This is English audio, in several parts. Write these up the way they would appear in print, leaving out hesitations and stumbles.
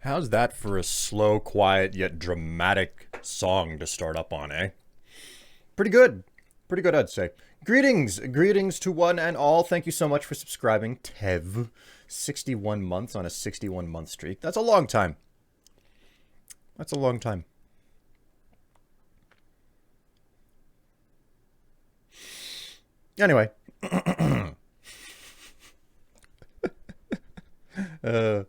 How's that for a slow, quiet, yet dramatic song to start up on, eh? Pretty good. Pretty good, I'd say. Greetings to one and all. Thank you so much for subscribing. Tev, 61 months on a 61-month streak. That's a long time. That's a long time. Anyway. uh...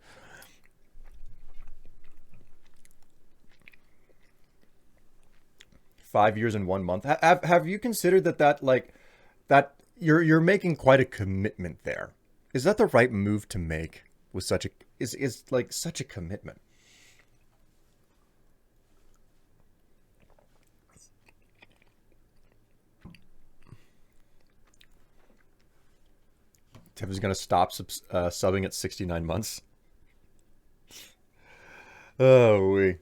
5 years and 1 month. Have you considered that you're making quite a commitment there? Is that the right move to make with such a is like such a commitment? Tev is gonna stop subbing at 69 months. Oh we.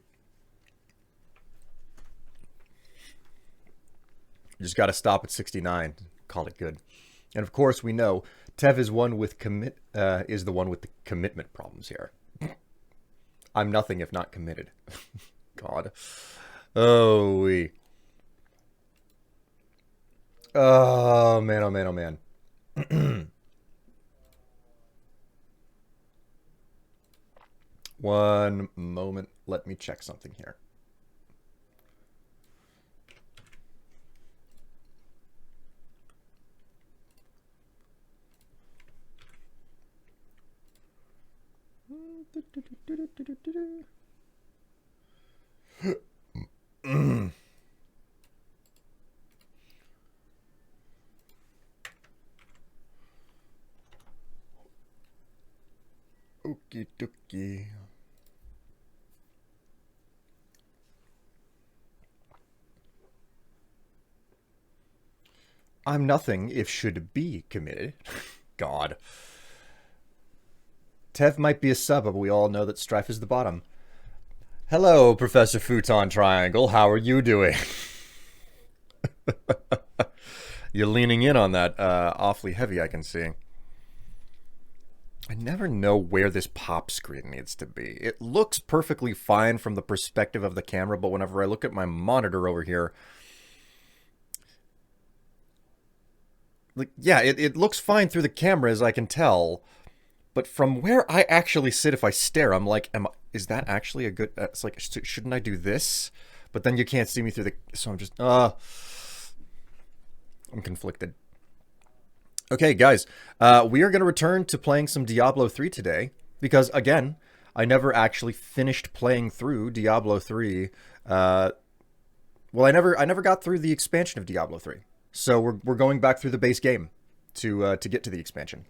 You just got to stop at 69. Call it good. And of course, we know Tev is the one with the commitment problems here. I'm nothing if not committed. God. Oh, we. Oh, man, oh, man, oh, man. One moment. Let me check something here. Okie dokie. I'm nothing if should be committed. God. Tev might be a sub, but we all know that Strife is the bottom. Hello, Professor Futon Triangle. How are you doing? You're leaning in on that awfully heavy, I can see. I never know where this pop screen needs to be. It looks perfectly fine from the perspective of the camera, but whenever I look at my monitor over here, like, yeah, it looks fine through the camera as I can tell. But from where I actually sit, if I stare, I'm like, is that actually a good... it's like, shouldn't I do this? But then you can't see me through the... So I'm just... I'm conflicted. Okay, guys. We are going to return to playing some Diablo 3 today. Because, again, I never actually finished playing through Diablo 3. Well, I never got through the expansion of Diablo 3. So we're going back through the base game to get to the expansion.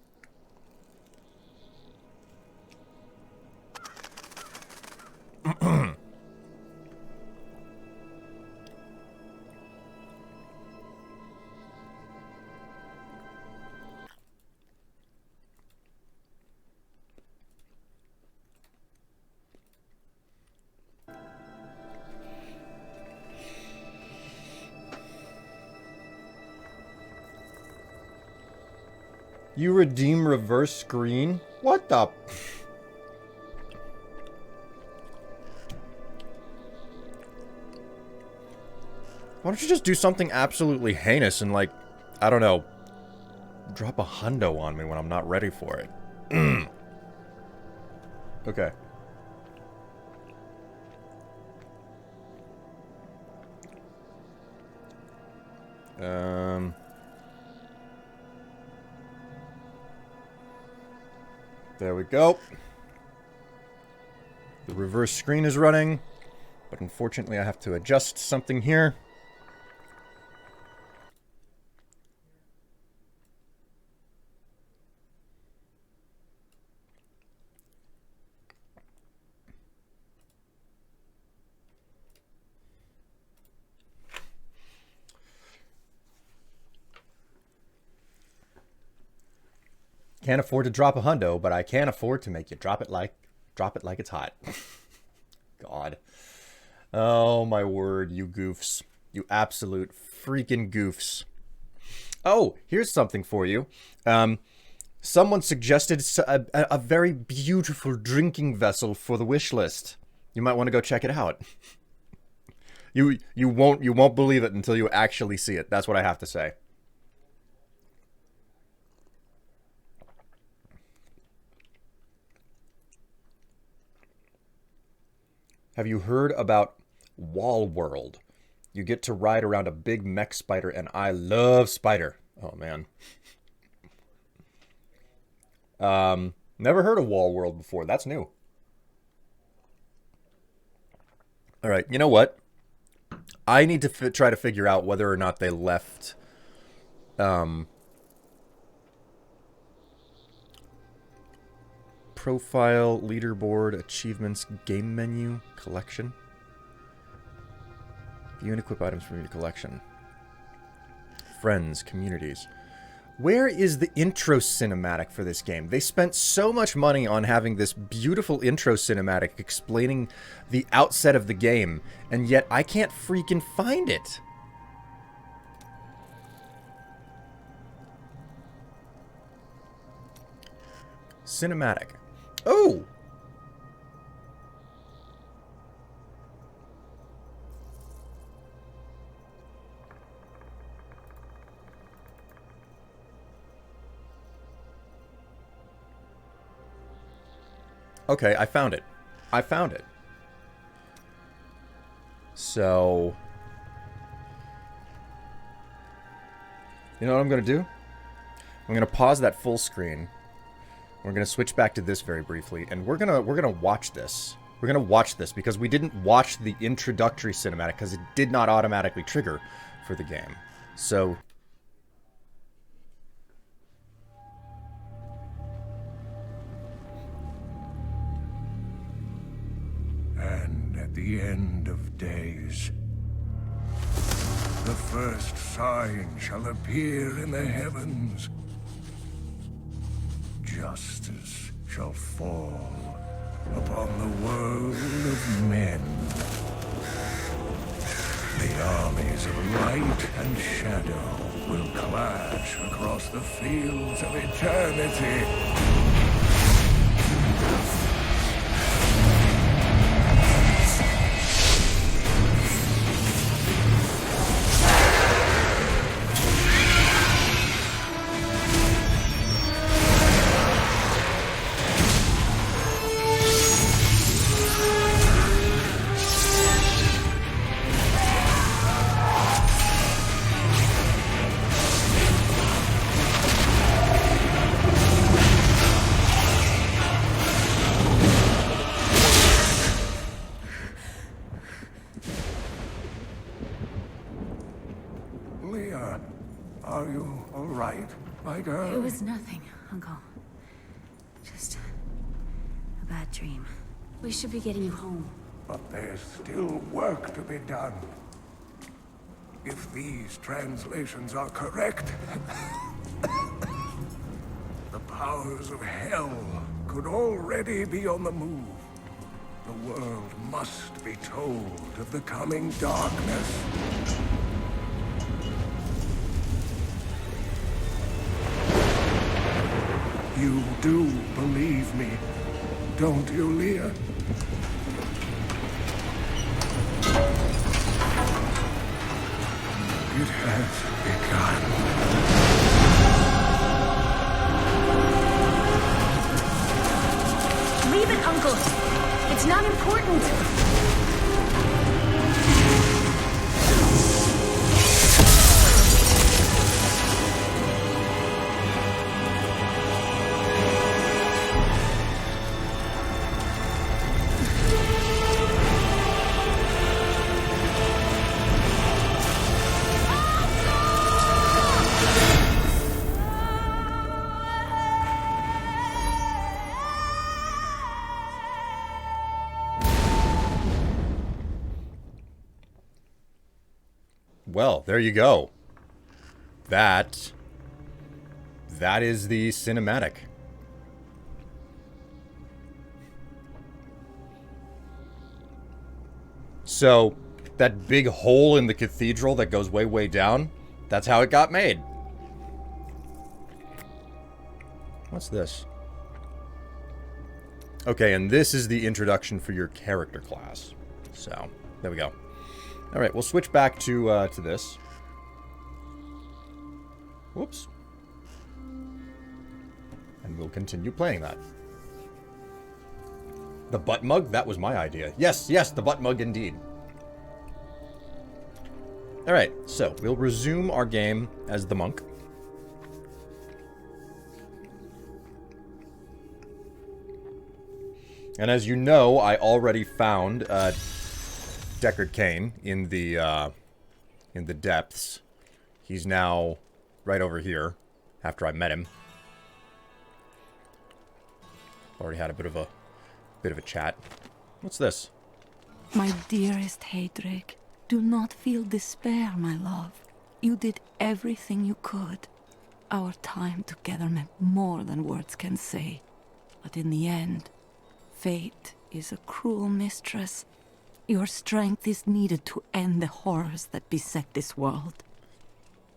You redeem reverse screen? What the... Why don't you just do something absolutely heinous and, like, I don't know, drop a hundo on me when I'm not ready for it? Okay. There we go. The reverse screen is running, but unfortunately I have to adjust something here. Can't afford to drop a hundo, but I can afford to make you drop it like it's hot. God. Oh my word, you goofs. You absolute freaking goofs. Oh, here's something for you. Someone suggested a very beautiful drinking vessel for the wish list. You might want to go check it out. You won't believe it until you actually see it. That's what I have to say. Have you heard about Wall World? You get to ride around a big mech spider, and I love spider. Oh man. Never heard of Wall World before. That's new. All right, you know what? I need to try to figure out whether or not they left profile, leaderboard, achievements, game menu, collection. View and equip items from your collection. Friends, communities. Where is the intro cinematic for this game? They spent so much money on having this beautiful intro cinematic explaining the outset of the game, and yet I can't freaking find it. Cinematic. Oh! Okay, I found it. I found it. So... you know what I'm going to do? I'm going to pause that full screen. We're going to switch back to this very briefly, and we're going to watch this. We're going to watch this because we didn't watch the introductory cinematic because it did not automatically trigger for the game. So... and at the end of days, the first sign shall appear in the heavens. Justice shall fall upon the world of men. The armies of light and shadow will clash across the fields of eternity. Leah, are you all right, my girl? It was nothing, Uncle. Just a bad dream. We should be getting you home. But there's still work to be done. If these translations are correct, the powers of hell could already be on the move. The world must be told of the coming darkness. You do believe me, don't you, Leah? It has begun. Leave it, Uncle! It's not important! Well, there you go. That is the cinematic. So, that big hole in the cathedral that goes way, way down, that's how it got made. What's this? Okay, and this is the introduction for your character class. So, there we go. All right, we'll switch back to this. Whoops. And we'll continue playing that. The butt mug? That was my idea. Yes, yes, the butt mug indeed. Alright, so we'll resume our game as the monk. And as you know, I already found Deckard Cain in the depths. He's now right over here after I met him. Already had a bit of a chat. What's this? My dearest Heydrich, do not feel despair, my love. You did everything you could. Our time together meant more than words can say. But in the end, fate is a cruel mistress. Your strength is needed to end the horrors that beset this world.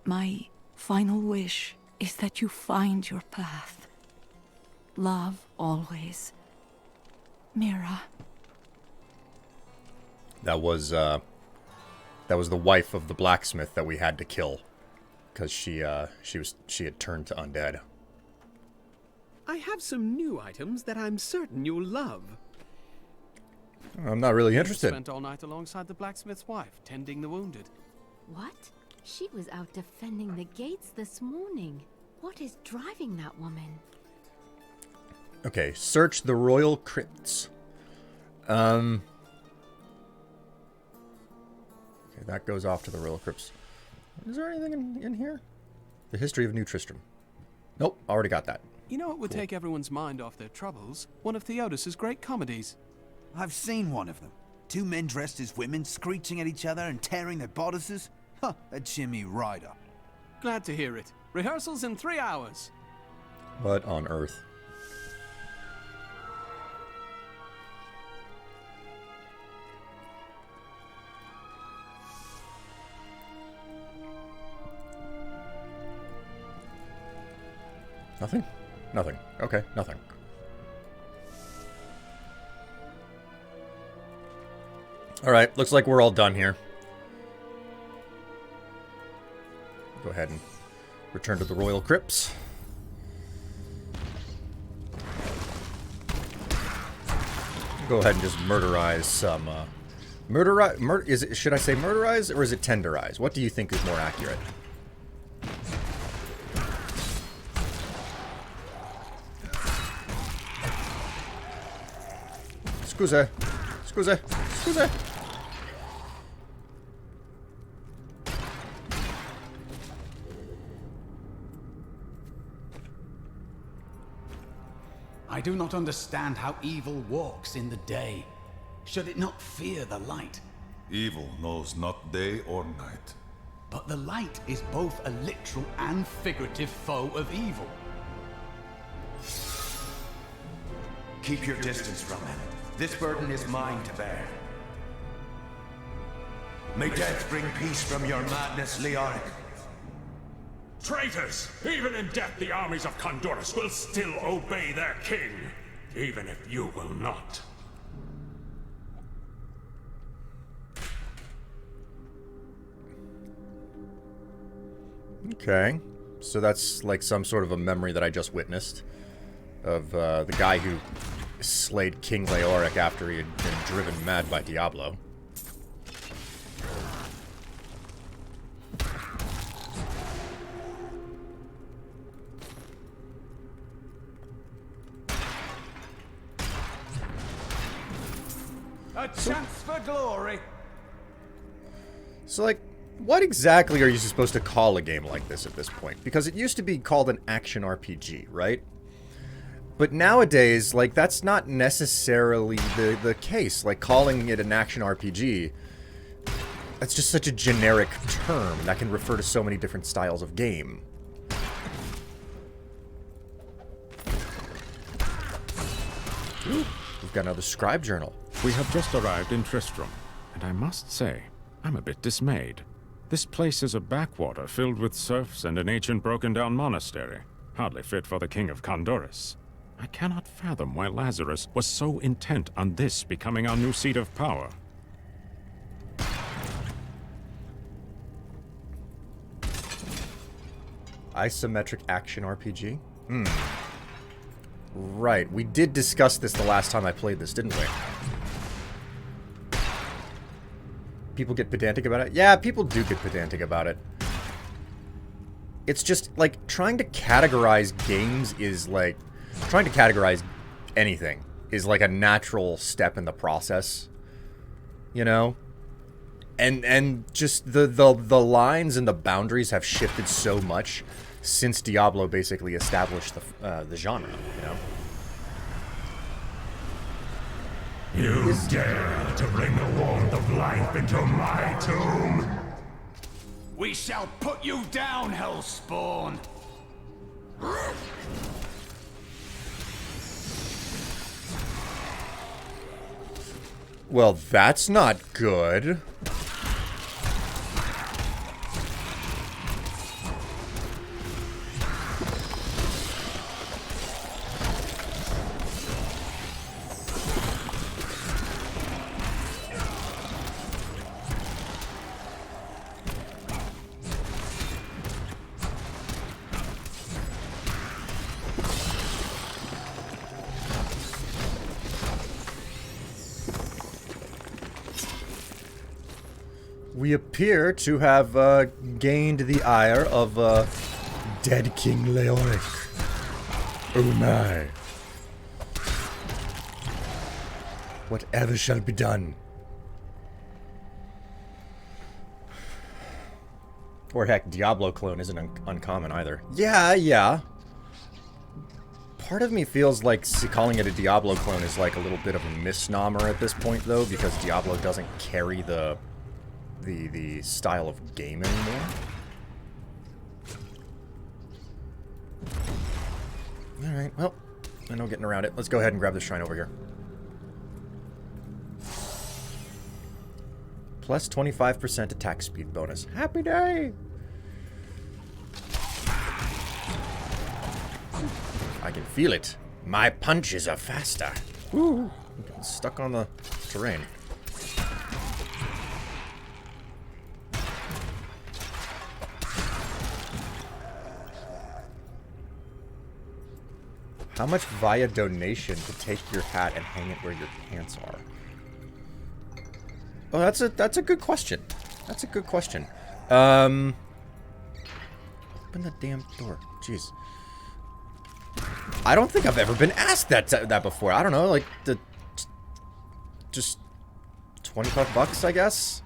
My final wish is that you find your path. Love always. Mira. That was the wife of the blacksmith that we had to kill, because she had turned to undead. I have some new items that I'm certain you'll love. I'm not really interested. Spent all night alongside the blacksmith's wife, tending the wounded. What? She was out defending the gates this morning. What is driving that woman? Okay, search the royal crypts. Okay, that goes off to the royal crypts. Is there anything in here? The history of New Tristram. Nope, already got that. You know, it would take everyone's mind off their troubles. One of Theodos's great comedies. I've seen one of them. Two men dressed as women screeching at each other and tearing their bodices. Huh, a Jimmy Ryder. Glad to hear it. Rehearsals in 3 hours. What on earth? Nothing? Nothing. Okay, nothing. Alright, looks like we're all done here. Go ahead and return to the royal crypts. Go ahead and just murderize some, should I say murderize, or is it tenderize? What do you think is more accurate? Scusa. Scusa. Scusa. I do not understand how evil walks in the day. Should it not fear the light? Evil knows not day or night. But the light is both a literal and figurative foe of evil. Keep your distance from him. This burden is mine to bear. May death bring peace from your madness, Leoric. Traitors! Even in death, the armies of Condorus will still obey their king, even if you will not. Okay, so that's like some sort of a memory that I just witnessed of the guy who slayed King Leoric after he had been driven mad by Diablo. A chance for glory! So, like, what exactly are you supposed to call a game like this at this point? Because it used to be called an action RPG, right? But nowadays, like, that's not necessarily the case. Like, calling it an action RPG, that's just such a generic term that can refer to so many different styles of game. Ooh, we've got another scribe journal. We have just arrived in Tristram, and I must say, I'm a bit dismayed. This place is a backwater filled with serfs and an ancient broken-down monastery. hardly fit for the King of Condorus. I cannot fathom why Lazarus was so intent on this becoming our new seat of power. Isometric action RPG? Right, we did discuss this the last time I played this, didn't we? People get pedantic about it? Yeah, people do get pedantic about it. It's just, like, trying to categorize games is, like... Trying to categorize anything is, like, a natural step in the process. You know? And just the lines and the boundaries have shifted so much since Diablo basically established the genre, you know? You dare to bring the warmth of life into my tomb? We shall put you down, Hellspawn! Well, that's not good. We appear to have gained the ire of dead King Leoric. Oh my. Whatever shall be done. Or heck, Diablo clone isn't uncommon either. Yeah. Part of me feels like calling it a Diablo clone is like a little bit of a misnomer at this point, though, because Diablo doesn't carry the style of game anymore. Alright, well, I know getting around it. Let's go ahead and grab this shrine over here. Plus 25% attack speed bonus. Happy day! I can feel it. My punches are faster. Woo! I'm getting stuck on the terrain. How much via donation to take your hat and hang it where your pants are? Oh, that's a good question. That's a good question. Open the damn door. Jeez. I don't think I've ever been asked that before. I don't know, like just $25, I guess.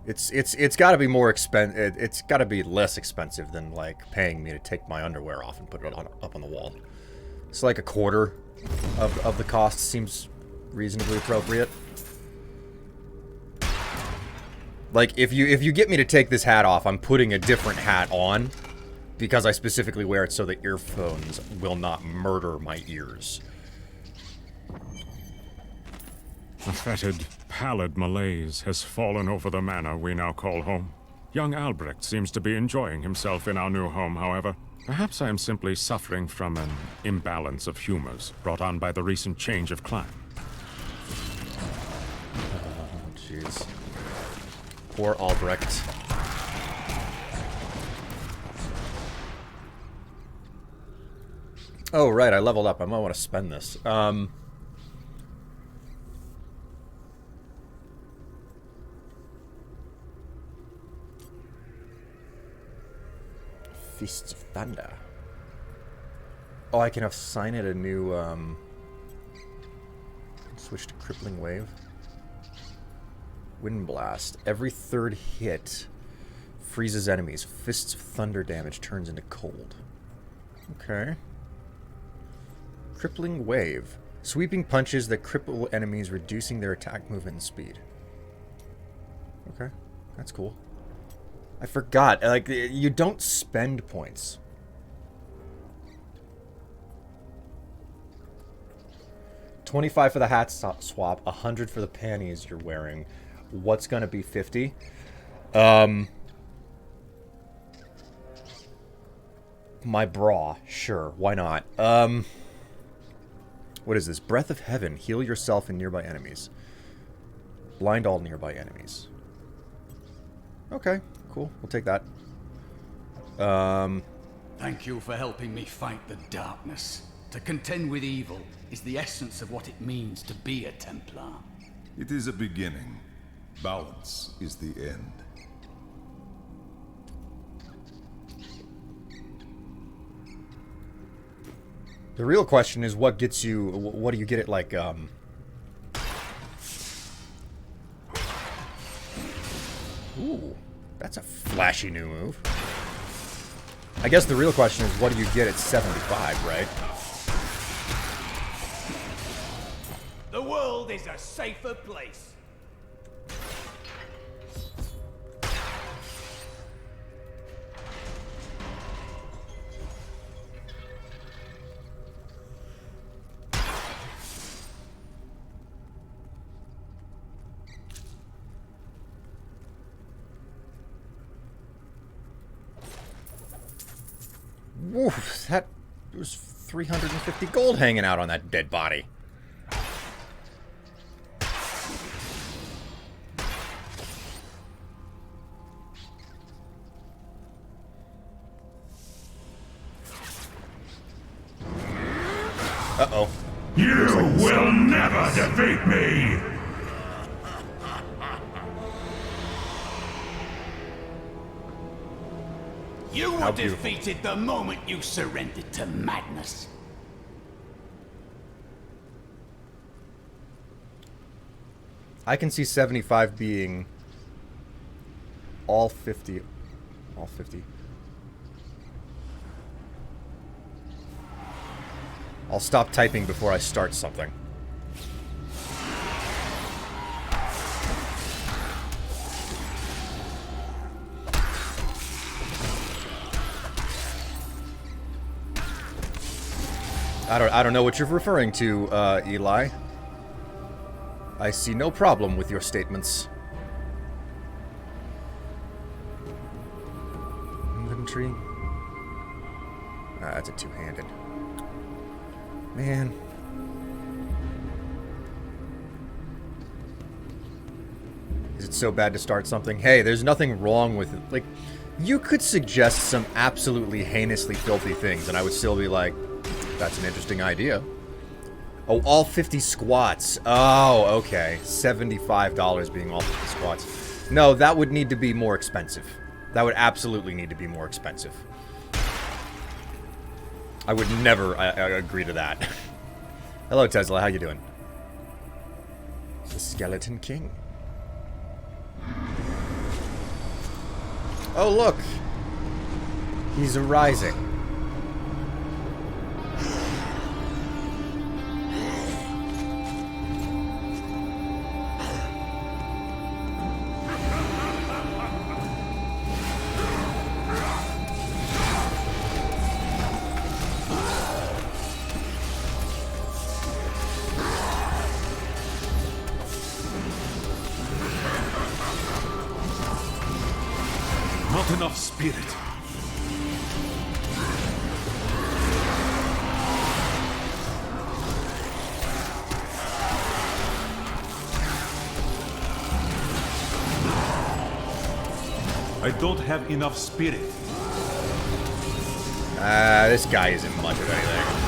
It's got to be more expensive. It's got to be less expensive than like paying me to take my underwear off and put it up on the wall. It's like a quarter of the cost seems reasonably appropriate. Like if you get me to take this hat off, I'm putting a different hat on because I specifically wear it so the earphones will not murder my ears. A fetid, pallid malaise has fallen over the manor we now call home. Young Albrecht seems to be enjoying himself in our new home, however. Perhaps I am simply suffering from an imbalance of humors brought on by the recent change of climate. Oh, jeez. Poor Albrecht. Oh, right, I leveled up. I might want to spend this. Fists of Thunder. Oh, I can assign it a new, switch to Crippling Wave. Wind Blast. Every third hit freezes enemies. Fists of Thunder damage turns into cold. Okay. Crippling Wave. Sweeping punches that cripple enemies, reducing their attack movement and speed. Okay. That's cool. I forgot. Like, you don't spend points. $25 for the hat swap, $100 for the panties you're wearing. What's gonna be 50? my bra. Sure, why not? What is this? Breath of Heaven. Heal yourself and nearby enemies. Blind all nearby enemies. Okay, cool. We'll take that. Thank you for helping me fight the darkness. To contend with evil is the essence of what it means to be a Templar. It is a beginning. Balance is the end. The real question is, what gets you... What do you get it, like, Ooh, that's a flashy new move. I guess the real question is, what do you get at 75, right? The world is a safer place. Woof, that was 350 gold hanging out on that dead body. Uh-oh. You will never defeat me! You were defeated the moment you surrendered to madness. I can see 75 being all 50. All 50. I'll stop typing before I start something. I don't know what you're referring to, Eli. I see no problem with your statements. Inventory. Ah, that's a two-handed. Man. Is it so bad to start something? Hey, there's nothing wrong with it. Like, you could suggest some absolutely heinously filthy things, and I would still be like, that's an interesting idea. Oh, all 50 squats. Oh, okay. $75 being all 50 squats. No, that would need to be more expensive. That would absolutely need to be more expensive. I would never agree to that. Hello, Tesla. How you doing? The Skeleton King. Oh, look. He's arising. Not enough spirit. I don't have enough spirit. This guy isn't much of anything.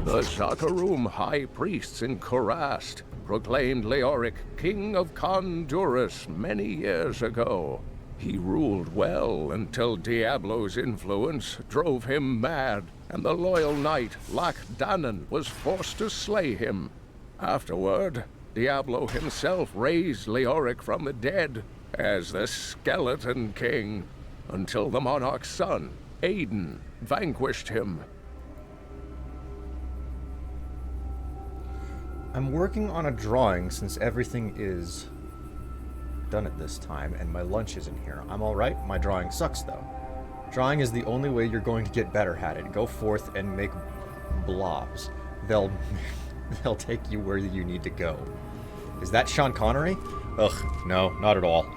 The Zakarum high priests in Kurast proclaimed Leoric king of Kondurus many years ago. He ruled well until Diablo's influence drove him mad, and the loyal knight Lac Danan was forced to slay him. Afterward, Diablo himself raised Leoric from the dead as the Skeleton King, until the monarch's son, Aiden, vanquished him. I'm working on a drawing since everything is done it this time, and my lunch isn't here. I'm alright. My drawing sucks, though. Drawing is the only way you're going to get better at it. Go forth and make blobs. They'll take you where you need to go. Is that Sean Connery? Ugh, no, not at all.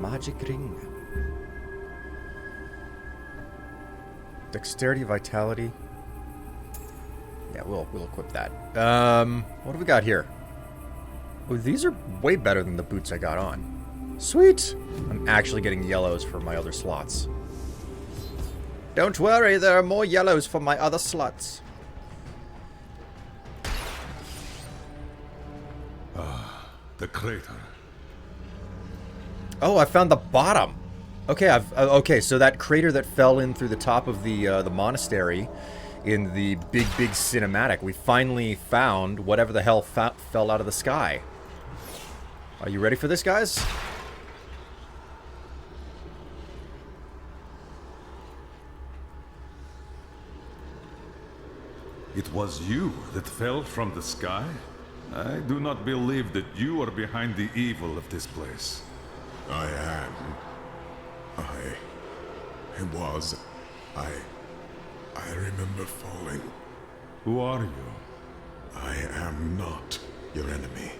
Magic ring. Dexterity, vitality. Yeah, we'll equip that. What do we got here? Oh, these are way better than the boots I got on. Sweet! I'm actually getting yellows for my other slots. Don't worry, there are more yellows for my other slots. The crater. Oh, I found the bottom. Okay, okay. So that crater that fell in through the top of the monastery, in the big cinematic, we finally found whatever the hell fell out of the sky. Are you ready for this, guys? It was you that fell from the sky? I do not believe that you are behind the evil of this place. I am. I remember falling. Who are you? I am not your enemy.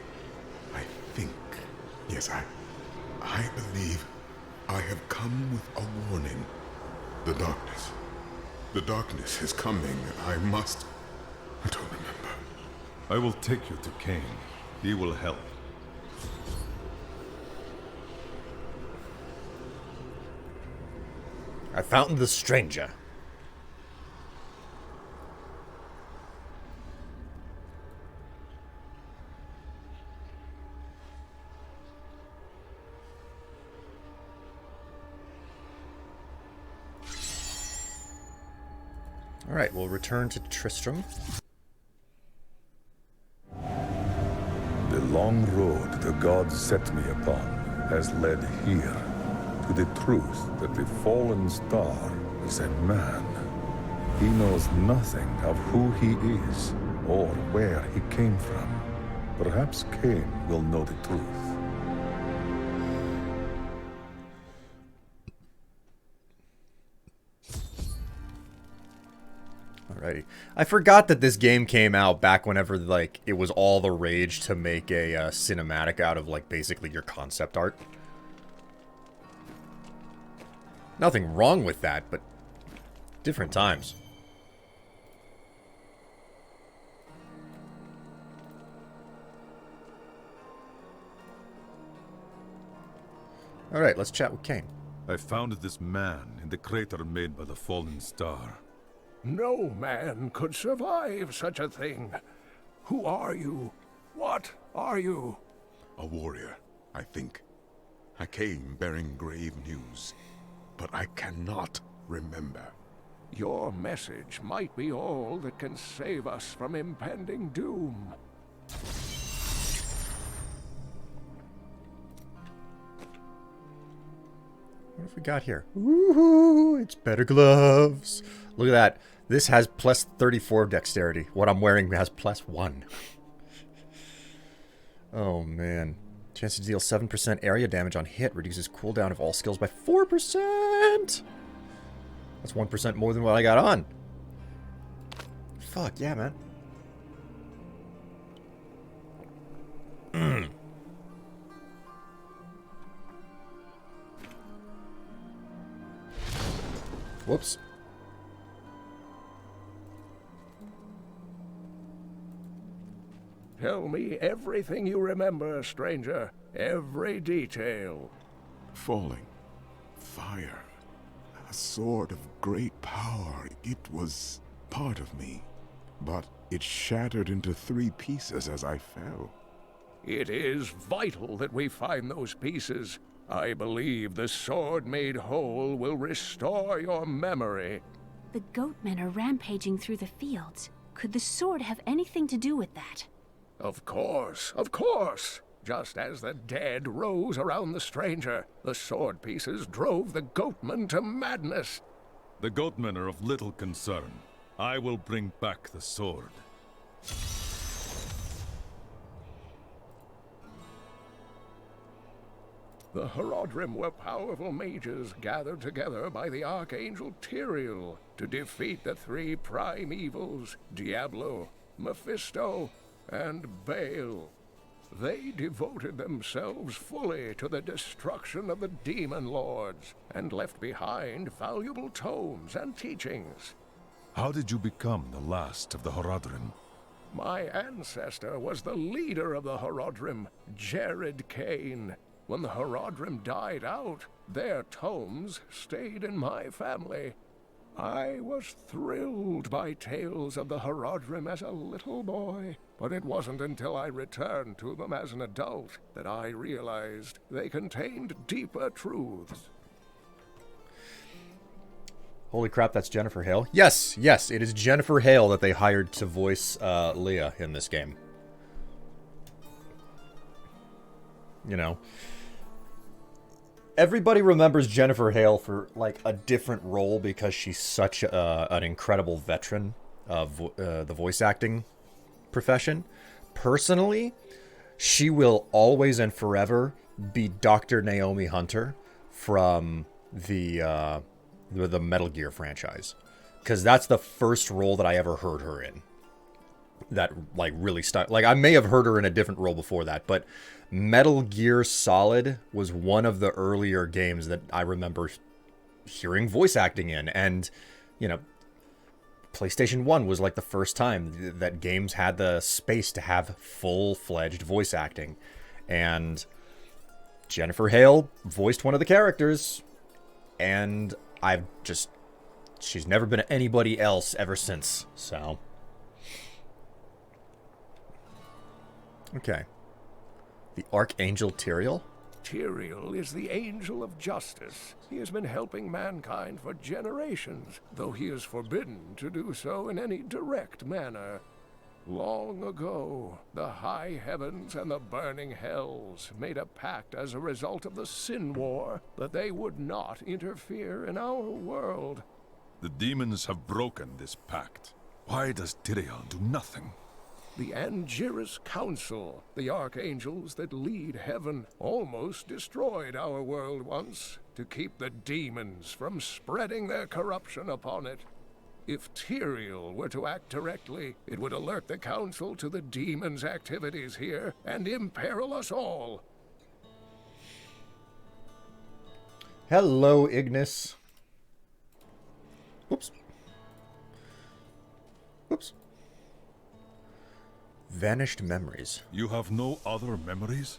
I think. Yes, I believe I have come with a warning. The darkness. The darkness is coming. I don't remember. I will take you to Cain. He will help. I found the stranger. All right, we'll return to Tristram. The long road the gods set me upon has led here to the truth that the fallen star is a man. He knows nothing of who he is or where he came from. Perhaps Cain will know the truth. Alrighty. I forgot that this game came out back whenever, like, it was all the rage to make a cinematic out of, like, basically your concept art. Nothing wrong with that, but different times. Alright, let's chat with Cain. I found this man in the crater made by the fallen star. No man could survive such a thing. Who are you? What are you? A warrior, I think. I came bearing grave news, but I cannot remember. Your message might be all that can save us from impending doom. What have we got here? Ooh, it's better gloves. Look at that. This has plus 34 dexterity. What I'm wearing has plus 1. Oh, man. Chance to deal 7% area damage on hit. Reduces cooldown of all skills by 4%. That's 1% more than what I got on. Fuck, yeah, man. Whoops. Tell me everything you remember, stranger. Every detail. Falling. Fire. A sword of great power. It was part of me. But it shattered into 3 pieces as I fell. It is vital that we find those pieces. I believe the sword made whole will restore your memory. The goatmen are rampaging through the fields. Could the sword have anything to do with that? Of course, of course. Just as the dead rose around the stranger, the sword pieces drove the goatmen to madness. The goatmen are of little concern. I will bring back the sword. The Horodrim were powerful mages gathered together by the Archangel Tyrael to defeat the three prime evils, Diablo, Mephisto, and Baal. They devoted themselves fully to the destruction of the demon lords and left behind valuable tomes and teachings. How did you become the last of the Horodrim? My ancestor was the leader of the Horodrim, Jared Kane. When the Horodrim died out, their tomes stayed in my family. I was thrilled by tales of the Horodrim as a little boy, but it wasn't until I returned to them as an adult that I realized they contained deeper truths. Holy crap, that's Jennifer Hale. Yes, it is Jennifer Hale that they hired to voice Leah in this game. You know, everybody remembers Jennifer Hale for like a different role because she's such an incredible veteran of the voice acting profession. Personally, she will always and forever be Dr. Naomi Hunter from the Metal Gear franchise, because that's the first role that I ever heard her in that like really stuck. Like, I may have heard her in a different role before that, but Metal Gear Solid was one of the earlier games that I remember hearing voice acting in. And, you know, PlayStation 1 was like the first time that games had the space to have full-fledged voice acting. And Jennifer Hale voiced one of the characters, and she's never been anybody else ever since, so. Okay. The Archangel Tyrael? Tyrael is the angel of justice. He has been helping mankind for generations, though he is forbidden to do so in any direct manner. Long ago, the high heavens and the burning hells made a pact as a result of the Sin War that they would not interfere in our world. The demons have broken this pact. Why does Tyrael do nothing? The Angiris Council, the archangels that lead heaven, almost destroyed our world once to keep the demons from spreading their corruption upon it. If Tyrael were to act directly, it would alert the Council to the demons' activities here and imperil us all. Hello, Ignis. Oops. Vanished memories. You have no other memories?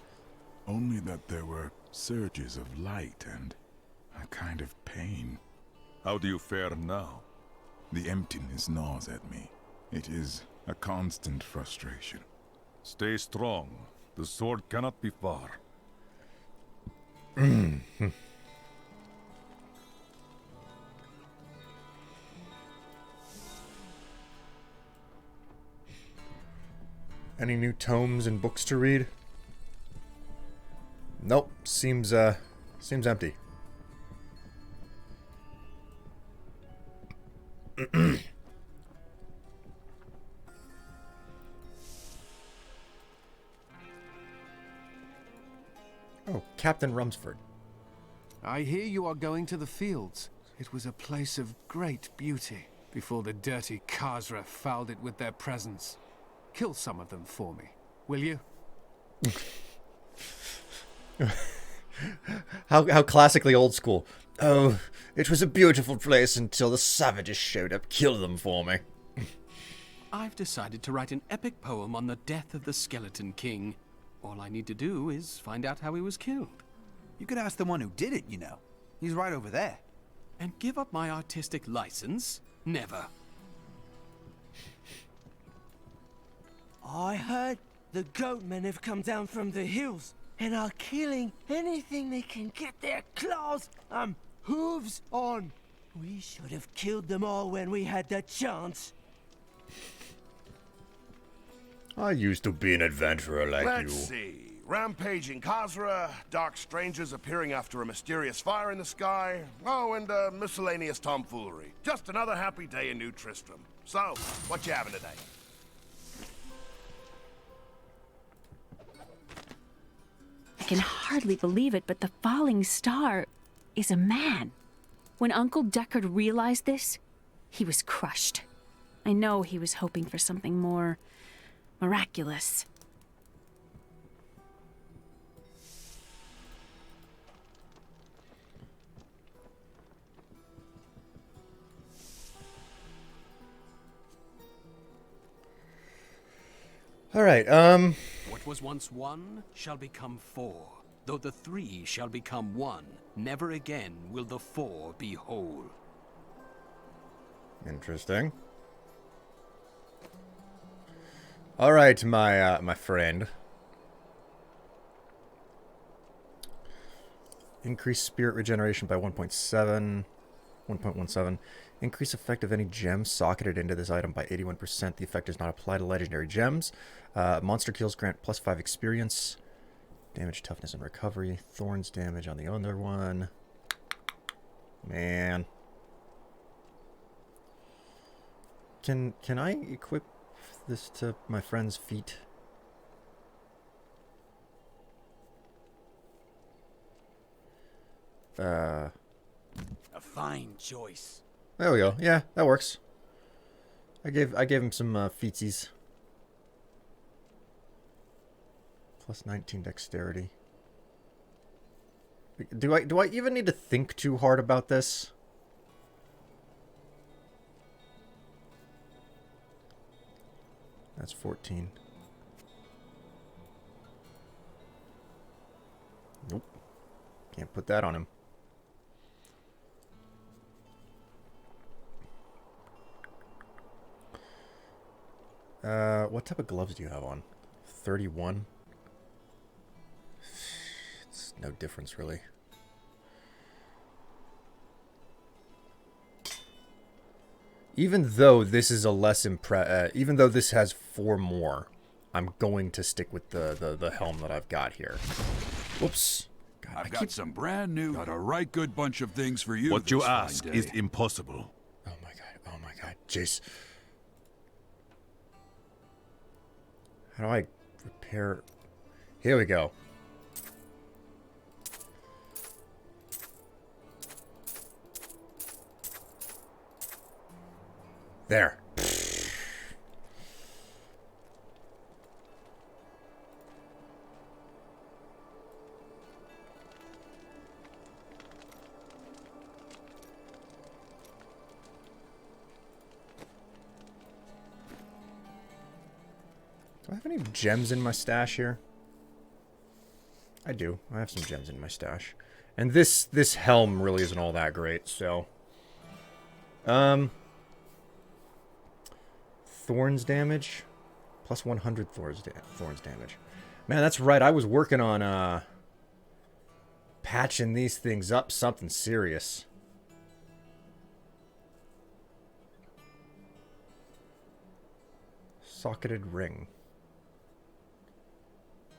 Only that there were surges of light and a kind of pain. How do you fare now? The emptiness gnaws at me. It is a constant frustration. Stay strong. The sword cannot be far. Any new tomes and books to read? Nope. Seems empty. Oh, Captain Rumsford. I hear you are going to the fields. It was a place of great beauty before the dirty Khazra fouled it with their presence. Kill some of them for me, will you? How classically old school. Oh, it was a beautiful place until the savages showed up. Kill them for me. I've decided to write an epic poem on the death of the Skeleton King. All I need to do is find out how he was killed. You could ask the one who did it, you know. He's right over there. And give up my artistic license? Never. I heard the goatmen have come down from the hills and are killing anything they can get their claws, hooves on. We should have killed them all when we had the chance. I used to be an adventurer like Let's you. see. Rampaging Khazra, dark strangers appearing after a mysterious fire in the sky. Oh, and miscellaneous tomfoolery. Just another happy day in New Tristram. So, what you having today? I can hardly believe it, but the falling star is a man. When Uncle Deckard realized this, he was crushed. I know he was hoping for something more miraculous. All right, What was once one shall become four. Though the three shall become one, never again will the four be whole. Interesting. All right, my friend. Increase spirit regeneration by 1.17. Increase effect of any gem socketed into this item by 81%. The effect does not apply to legendary gems. Monster kills grant +5 experience. Damage, toughness, and recovery. Thorns damage on the other one. Man. Can I equip this to my friend's feet? A fine choice. There we go. Yeah, that works. I gave him some feetsies. +19 dexterity. Do I even need to think too hard about this? That's 14. Nope. Can't put that on him. What type of gloves do you have on? 31? It's no difference, really. Even though this is a less even though this has 4 more, I'm going to stick with the helm that I've got here. Whoops. God, I've got some brand new, got a right good bunch of things for you. What you ask is impossible. Oh my god, Jace. How do I repair? Here we go. There. Do I have any gems in my stash here? I do. I have some gems in my stash. And this helm really isn't all that great, so... Thorns damage? Plus 100 thorns damage. Man, that's right. I was working on, patching these things up something serious. Socketed ring.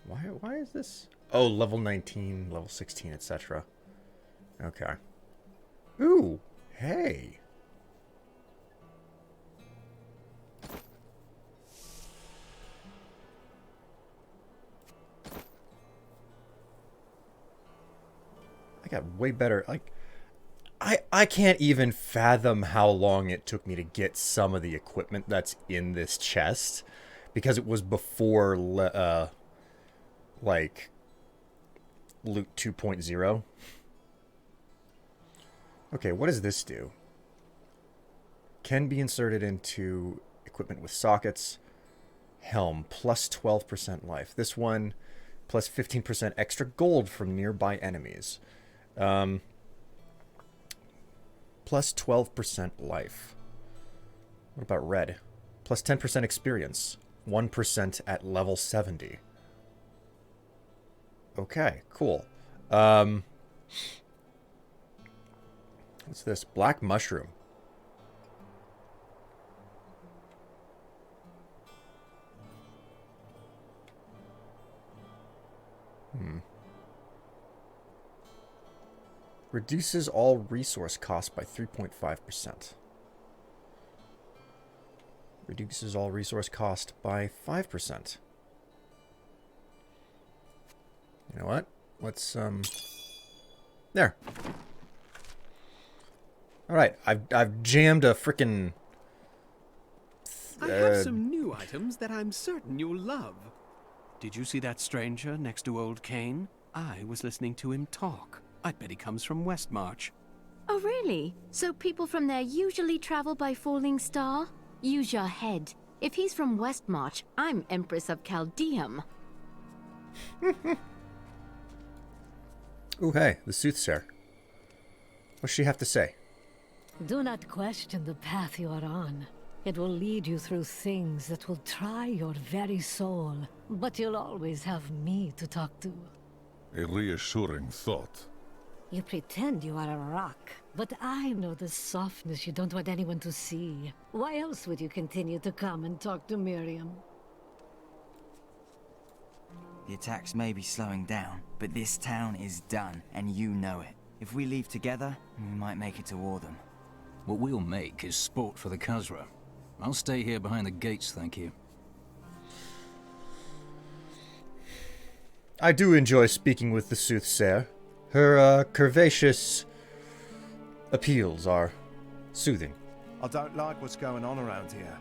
Why is this? Oh, level 19, level 16, etc. Okay. Ooh, hey. I got way better, like, I can't even fathom how long it took me to get some of the equipment that's in this chest, because it was before, like, Loot 2.0. Okay, what does this do? Can be inserted into equipment with sockets. Helm, plus 12% life. This one, plus 15% extra gold from nearby enemies. Plus 12% life. What about red? Plus 10% experience. 1% at level 70. Okay, cool. What What's this? Black mushroom. Reduces all resource costs by 3.5%. Reduces all resource cost by 5%. You know what? Let's, there. Alright, I've jammed a frickin'... I have some new items that I'm certain you'll love. Did you see that stranger next to old Kane? I was listening to him talk. I bet he comes from Westmarch. Oh, really? So people from there usually travel by falling star? Use your head. If he's from Westmarch, I'm Empress of Chaldeum. Ooh, hey, the soothsayer. What's she have to say? Do not question the path you are on. It will lead you through things that will try your very soul. But you'll always have me to talk to. A reassuring thought. You pretend you are a rock, but I know the softness you don't want anyone to see. Why else would you continue to come and talk to Miriam? The attacks may be slowing down, but this town is done, and you know it. If we leave together, we might make it to Wardham. What we'll make is sport for the Khazra. I'll stay here behind the gates, thank you. I do enjoy speaking with the soothsayer. Her curvaceous appeals are soothing. I don't like what's going on around here.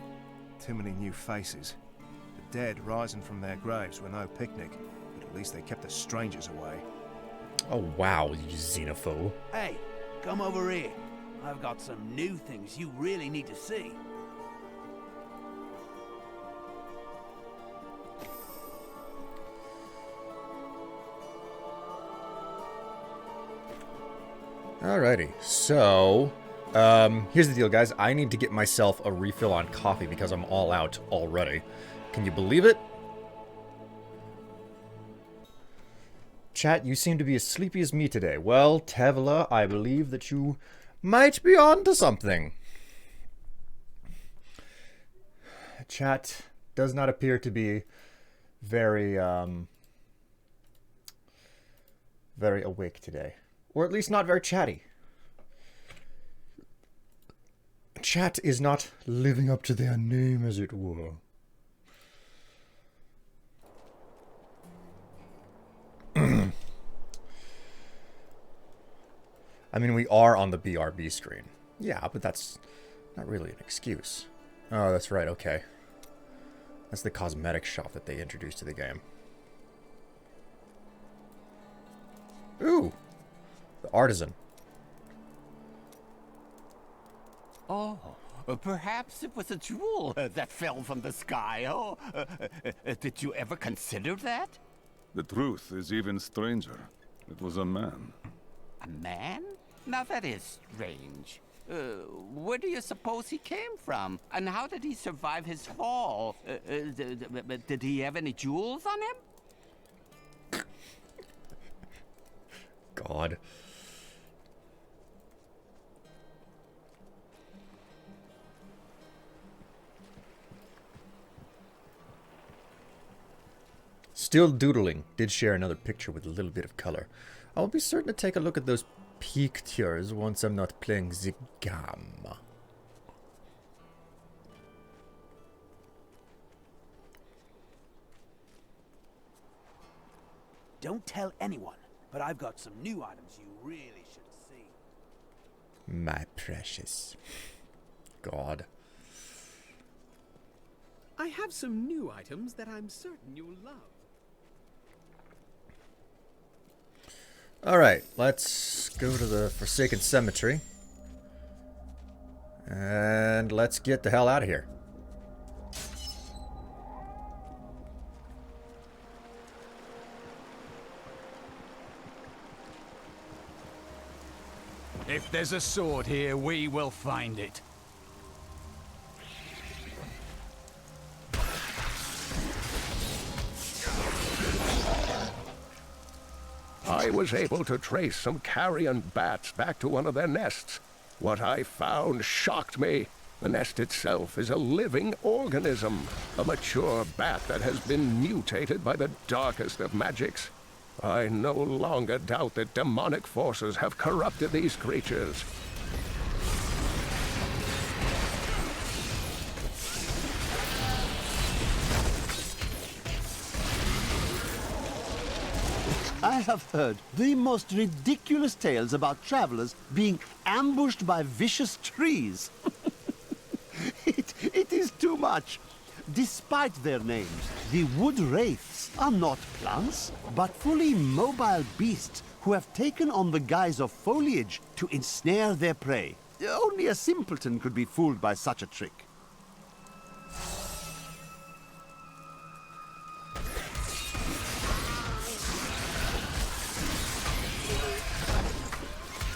Too many new faces. The dead rising from their graves were no picnic, but at least they kept the strangers away. Oh wow, you xenophobe. Hey, come over here. I've got some new things you really need to see. Alrighty, so here's the deal, guys. I need to get myself a refill on coffee because I'm all out already. Can you believe it? Chat, you seem to be as sleepy as me today. Well, Tevla, I believe that you might be on to something. Chat does not appear to be very awake today. Or at least not very chatty. Chat is not living up to their name, as it were. I mean, we are on the BRB screen. Yeah, but that's not really an excuse. Oh, that's right, okay. That's the cosmetic shop that they introduced to the game. Ooh! The artisan. Oh, perhaps it was a jewel that fell from the sky. Oh, did you ever consider that? The truth is even stranger. It was a man. A man? Now that is strange. Where do you suppose he came from? And how did he survive his fall? Did he have any jewels on him? God. Still doodling. Did share another picture with a little bit of color. I will be certain to take a look at those pictures once I'm not playing the game. Don't tell anyone, but I've got some new items you really should see. My precious. God. I have some new items that I'm certain you'll love. Alright, let's go to the Forsaken Cemetery. And let's get the hell out of here. If there's a sword here, we will find it. I was able to trace some carrion bats back to one of their nests. What I found shocked me. The nest itself is a living organism, a mature bat that has been mutated by the darkest of magics. I no longer doubt that demonic forces have corrupted these creatures. I have heard the most ridiculous tales about travelers being ambushed by vicious trees. It is too much. Despite their names, the wood wraiths are not plants, but fully mobile beasts who have taken on the guise of foliage to ensnare their prey. Only a simpleton could be fooled by such a trick.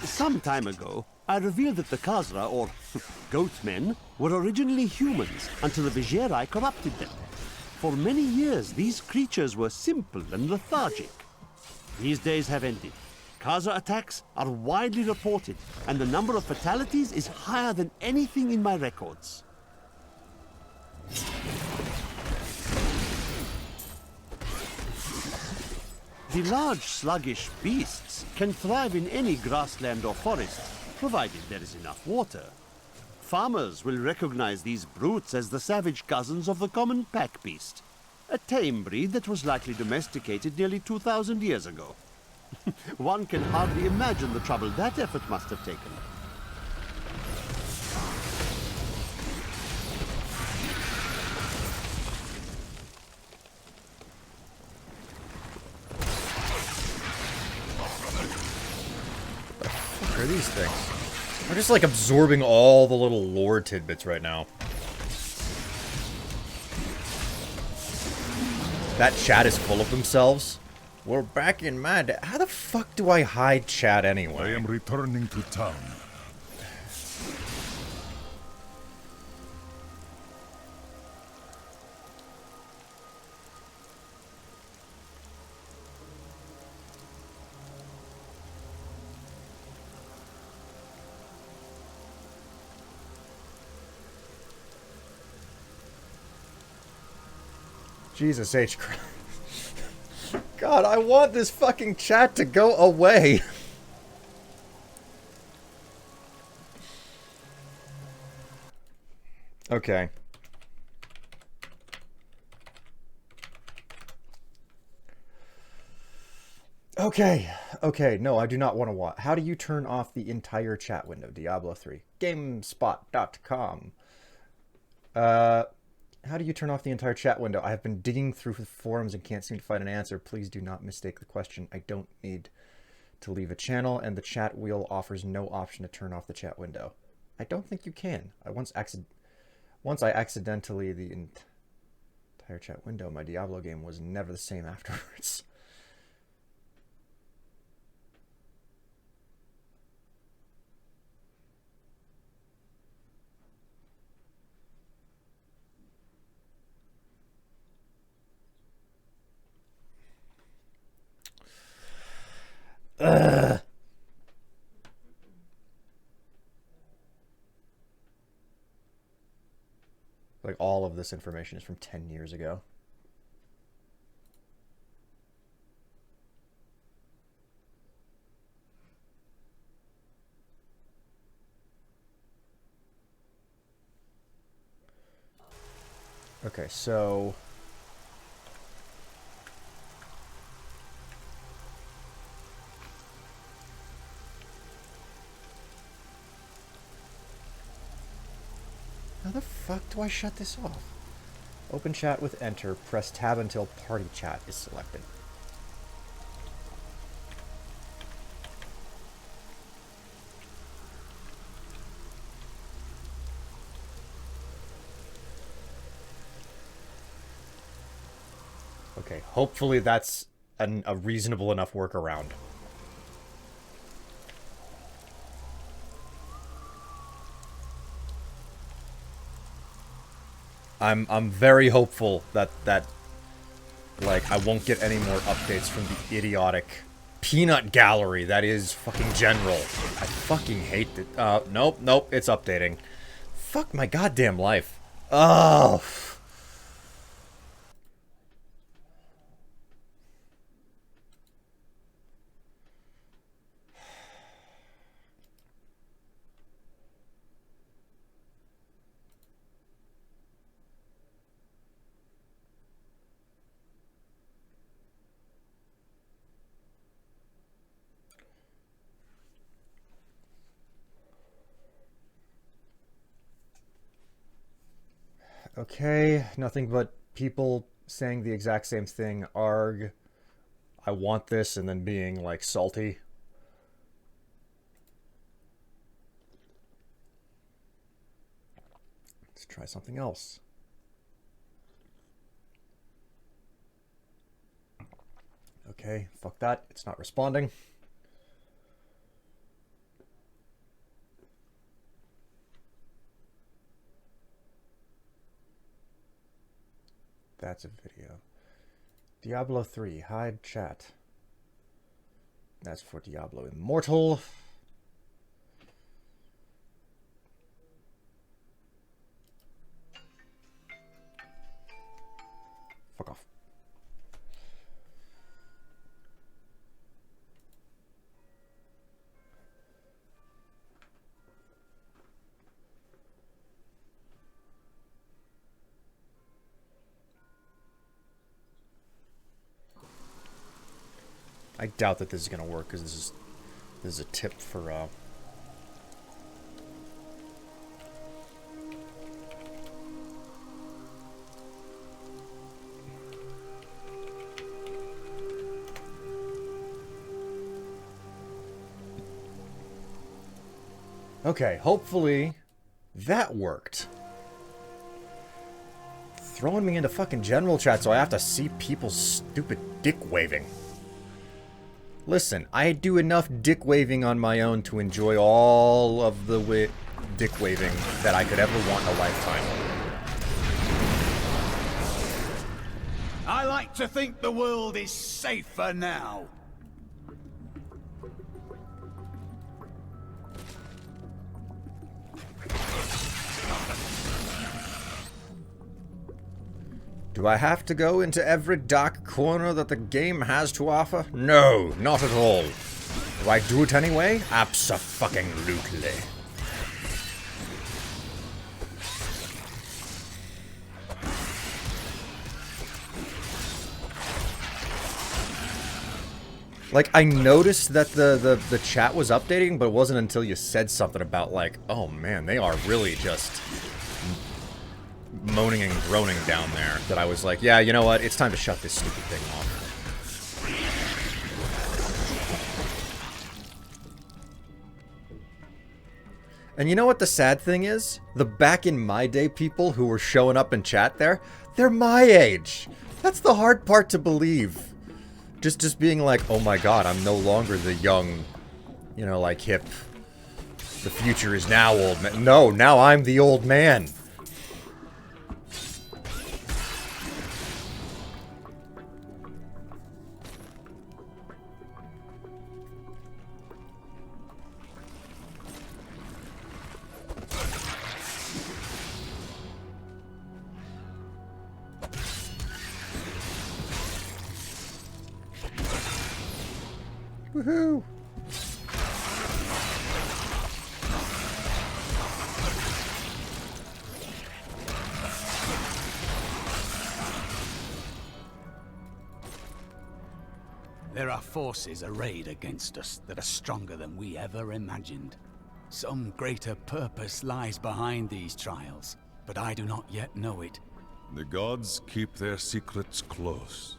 Some time ago, I revealed that the Khazra, or goatmen, were originally humans until the Vizieri corrupted them. For many years, these creatures were simple and lethargic. These days have ended. Khazra attacks are widely reported, and the number of fatalities is higher than anything in my records. The large, sluggish beasts can thrive in any grassland or forest, provided there is enough water. Farmers will recognize these brutes as the savage cousins of the common pack beast, a tame breed that was likely domesticated nearly 2,000 years ago. One can hardly imagine the trouble that effort must have taken. What are these things? I'm just like absorbing all the little lore tidbits right now. That chat is full of themselves. We're back in mad. How the fuck do I hide chat anyway? I am returning to town. Jesus H. Christ. God, I want this fucking chat to go away. Okay. Okay, no, I do not want to watch. How do you turn off the entire chat window? Diablo 3. Gamespot.com. How do you turn off the entire chat window? I have been digging through the forums and can't seem to find an answer. Please do not mistake the question. I don't need to leave a channel, and the chat wheel offers no option to turn off the chat window. I don't think you can. Once I accidentally the entire chat window, my Diablo game was never the same afterwards. Ugh. Like all of this information is from 10 years ago. Okay, so how the fuck do I shut this off? Open chat with enter. Press tab until party chat is selected. Okay, hopefully that's a reasonable enough workaround. I'm very hopeful that like I won't get any more updates from the idiotic peanut gallery that is fucking general. I fucking hate it. Nope, nope, it's updating. Fuck my goddamn life. Oh. Okay, nothing but people saying the exact same thing. Arg, I want this, and then being, like, salty. Let's try something else. Okay, fuck that. It's not responding. That's a video. Diablo 3, hide chat. That's for Diablo Immortal. Fuck off. I doubt that this is gonna work because this is a tip for Okay, hopefully that worked. Throwing me into fucking general chat so I have to see people's stupid dick waving. Listen, I do enough dick waving on my own to enjoy all of the dick waving that I could ever want in a lifetime. I like to think the world is safer now. Do I have to go into every dark corner that the game has to offer? No, not at all. Do I do it anyway? Abso-fucking-lutely. Like, I noticed that the chat was updating, but it wasn't until you said something about, like, oh man, they are really just moaning and groaning down there, that I was like, yeah, you know what, it's time to shut this stupid thing off. And you know what the sad thing is? The back in my day people who were showing up in chat there, they're my age. That's the hard part to believe. Just being like, oh my god, I'm no longer the young, you know, like hip, the future is now old man. No, now I'm the old man. Woohoo! There are forces arrayed against us that are stronger than we ever imagined. Some greater purpose lies behind these trials, but I do not yet know it. The gods keep their secrets close.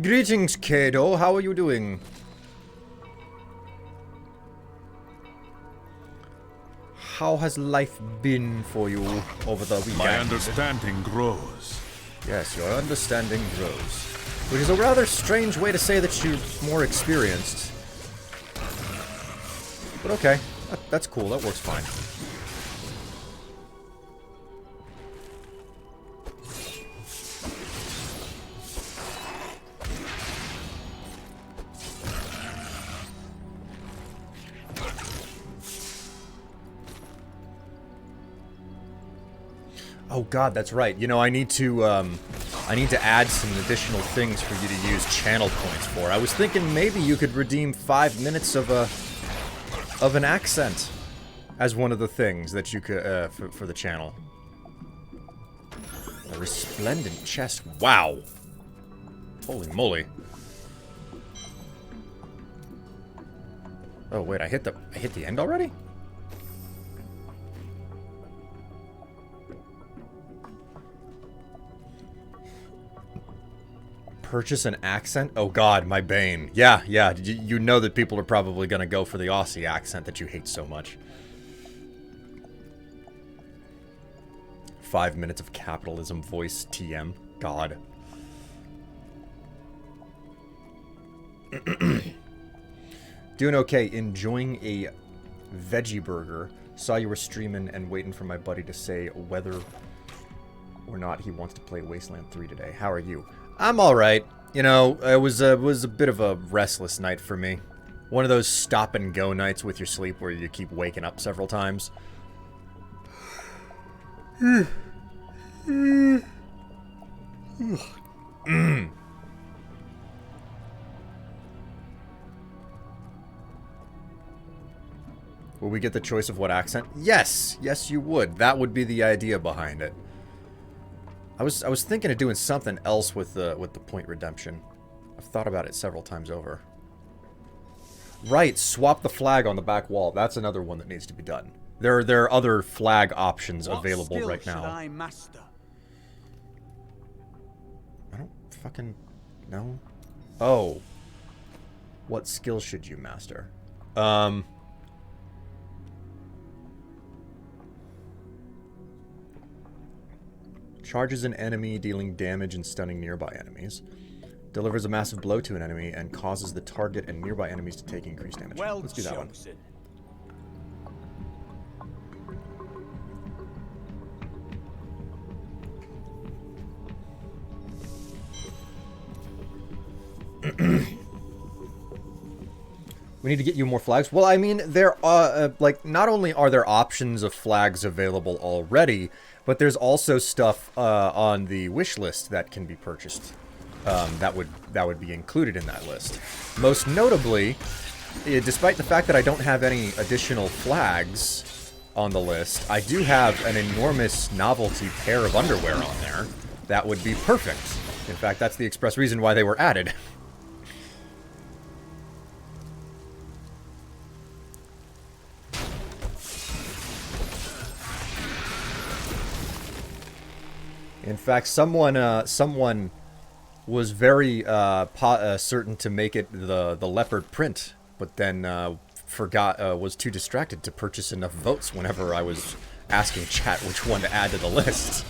Greetings, Kado. How are you doing? How has life been for you over the weekend? My understanding grows. Yes, your understanding grows. Which is a rather strange way to say that you're more experienced. But okay, that's cool. That works fine. Oh god, that's right. You know, I need to add some additional things for you to use channel points for. I was thinking maybe you could redeem 5 minutes of an accent as one of the things that you could for the channel. A resplendent chest. Wow. Holy moly. Oh wait, I hit the end already? Purchase an accent? Oh god, my bane. Yeah, you know that people are probably gonna go for the Aussie accent that you hate so much. 5 minutes of capitalism voice TM. God. Doing okay. Enjoying a veggie burger. Saw you were streaming and waiting for my buddy to say whether or not he wants to play Wasteland 3 today. How are you? I'm alright. You know, it was a bit of a restless night for me. One of those stop and go nights with your sleep where you keep waking up several times. Will we get the choice of what accent? Yes! Yes, you would. That would be the idea behind it. I was thinking of doing something else with the point redemption. I've thought about it several times over. Right, swap the flag on the back wall. That's another one that needs to be done. There are other flag options available right now. I master? I don't fucking know. Oh. What skill should you master? Charges an enemy, dealing damage and stunning nearby enemies. Delivers a massive blow to an enemy and causes the target and nearby enemies to take increased damage. Well, let's do that one. We need to get you more flags. Well, I mean, there are, like, not only are there options of flags available already, but there's also stuff on the wish list that can be purchased. That would be included in that list. Most notably, despite the fact that I don't have any additional flags on the list, I do have an enormous novelty pair of underwear on there that would be perfect. In fact, that's the express reason why they were added. In fact, someone was very certain to make it the leopard print, but then was too distracted to purchase enough votes whenever I was asking chat which one to add to the list.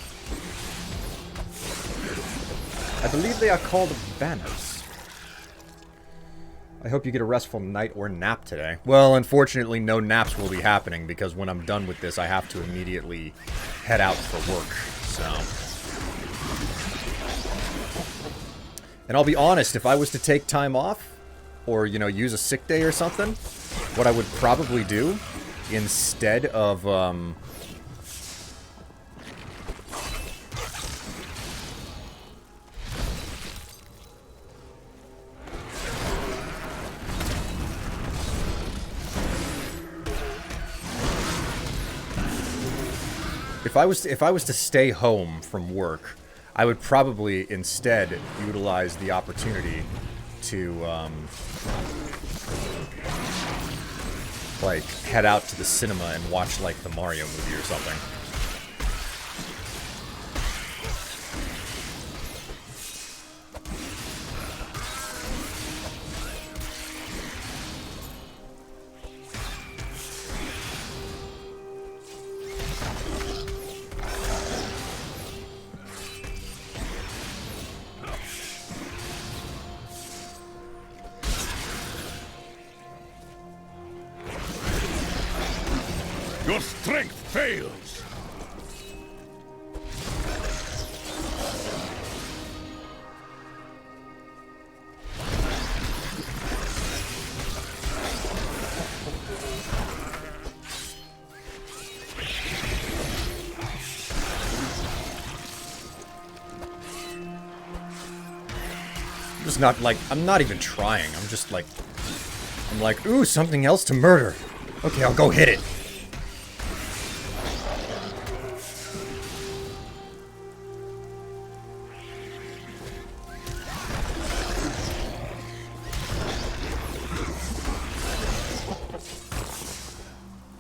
I believe they are called banners. I hope you get a restful night or nap today. Well, unfortunately, no naps will be happening because when I'm done with this, I have to immediately head out for work, so... And I'll be honest, if I was to take time off, or, you know, use a sick day or something, what I would probably do, instead of, if I was to stay home from work, I would probably instead utilize the opportunity to, like, head out to the cinema and watch, like, the Mario movie or something. Your strength fails. I'm just not like, I'm not even trying. I'm just like, I'm like, ooh, something else to murder. Okay, I'll go hit it.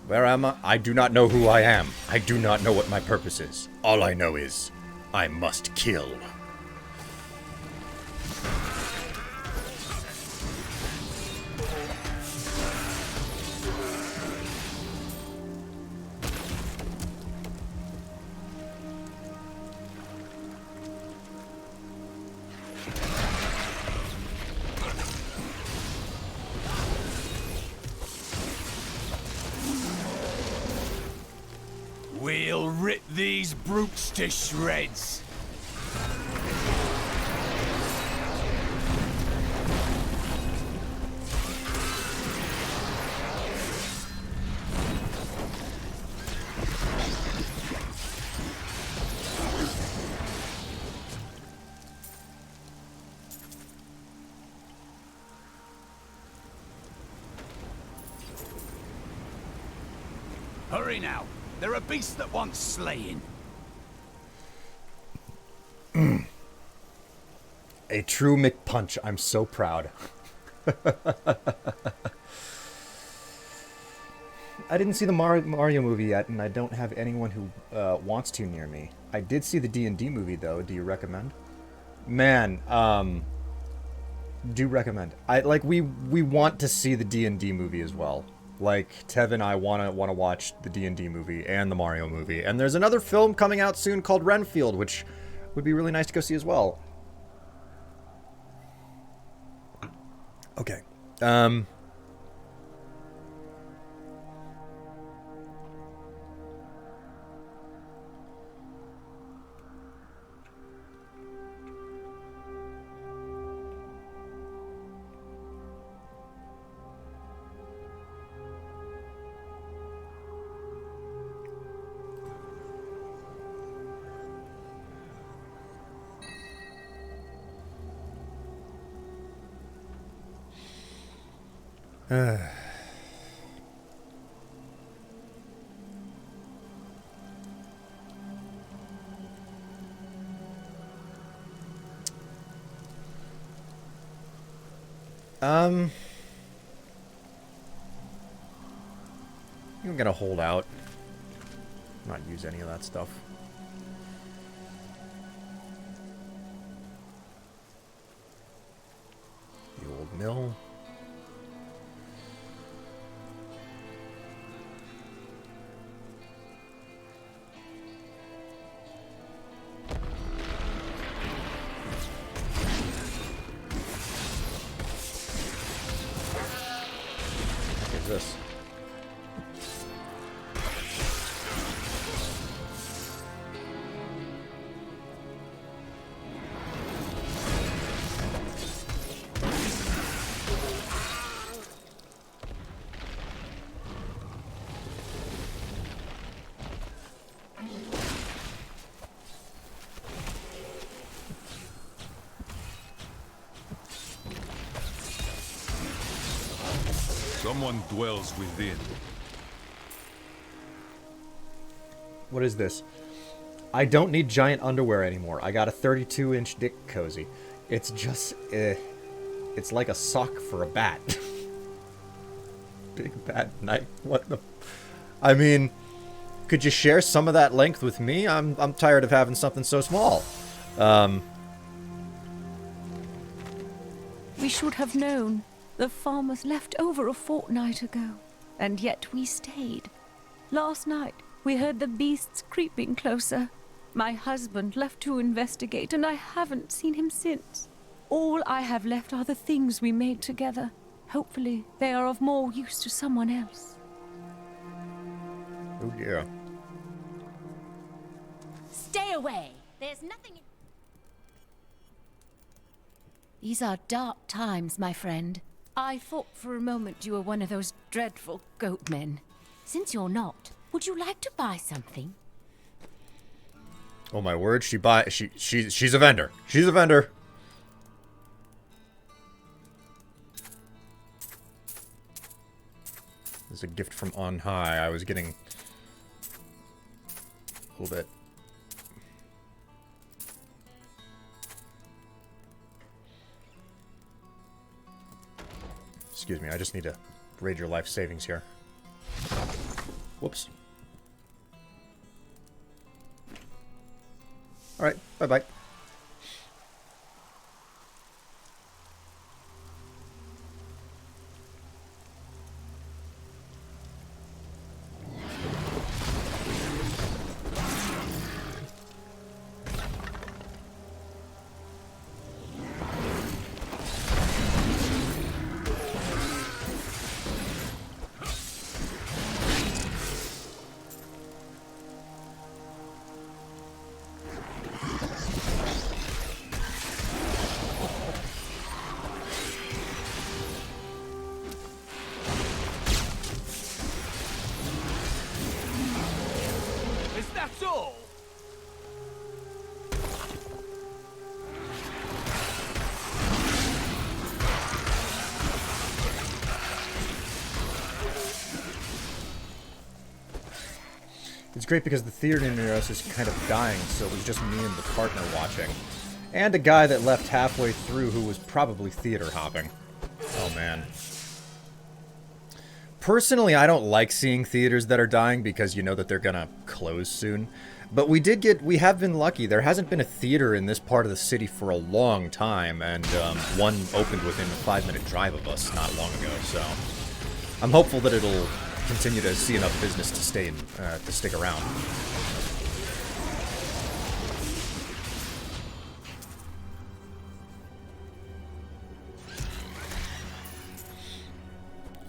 Where am I? I do not know who I am. I do not know what my purpose is. All I know is, I must kill. We'll rip these brutes to shreds. Hurry now. There are beasts that want slaying. A true McPunch. I'm so proud. I didn't see the Mario movie yet, and I don't have anyone who wants to near me. I did see the D&D movie, though. Do you recommend? Man, do recommend. We want to see the D&D movie as well. Like, Tev and I wanna watch the D&D movie and the Mario movie. And there's another film coming out soon called Renfield, which would be really nice to go see as well. Okay. I'm gonna hold out. Not use any of that stuff. The old mill. What is this? Someone dwells within. What is this? I don't need giant underwear anymore. I got a 32-inch dick cozy. It's just, it's like a sock for a bat. Big bad knife. What the? I mean, could you share some of that length with me? I'm tired of having something so small. We should have known. The farmers left over a fortnight ago, and yet we stayed. Last night, we heard the beasts creeping closer. My husband left to investigate, and I haven't seen him since. All I have left are the things we made together. Hopefully, they are of more use to someone else. Oh yeah. Stay away. There's nothing. These are dark times, my friend. I thought for a moment you were one of those dreadful goat men. Since you're not, would you like to buy something? Oh my word, she's a vendor. She's a vendor. This is a gift from on high. I was getting a little bit. Excuse me, I just need to raid your life savings here. Whoops. Alright, bye-bye. Is that all? It's great because the theater near us is kind of dying, so it was just me and the partner watching. And a guy that left halfway through who was probably theater hopping. Oh man. Personally, I don't like seeing theaters that are dying because you know that they're gonna close soon. But we have been lucky. There hasn't been a theater in this part of the city for a long time, and one opened within a 5-minute drive of us not long ago, so I'm hopeful that it'll continue to see enough business to stick around.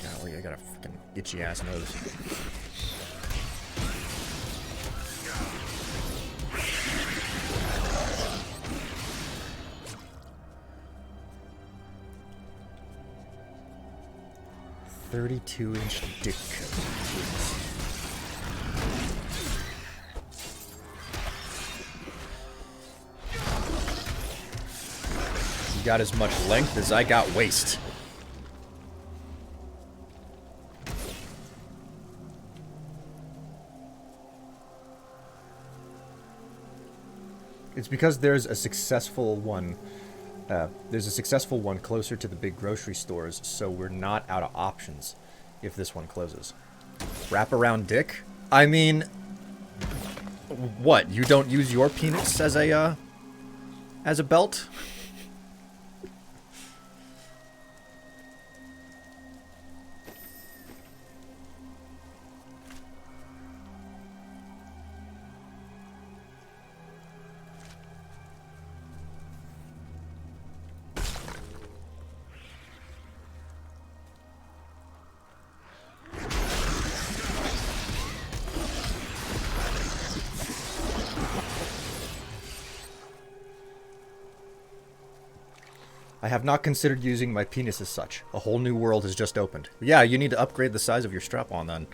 Golly, I got a fucking itchy ass nose. .32-inch dick coat. You got as much length as I got waist. It's because there's a successful one. There's a successful one closer to the big grocery stores, so we're not out of options if this one closes. Wraparound dick? I mean, what? You don't use your penis as a belt? I have not considered using my penis as such. A whole new world has just opened. Yeah, you need to upgrade the size of your strap-on then.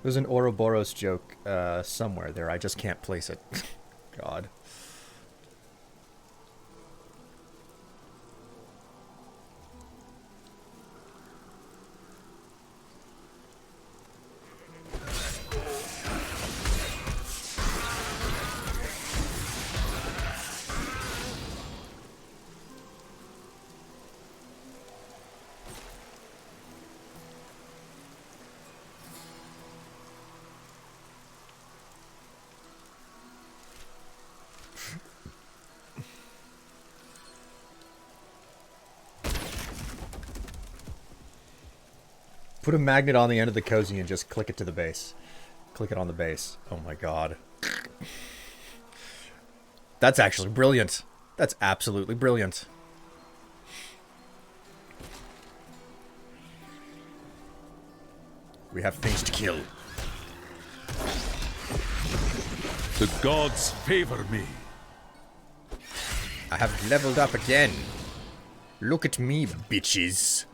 There's an Ouroboros joke somewhere there. I just can't place it. God. Put a magnet on the end of the cozy and just click it to the base. Click it on the base. Oh my god. That's actually brilliant. That's absolutely brilliant. We have things to kill. The gods favor me. I have leveled up again. Look at me, bitches.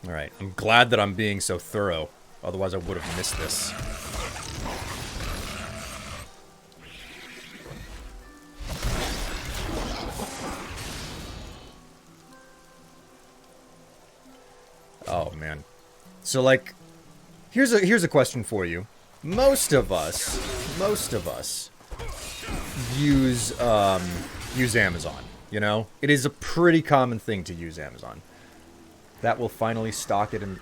Alright, I'm glad that I'm being so thorough. Otherwise I would have missed this. Oh, man. So, like, here's a question for you. Most of us use Amazon, you know? It is a pretty common thing to use Amazon. That will finally socket in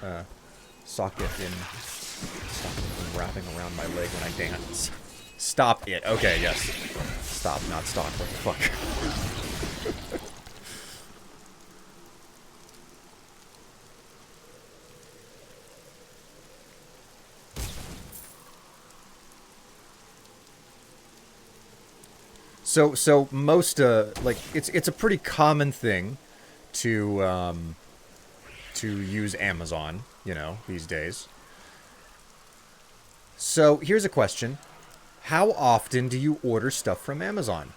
wrapping around my leg when I dance. Stop it. Okay, yes. Stop, not stock. What the fuck? So most like it's a pretty common thing to use Amazon, you know, these days. So here's a question. How often do you order stuff from Amazon?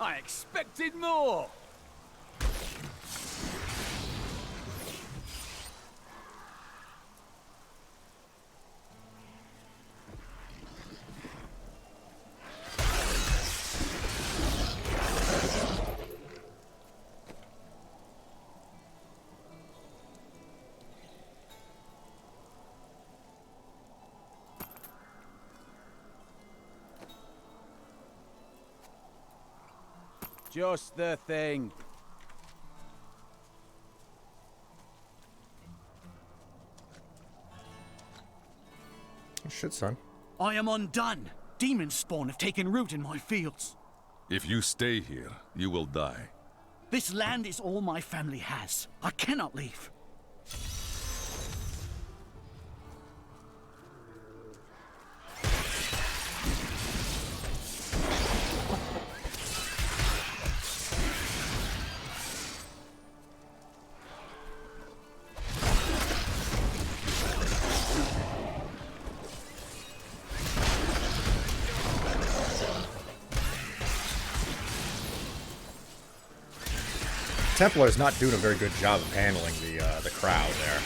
I expected more. Just the thing. Oh, shit, son. I am undone. Demon spawn have taken root in my fields. If you stay here, you will die. This land is all my family has. I cannot leave. Templar's not doing a very good job of handling the crowd there.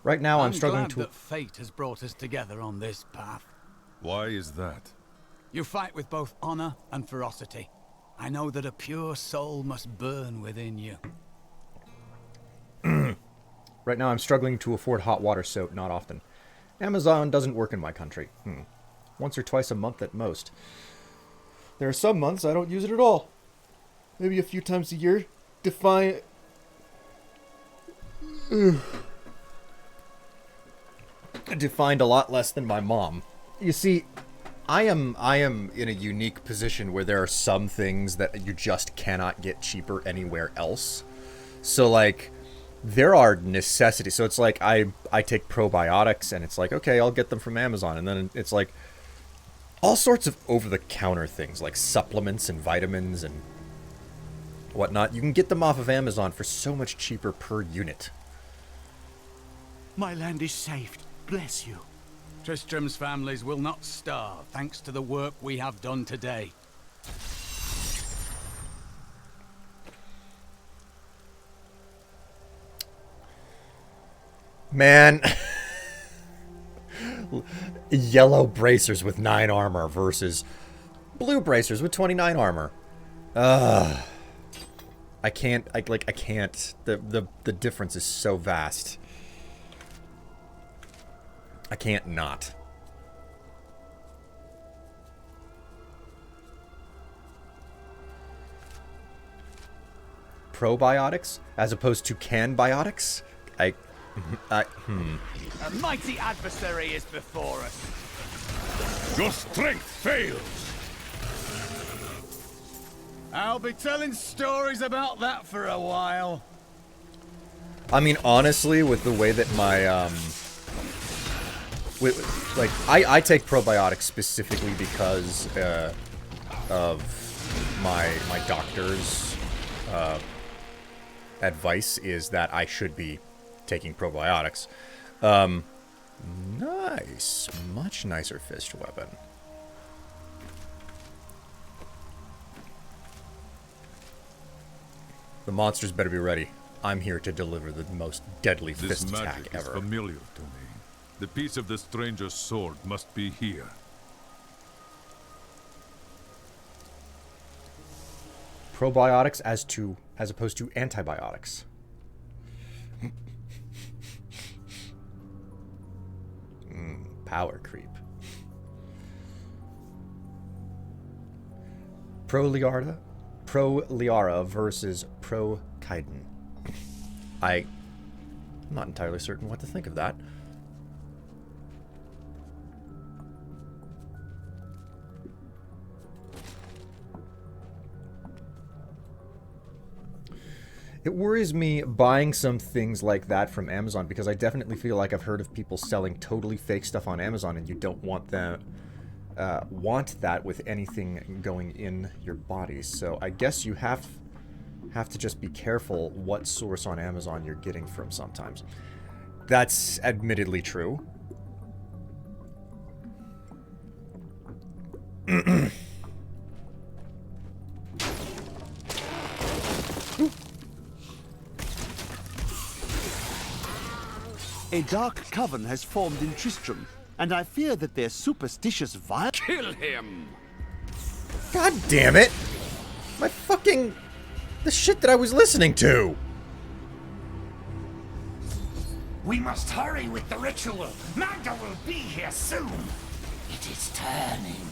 Right now, I'm struggling glad to... that fate has brought us together on this path. Why is that? You fight with both honor and ferocity. I know that a pure soul must burn within you. Right now, I'm struggling to afford hot water soap, not often. Amazon doesn't work in my country. Once or twice a month at most. There are some months I don't use it at all. Maybe a few times a year. Defined a lot less than my mom. You see, I am in a unique position where there are some things that you just cannot get cheaper anywhere else. So like there are necessities. So it's like I take probiotics and it's like, okay, I'll get them from Amazon, and then it's like all sorts of over-the-counter things like supplements and vitamins and whatnot. You can get them off of Amazon for so much cheaper per unit. My land is saved. Bless you. Tristram's families will not starve thanks to the work we have done today. Man. Yellow bracers with 9 armor versus blue bracers with 29 armor. I can't. I can't. The difference is so vast. I can't not. Probiotics as opposed to canbiotics? A mighty adversary is before us. Your strength fails. I'll be telling stories about that for a while. I mean, honestly, with the way that my I take probiotics specifically because of my doctor's advice is that I should be taking probiotics. Nice. Much nicer fist weapon. The monsters better be ready. I'm here to deliver the most deadly fist attack ever. This magic is familiar to me. The piece of the stranger's sword must be here. Probiotics as opposed to antibiotics. Power creep. Pro Liara versus Pro Kaiden. I'm not entirely certain what to think of that. It worries me buying some things like that from Amazon because I definitely feel like I've heard of people selling totally fake stuff on Amazon, and you don't want them want that with anything going in your body. So I guess you have to just be careful what source on Amazon you're getting from sometimes. That's admittedly true. A dark coven has formed in Tristram, and I fear that their superstitious violence... Kill him! God damn it! My fucking... the shit that I was listening to! We must hurry with the ritual. Magda will be here soon. It is turning.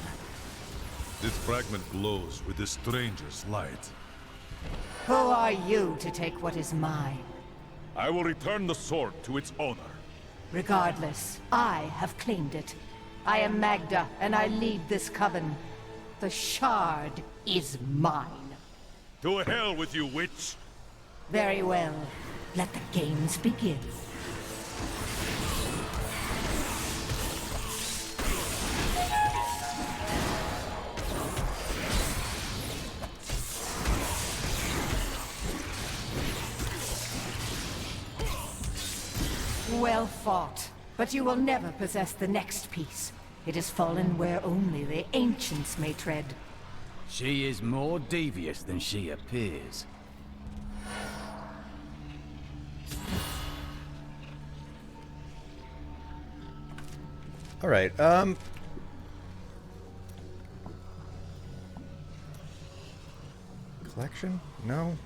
This fragment glows with the stranger's light. Who are you to take what is mine? I will return the sword to its owner. Regardless, I have claimed it. I am Magda, and I lead this coven. The shard is mine. To hell with you, witch! Very well. Let the games begin. Well fought, but you will never possess the next piece. It has fallen where only the ancients may tread. She is more devious than she appears. Alright, collection? No?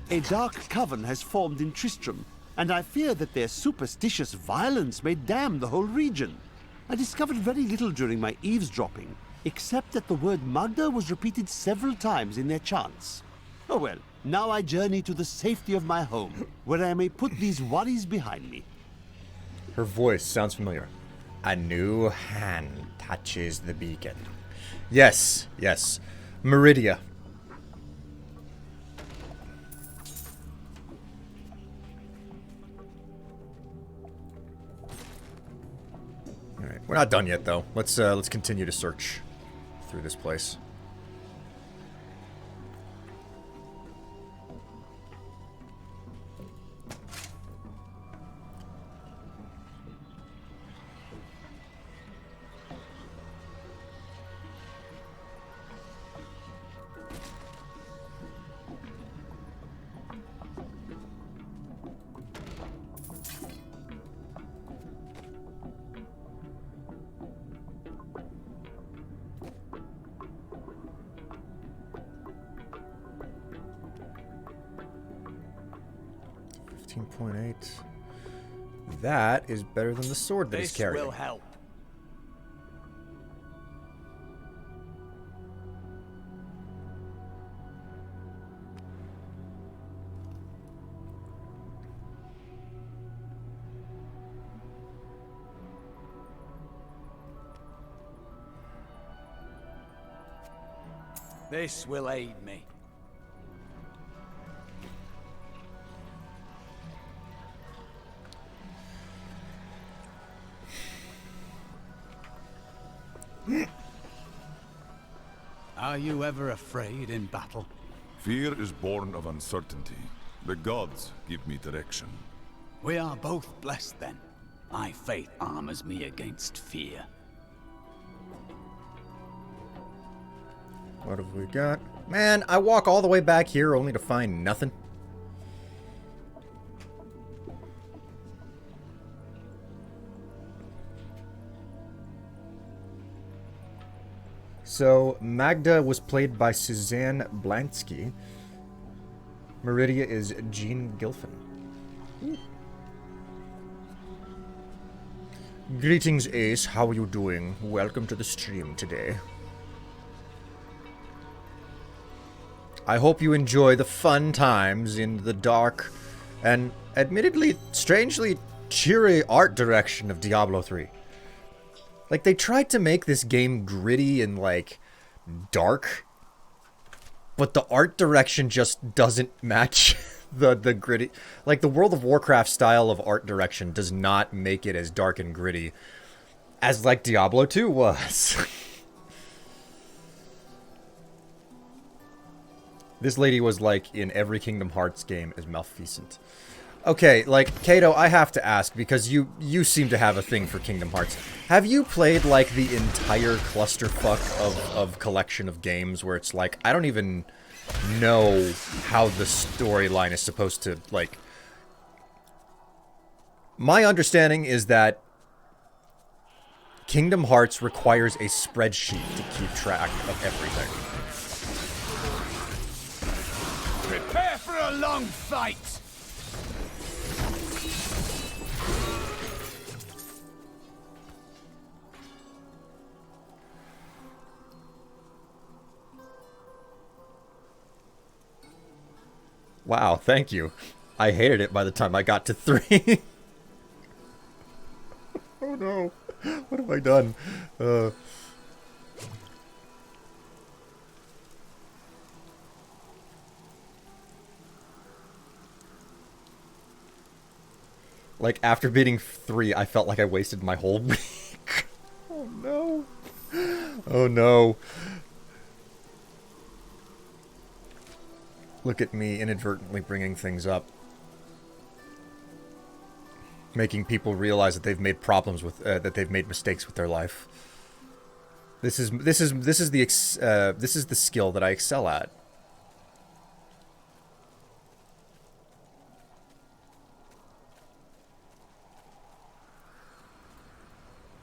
A dark coven has formed in Tristram, and I fear that their superstitious violence may damn the whole region. I discovered very little during my eavesdropping, except that the word Magda was repeated several times in their chants. Oh well, now I journey to the safety of my home, where I may put these worries behind me. Her voice sounds familiar. A new hand touches the beacon. Yes, yes. Meridia. Alright, we're not done yet though. Let's continue to search through this place. 14.8. That is better than the sword that he's carrying. This will help. This will aid me. Are you ever afraid in battle? Fear is born of uncertainty. The gods give me direction. We are both blessed then. My faith armors me against fear. What have we got? Man, I walk all the way back here only to find nothing. So, Magda was played by Suzanne Blansky. Meridia is Jean Gilfin. Greetings, Ace. How are you doing? Welcome to the stream today. I hope you enjoy the fun times in the dark and admittedly strangely cheery art direction of Diablo III. Like, they tried to make this game gritty and, like, dark, but the art direction just doesn't match the gritty. Like, the World of Warcraft style of art direction does not make it as dark and gritty as, like, Diablo II was. This lady was, like, in every Kingdom Hearts game as Maleficent. Okay, like, Kato, I have to ask, because you seem to have a thing for Kingdom Hearts. Have you played, like, the entire clusterfuck of collection of games where it's like, I don't even know how the storyline is supposed to, like... My understanding is that Kingdom Hearts requires a spreadsheet to keep track of everything. Prepare for a long fight! Wow, thank you. I hated it by the time I got to 3. Oh no. What have I done? Like, after beating 3, I felt like I wasted my whole week. Oh no. Oh no. Look at me inadvertently bringing things up. Making people realize that they've made problems with, that they've made mistakes with their life. This is the skill that I excel at.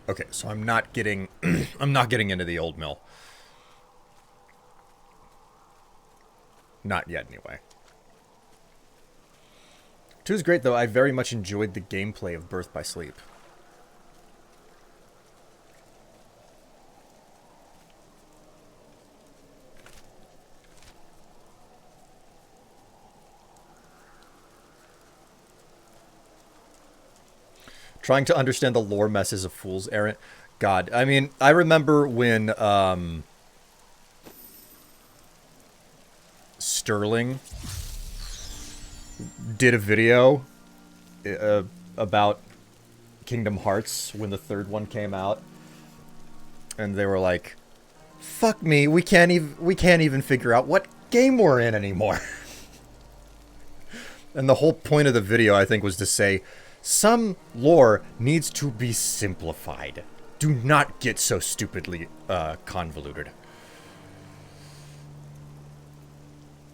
Okay, so I'm not getting I'm not getting into the old mill. Not yet, anyway. 2 is great, though. I very much enjoyed the gameplay of Birth by Sleep. Trying to understand the lore messes of Fool's Errand. God, I mean, I remember when, Sterling did a video about Kingdom Hearts when the 3rd one came out, and they were like, "Fuck me, we can't even figure out what game we're in anymore." And the whole point of the video, I think, was to say, some lore needs to be simplified. Do not get so stupidly convoluted.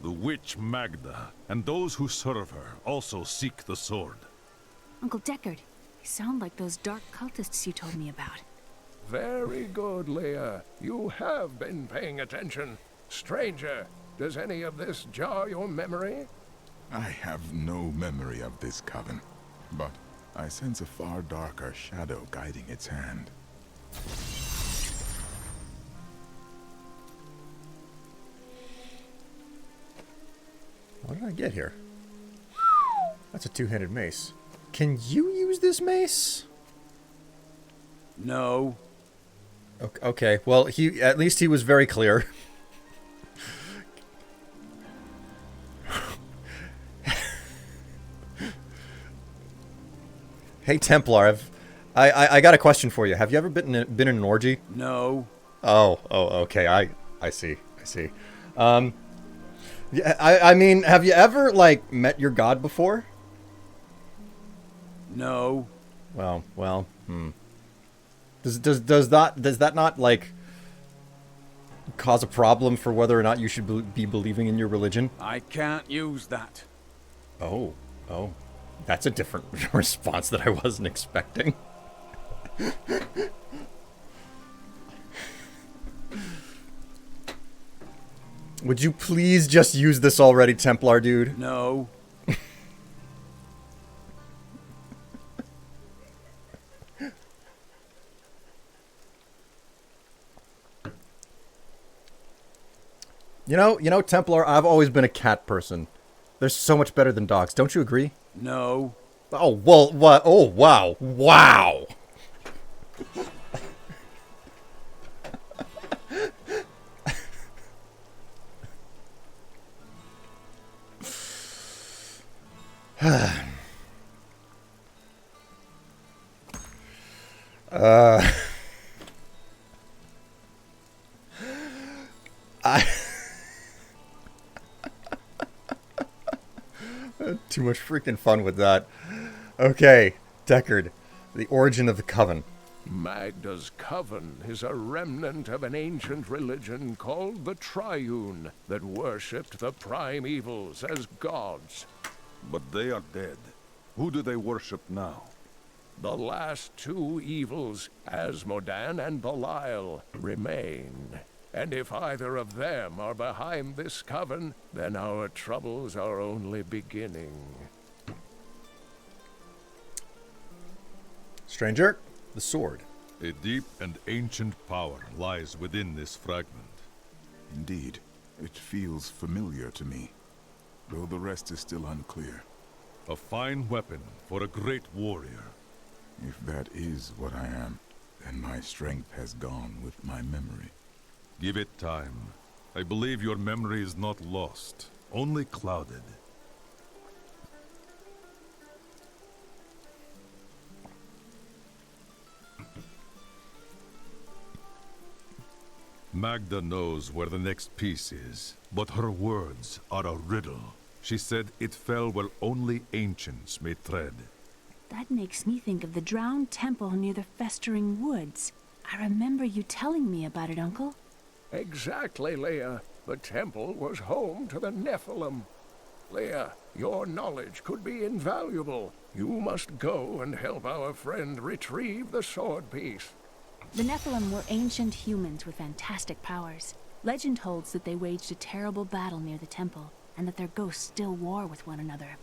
The witch Magda and those who serve her also seek the sword. Uncle Deckard, you sound like those dark cultists you told me about. Very good, Leah. You have been paying attention. Stranger, does any of this jar your memory? I have no memory of this coven, but I sense a far darker shadow guiding its hand. What did I get here? That's a two-handed mace. Can you use this mace? No. Okay, well, at least he was very clear. Hey, Templar, I got a question for you. Have you ever been in an orgy? No. Oh, okay. I see. Yeah, I mean, have you ever like met your god before? No. Well. Does that not like cause a problem for whether or not you should be believing in your religion? I can't use that. Oh. That's a different response that I wasn't expecting. Would you please just use this already, Templar dude? No. You know, Templar, I've always been a cat person. They're so much better than dogs. Don't you agree? No. Oh, well, what? Oh, wow. Wow. Too much freaking fun with that. Okay, Deckard, the origin of the Coven. Magda's coven is a remnant of an ancient religion called the Triune that worshipped the prime evils as gods. But they are dead. Who do they worship now? The last two evils, Asmodan and Belial, remain. And if either of them are behind this coven, then our troubles are only beginning. Stranger, the sword. A deep and ancient power lies within this fragment. Indeed, it feels familiar to me, though the rest is still unclear. A fine weapon for a great warrior. If that is what I am, then my strength has gone with my memory. Give it time. I believe your memory is not lost, only clouded. Magda knows where the next piece is, but her words are a riddle. She said it fell where only ancients may tread. That makes me think of the drowned temple near the festering woods. I remember you telling me about it, Uncle. Exactly, Leia. The temple was home to the Nephilim. Leia, your knowledge could be invaluable. You must go and help our friend retrieve the sword piece. The Nephilim were ancient humans with fantastic powers. Legend holds that they waged a terrible battle near the temple, and that their ghosts still war with one another.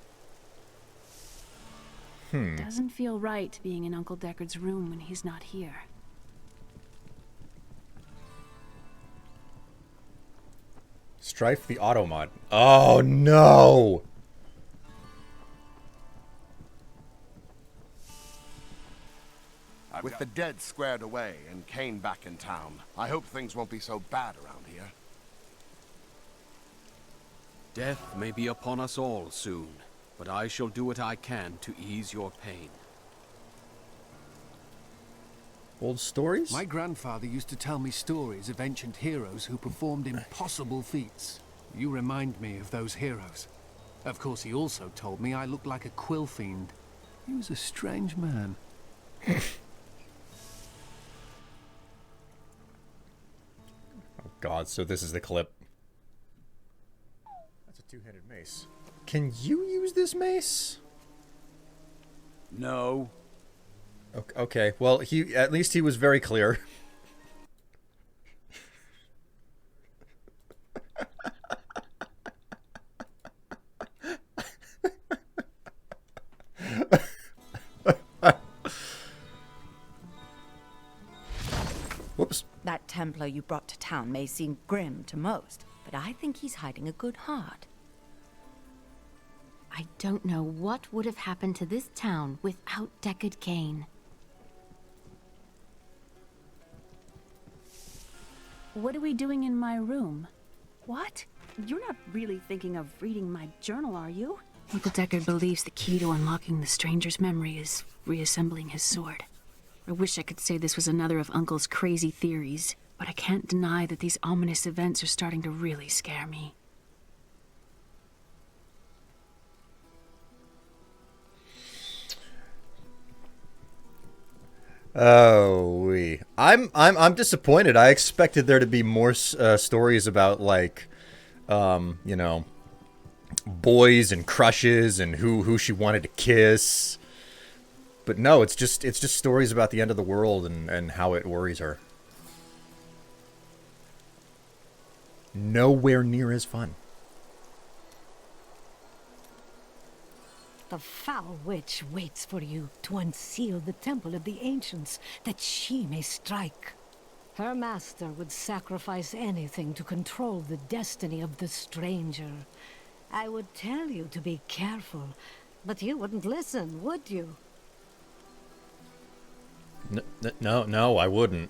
Doesn't feel right being in Uncle Deckard's room when he's not here. Strife the Automod. Oh, no! With the dead squared away and Kane back in town, I hope things won't be so bad around here. Death may be upon us all soon, but I shall do what I can to ease your pain. Old stories? My grandfather used to tell me stories of ancient heroes who performed impossible feats. You remind me of those heroes. Of course, he also told me I looked like a quill fiend. He was a strange man. God, so this is the clip. That's a two-handed mace. Can you use this mace? No. Okay, well, at least he was very clear. Whoops. That Templar you brought to town may seem grim to most, but I think he's hiding a good heart. I don't know what would have happened to this town without Deckard Cain. What are we doing in my room? What? You're not really thinking of reading my journal, are you? Uncle Deckard believes the key to unlocking the stranger's memory is reassembling his sword. I wish I could say this was another of Uncle's crazy theories, but I can't deny that these ominous events are starting to really scare me. Oh, I'm disappointed. I expected there to be more stories about like, you know, boys and crushes and who she wanted to kiss. But no, it's just stories about the end of the world and how it worries her. Nowhere near as fun. The foul witch waits for you to unseal the temple of the ancients, that she may strike. Her master would sacrifice anything to control the destiny of the stranger. I would tell you to be careful, but you wouldn't listen, would you? No, I wouldn't.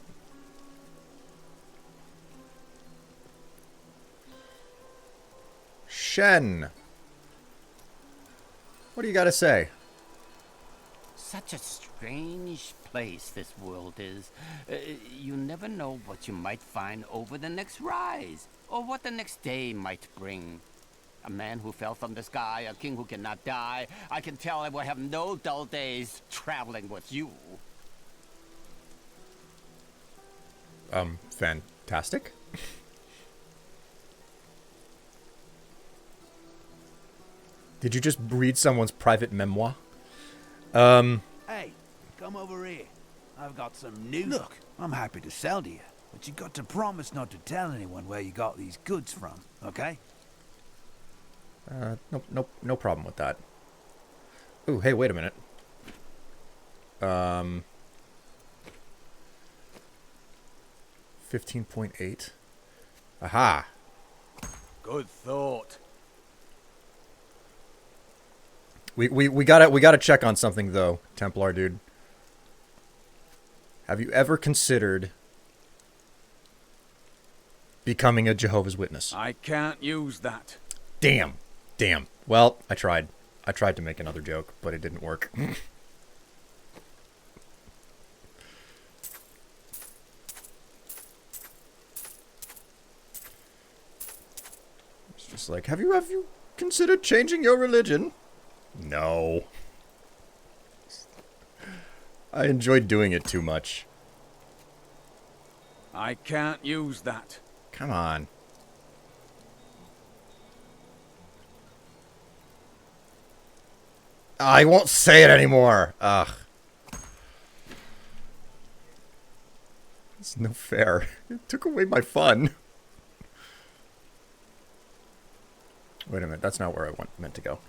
Shen, what do you got to say? Such a strange place this world is. You never know what you might find over the next rise, or what the next day might bring. A man who fell from the sky, a king who cannot die. I can tell I will have no dull days traveling with you. Fantastic. Did you just read someone's private memoir? Hey, come over here. I've got some news. Look, I'm happy to sell to you, but you got to promise not to tell anyone where you got these goods from, okay? No problem with that. Ooh, hey, wait a minute. 15.8. Aha. Good thought. We gotta check on something though, Templar dude. Have you ever considered becoming a Jehovah's Witness? I can't use that. Damn. Well, I tried to make another joke, but it didn't work. It's just like, have you considered changing your religion? No. I enjoyed doing it too much. I can't use that. Come on. I won't say it anymore. Ugh. It's no fair. It took away my fun. Wait a minute. That's not where I meant to go.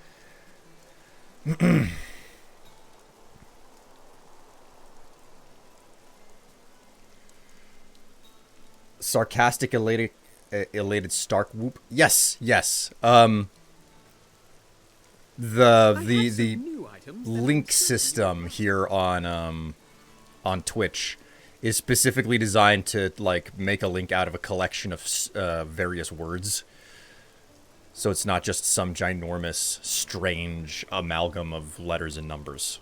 Sarcastic, elated Stark whoop. Yes. The link system here on Twitch is specifically designed to like make a link out of a collection of various words. So it's not just some ginormous, strange amalgam of letters and numbers.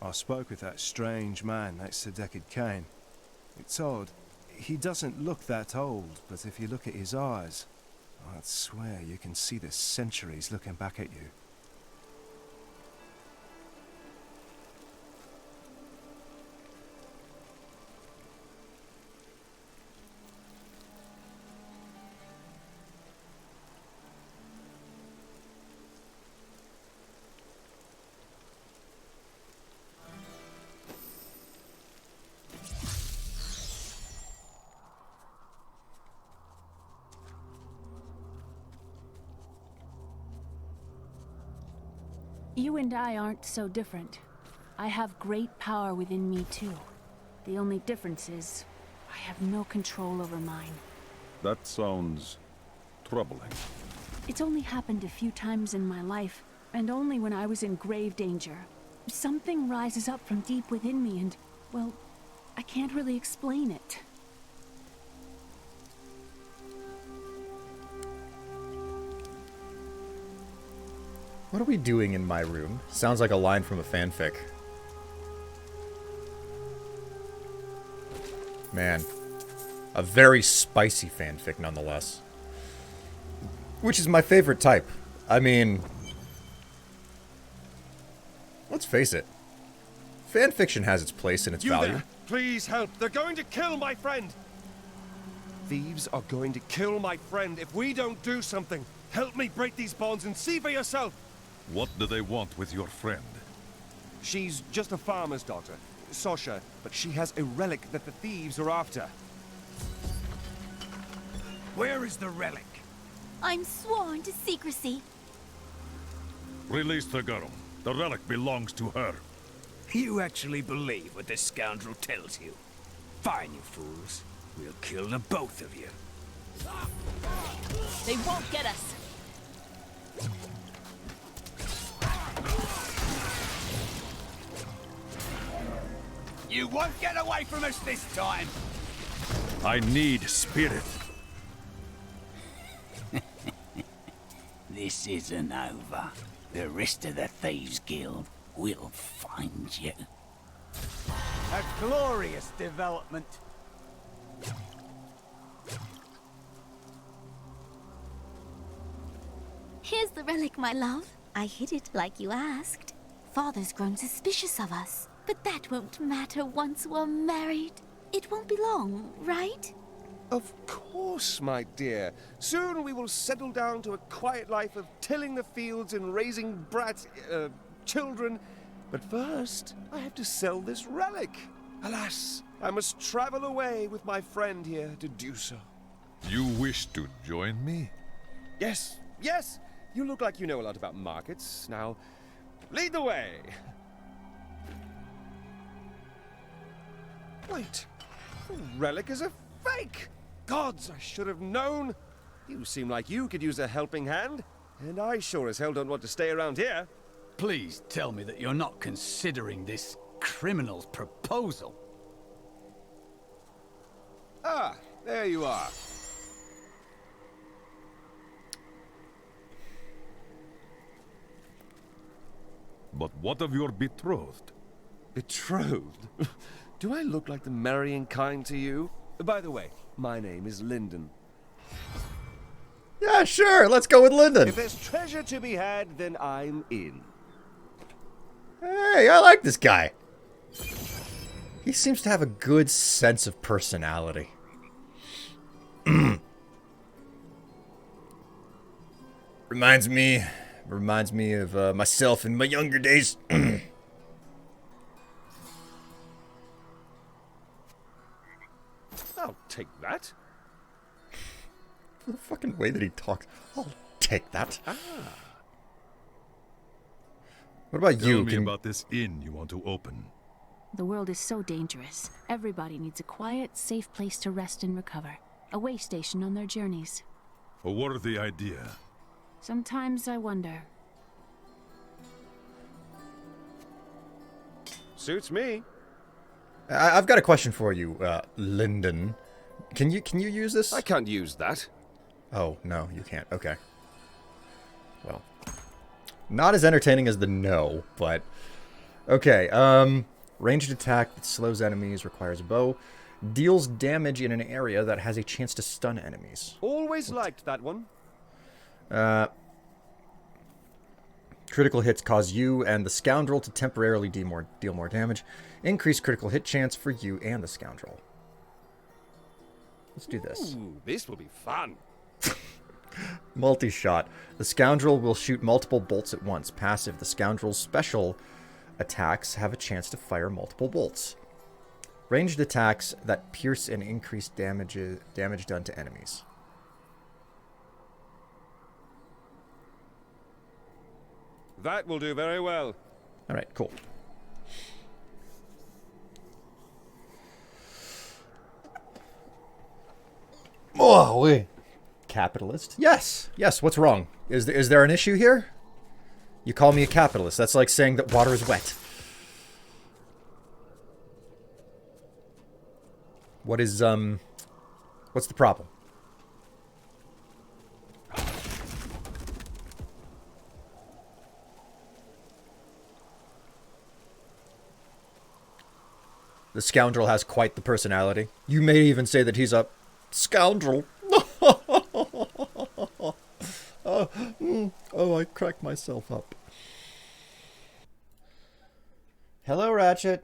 I spoke with that strange man next to Deckard Cain. It's odd. He doesn't look that old, but if you look at his eyes, I'd swear you can see the centuries looking back at you. You and I aren't so different. I have great power within me too. The only difference is, I have no control over mine. That sounds troubling. It's only happened a few times in my life, and only when I was in grave danger. Something rises up from deep within me and, well, I can't really explain it. What are we doing in my room? Sounds like a line from a fanfic. Man. A very spicy fanfic, nonetheless. Which is my favorite type. I mean... let's face it. Fanfiction has its place and its value. There. Please help. They're going to kill my friend. Thieves are going to kill my friend if we don't do something. Help me break these bonds and see for yourself. What do they want with your friend? She's just a farmer's daughter, Sasha, but she has a relic that the thieves are after. Where is the relic? I'm sworn to secrecy. Release the girl. The relic belongs to her. You actually believe what this scoundrel tells you? Fine, you fools. We'll kill the both of you. They won't get us. You won't get away from us this time! I need spirit. This isn't over. The rest of the Thieves Guild will find you. A glorious development. Here's the relic, my love. I hid it like you asked. Father's grown suspicious of us, but that won't matter once we're married. It won't be long, right? Of course, my dear. Soon we will settle down to a quiet life of tilling the fields and raising children. But first, I have to sell this relic. Alas, I must travel away with my friend here to do so. You wish to join me? Yes, yes! You look like you know a lot about markets. Now, lead the way! Wait, the relic is a fake! Gods, I should have known! You seem like you could use a helping hand, and I sure as hell don't want to stay around here. Please tell me that you're not considering this criminal's proposal. Ah, there you are. But what of your betrothed? Betrothed? Do I look like the marrying kind to you? By the way, my name is Lyndon. Yeah, sure. Let's go with Lyndon. If there's treasure to be had, then I'm in. Hey, I like this guy. He seems to have a good sense of personality. Reminds me of myself in my younger days. I'll take that. The fucking way that he talks. I'll take that. Ah. What about you? Tell me about this inn you want to open. The world is so dangerous. Everybody needs a quiet, safe place to rest and recover. A way station on their journeys. A worthy idea. Sometimes I wonder. Suits me. I've got a question for you, Lyndon. Can you use this? I can't use that. Oh, no, you can't. Okay. Well, not as entertaining as the no, but okay. Ranged attack that slows enemies, requires a bow, deals damage in an area that has a chance to stun enemies. Always liked that one. Critical hits cause you and the scoundrel to temporarily deal more damage. Increase critical hit chance for you and the scoundrel. Let's do this. Ooh, this will be fun. Multi-shot. The scoundrel will shoot multiple bolts at once. Passive. The scoundrel's special attacks have a chance to fire multiple bolts. Ranged attacks that pierce and increase damage done to enemies. That will do very well. All right, cool. Oh, wait. Capitalist? Yes. Yes, what's wrong? Is there an issue here? You call me a capitalist. That's like saying that water is wet. What is, what's the problem? The scoundrel has quite the personality. You may even say that he's a scoundrel. Oh, I cracked myself up. Hello, Ratchet.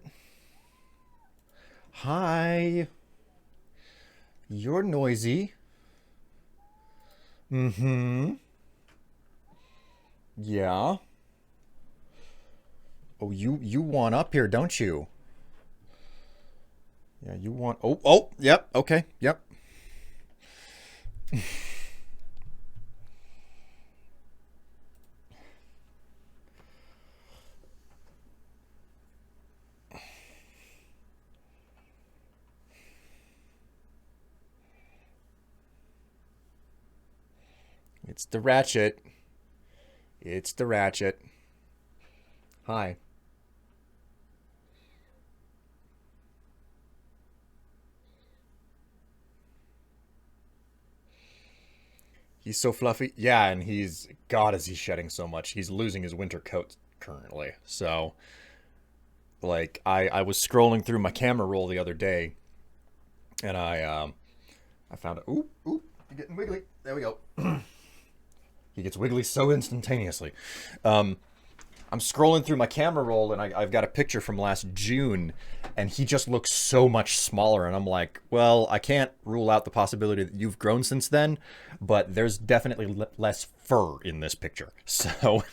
Hi. You're noisy. Mm-hmm. Yeah. Oh, you want up here, don't you? Yeah, you want... Oh, yep, okay, yep. It's the Ratchet. It's the Ratchet. Hi. He's so fluffy. Yeah, and he's... God, is he shedding so much. He's losing his winter coat currently. So, like, I was scrolling through my camera roll the other day, and I found it. Ooh, you're getting wiggly. There we go. He gets wiggly so instantaneously. I'm scrolling through my camera roll, and I've got a picture from last June, and he just looks so much smaller. And I'm like, well, I can't rule out the possibility that you've grown since then, but there's definitely less fur in this picture. So,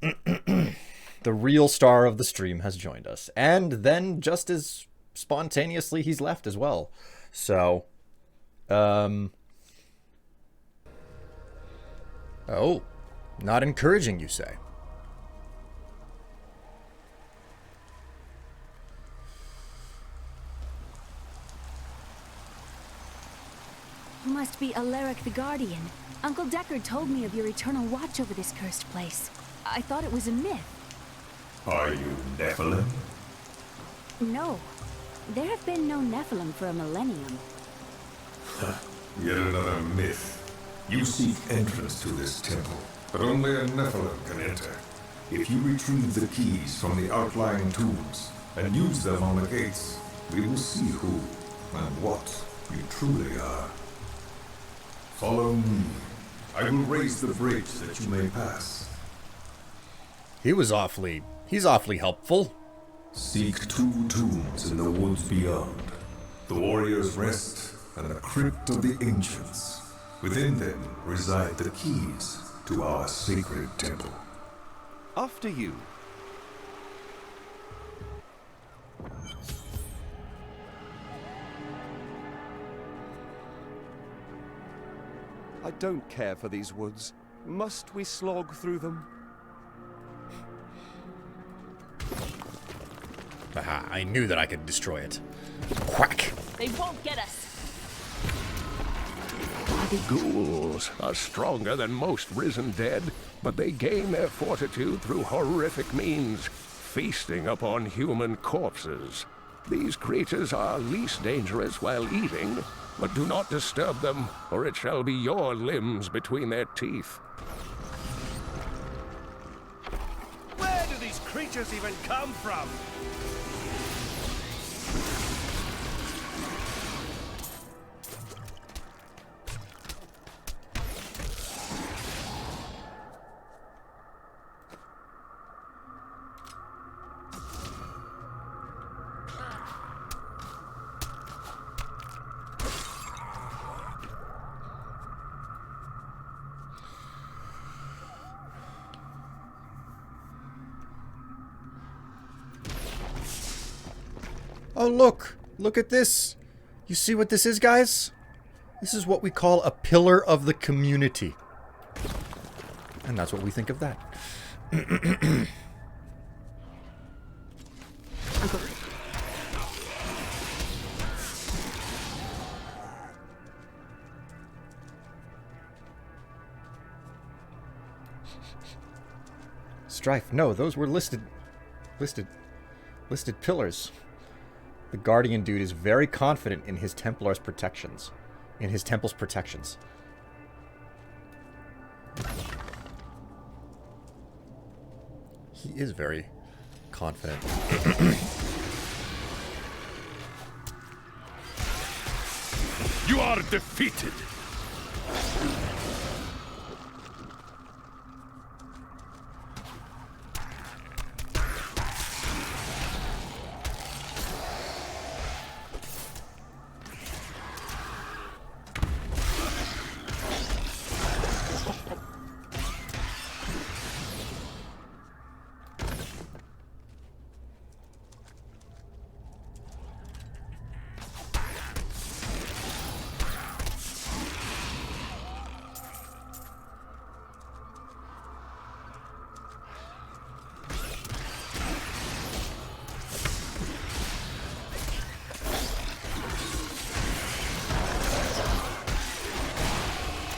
the real star of the stream has joined us. And then, just as spontaneously, he's left as well. So, oh, not encouraging, you say? You must be Alaric the Guardian. Uncle Deckard told me of your eternal watch over this cursed place. I thought it was a myth. Are you Nephilim? No. There have been no Nephilim for a millennium. Yet another myth. You seek entrance to this temple, but only a Nephilim can enter. If you retrieve the keys from the outlying tombs and use them on the gates, we will see who and what you truly are. Follow me. I will raise the bridge that you may pass. He's awfully helpful. Seek 2 tombs in the woods beyond. The Warrior's Rest and the Crypt of the Ancients. Within them reside the keys to our sacred temple. After you. I don't care for these woods. Must we slog through them? Aha, I knew that I could destroy it. Quack! They won't get us. Ghouls are stronger than most risen dead, but they gain their fortitude through horrific means, feasting upon human corpses. These creatures are least dangerous while eating, but do not disturb them, or it shall be your limbs between their teeth. Where do these creatures even come from? Oh, look! Look at this! You see what this is, guys? This is what we call a pillar of the community. And that's what we think of that. Strife. No, those were listed pillars. The Guardian dude is very confident in his Templar's protections. In his temple's protections. He is very confident. You are defeated!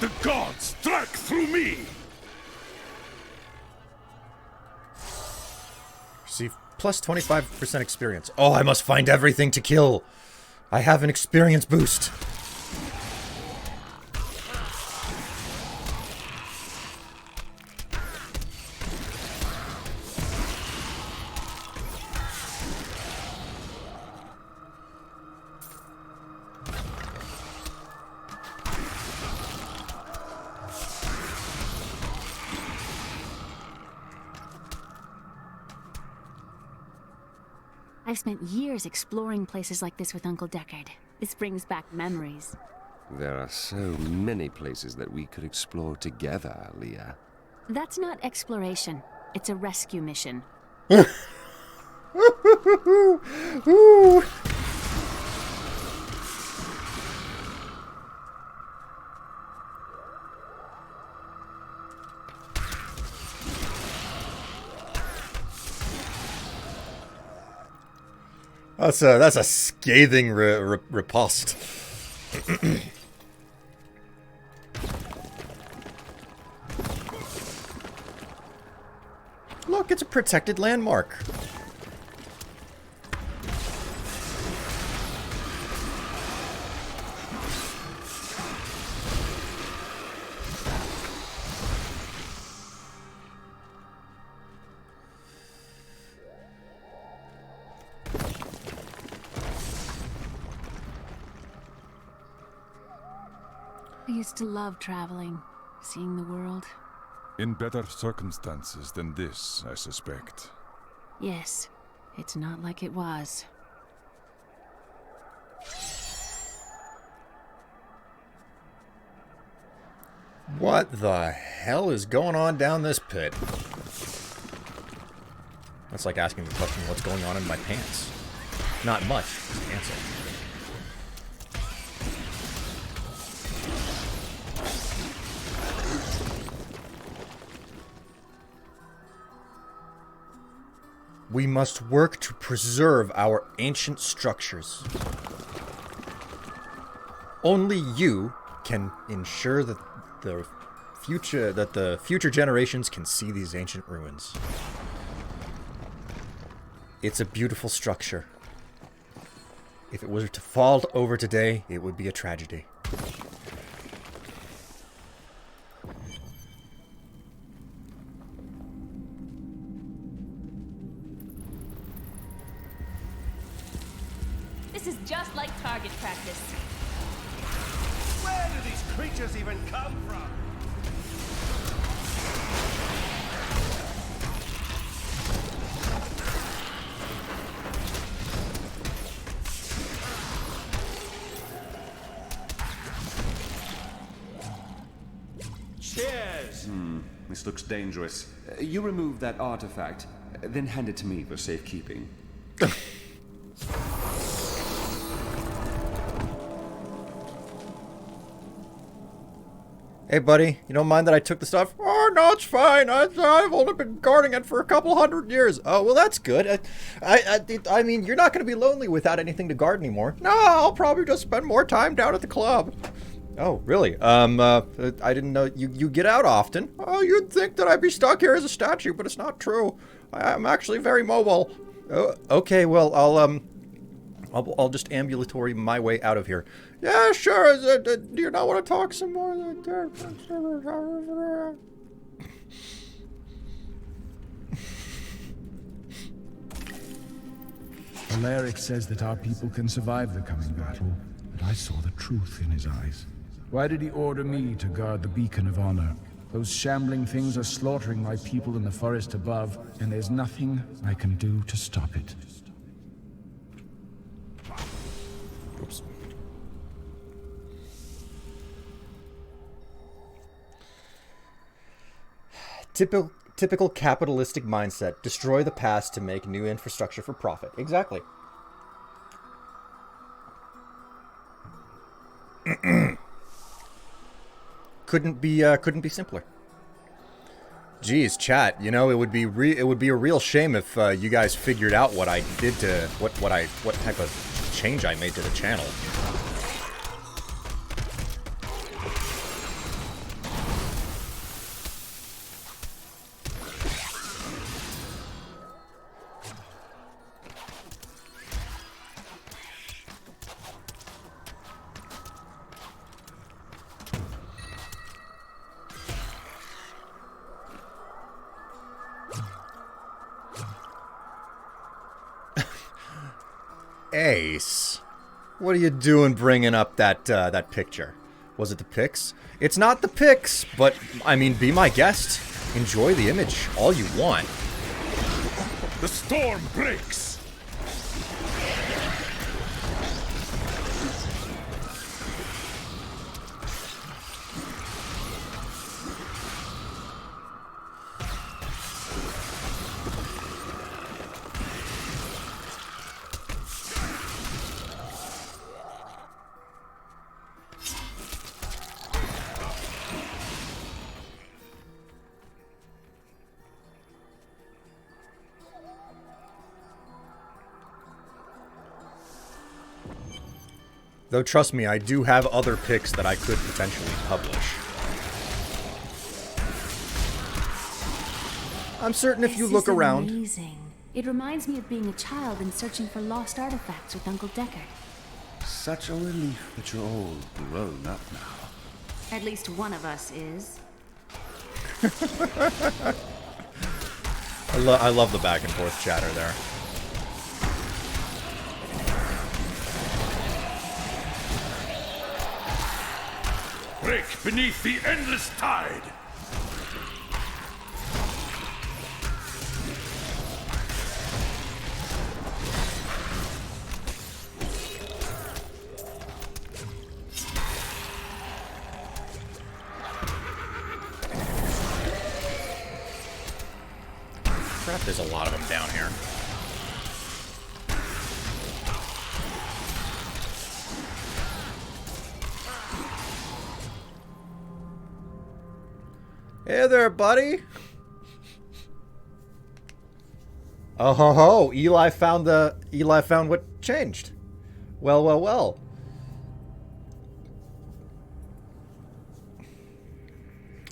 The gods struck through me! Receive plus 25% experience. Oh, I must find everything to kill. I have an experience boost. I've spent years exploring places like this with Uncle Deckard. This brings back memories. There are so many places that we could explore together, Leah. That's not exploration. It's a rescue mission. That's a scathing riposte. Look, it's a protected landmark. I used to love traveling, seeing the world. In better circumstances than this, I suspect. Yes, it's not like it was. What the hell is going on down this pit? That's like asking the question, what's going on in my pants? Not much, is the answer. We must work to preserve our ancient structures. Only you can ensure that the future generations can see these ancient ruins. It's a beautiful structure. If it were to fall over today, it would be a tragedy. This is just like target practice. Where do these creatures even come from? Cheers! This looks dangerous. You remove that artifact, then hand it to me for safekeeping. Hey, buddy, you don't mind that I took the stuff? Oh, no, it's fine. I've only been guarding it for a couple 100 years. Oh, well, that's good. I mean, you're not going to be lonely without anything to guard anymore. No, I'll probably just spend more time down at the club. Oh, really? I didn't know you get out often. Oh, you'd think that I'd be stuck here as a statue, but it's not true. I'm actually very mobile. Oh, okay, well, I'll just ambulatory my way out of here. Yeah, sure. Do you not want to talk some more? Alaric says that our people can survive the coming battle, but I saw the truth in his eyes. Why did he order me to guard the beacon of honor? Those shambling things are slaughtering my people in the forest above, and there's nothing I can do to stop it. Oops. Typical capitalistic mindset. Destroy the past to make new infrastructure for profit. Exactly. Couldn't be simpler. Geez, chat. You know, it would be a real shame if you guys figured out what I did to what type of change I made to the channel. Ace, what are you doing bringing up that that picture? Was it the pics? It's not the pics, but I mean, be my guest. Enjoy the image all you want. The storm breaks! Though trust me, I do have other picks that I could potentially publish. I'm certain if you look around. Amazing. It reminds me of being a child and searching for lost artifacts with Uncle Deckard. Such a relief that you're all grown up now. At least one of us is. I love the back and forth chatter there. Break beneath the endless tide! Crap, there's a lot of them down here. Hey there, buddy. Oh ho ho! Eli found what changed. Well, well, well.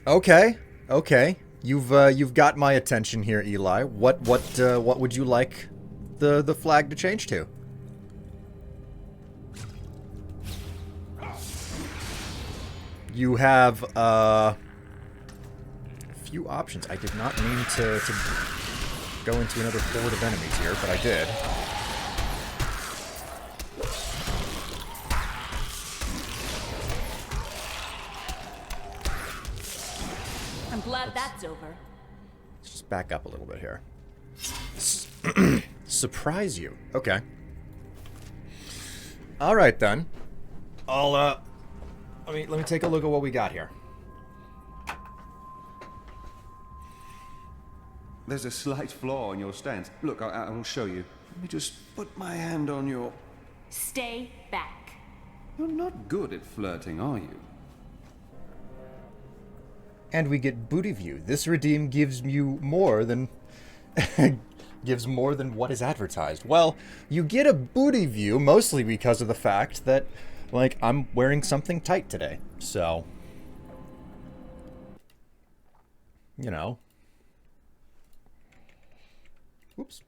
Okay, okay. You've got my attention here, Eli. What would you like the flag to change to? You have few options. I did not mean to go into another horde of enemies here, but I did. I'm glad that's over. Let's just back up a little bit here. Surprise you. Okay. All right then. I'll let me take a look at what we got here. There's a slight flaw in your stance. Look, I will show you. Let me just put my hand on your... Stay back. You're not good at flirting, are you? And we get booty view. This redeem gives you more than... gives more than what is advertised. Well, you get a booty view mostly because of the fact that Like, I'm wearing something tight today, so, you know. Whoops.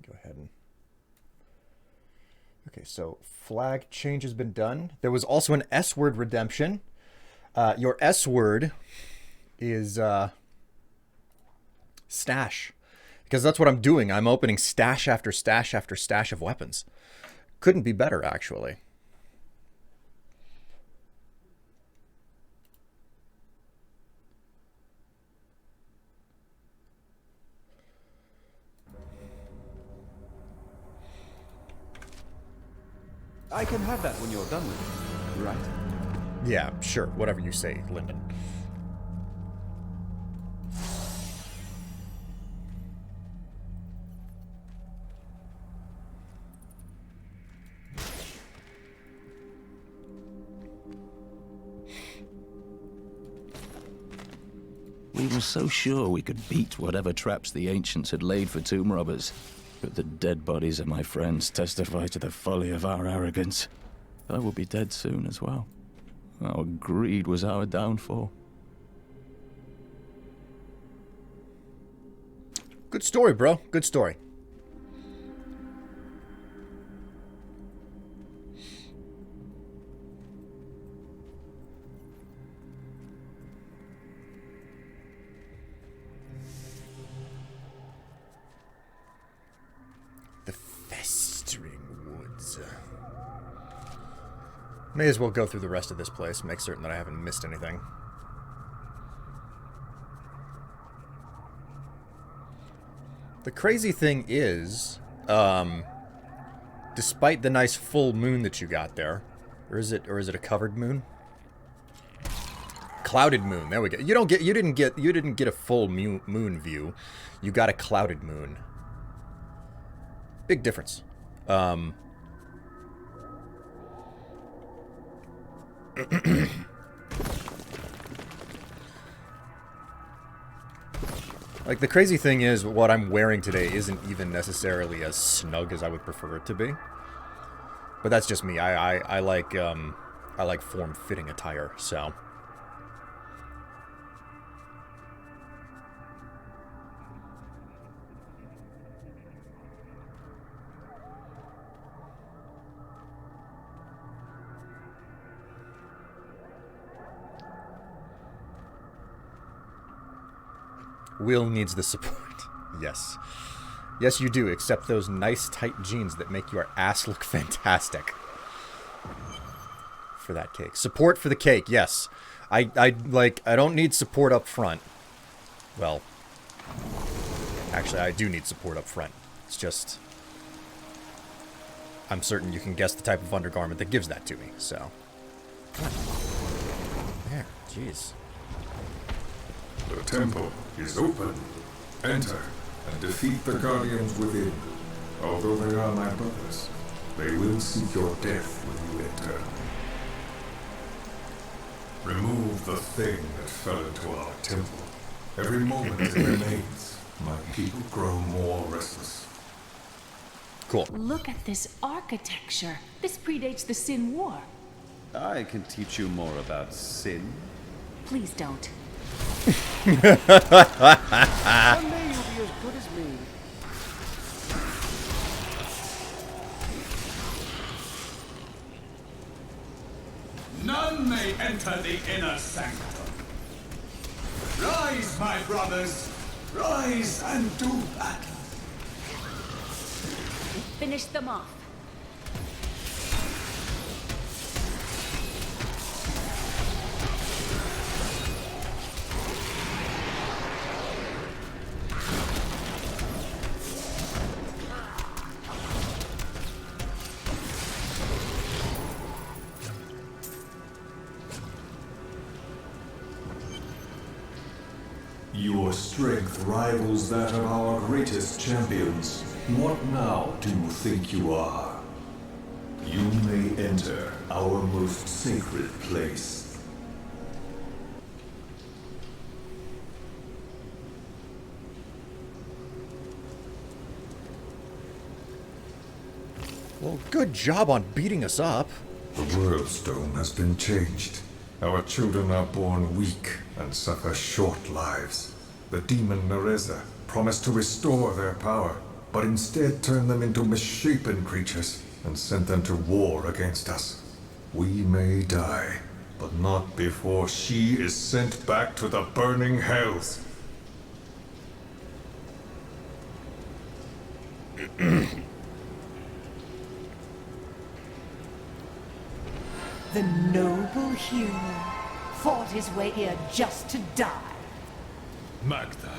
Go ahead and... Okay, so flag change has been done. There was also an S-word redemption. Your S-word is stash. Because that's what I'm doing. I'm opening stash after stash after stash of weapons. Couldn't be better, actually. I can have that when you're done with it, right? Yeah, sure. Whatever you say, Lyndon. We were so sure we could beat whatever traps the ancients had laid for tomb robbers. But the dead bodies of my friends testify to the folly of our arrogance. I will be dead soon as well. Our greed was our downfall. Good story, bro. Good story. The Festering Woods. May as well go through the rest of this place, make certain that I haven't missed anything. The crazy thing is, despite the nice full moon that you got there, or is it a covered moon? Clouded moon. There we go. You didn't get a full moon view. You got a clouded moon. Big difference. Like, the crazy thing is, what I'm wearing today isn't even necessarily as snug as I would prefer it to be. But that's just me. I like form-fitting attire, so... Will needs the support. Yes. Yes, you do, except those nice tight jeans that make your ass look fantastic. For that cake. Support for the cake, yes. I don't need support up front. Well, actually, I do need support up front. It's just... I'm certain you can guess the type of undergarment that gives that to me, so... There, jeez. The temple is open. Enter and defeat the guardians within. Although they are my brothers, they will seek your death when you enter. Remove the thing that fell into our temple. Every moment it remains, my people grow more restless. Cool. Look at this architecture. This predates the Sin War. I can teach you more about sin. Please don't. One day you'll be as good as me. None may enter the inner sanctum. Rise, my brothers. Rise and do battle. Finish them off. Your strength rivals that of our greatest champions. What now do you think you are? You may enter our most sacred place. Well, good job on beating us up. The World Stone has been changed. Our children are born weak and suffer short lives. The demon Nereza promised to restore their power, but instead turned them into misshapen creatures and sent them to war against us. We may die, but not before she is sent back to the burning hells. The noble hero fought his way here just to die. Magda.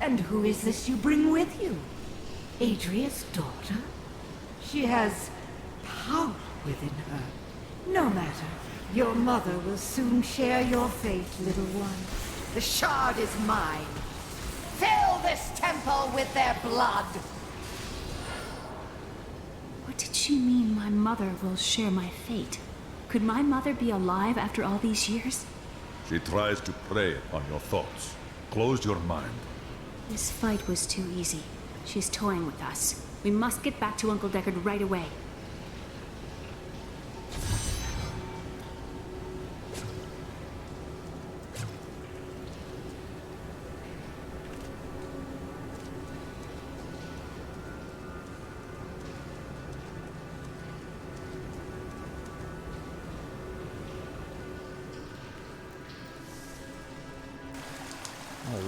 And who is this you bring with you? Adria's daughter? She has power within her. No matter. Your mother will soon share your fate, little one. The shard is mine. Fill this temple with their blood! What did she mean my mother will share my fate? Could my mother be alive after all these years? She tries to prey upon your thoughts. Close your mind. This fight was too easy. She's toying with us. We must get back to Uncle Deckard right away.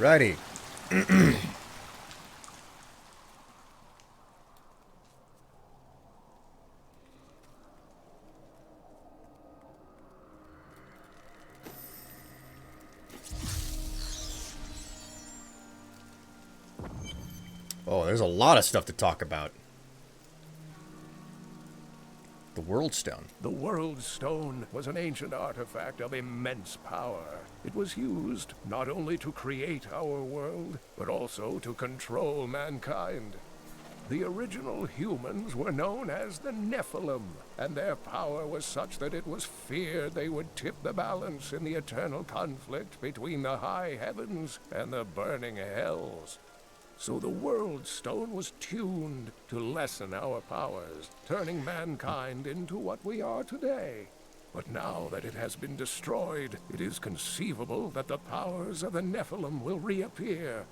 Alrighty. Oh, there's a lot of stuff to talk about. The World Stone. The World Stone was an ancient artifact of immense power. It was used not only to create our world, but also to control mankind. The original humans were known as the Nephilim, and their power was such that it was feared they would tip the balance in the eternal conflict between the high heavens and the burning hells. So the World Stone was tuned to lessen our powers, turning mankind into what we are today. But now that it has been destroyed, it is conceivable that the powers of the Nephilim will reappear.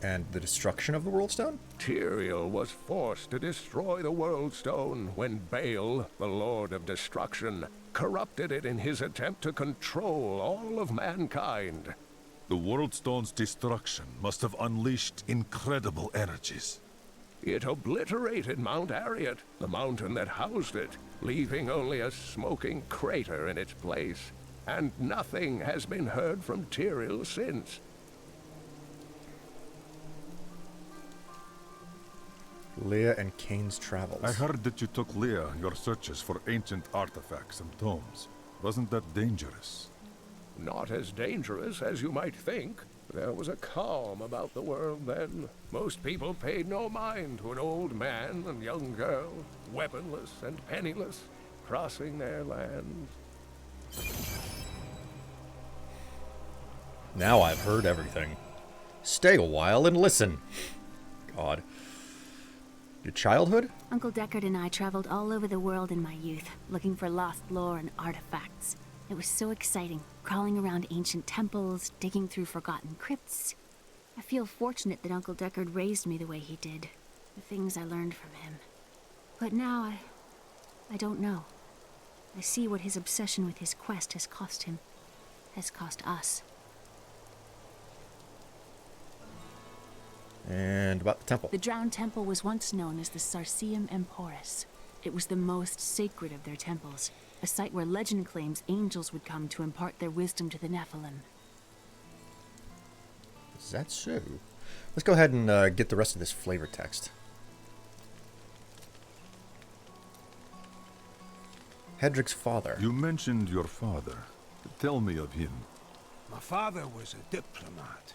And the destruction of the World Stone? Tyrael was forced to destroy the World Stone when Baal, the Lord of Destruction, corrupted it in his attempt to control all of mankind. The World Stone's destruction must have unleashed incredible energies. It obliterated Mount Arreat, the mountain that housed it, leaving only a smoking crater in its place. And nothing has been heard from Tyrael since. Leah and Kane's travels. I heard that you took Leah on your searches for ancient artifacts and tomes. Wasn't that dangerous? Not as dangerous as you might think. There was a calm about the world then. Most people paid no mind to an old man and young girl, weaponless and penniless, crossing their lands. Now I've heard everything. Stay a while and listen. God. Your childhood? Uncle Deckard and I traveled all over the world in my youth, looking for lost lore and artifacts. It was so exciting, crawling around ancient temples, digging through forgotten crypts. I feel fortunate that Uncle Deckard raised me the way he did, the things I learned from him. But now I don't know. I see what his obsession with his quest has cost him, has cost us. And about the temple. The Drowned Temple was once known as the Sarsium Emporis. It was the most sacred of their temples, a site where legend claims angels would come to impart their wisdom to the Nephilim. Is that so? Let's go ahead and get the rest of this flavor text. Hedric's father. You mentioned your father. Tell me of him. My father was a diplomat.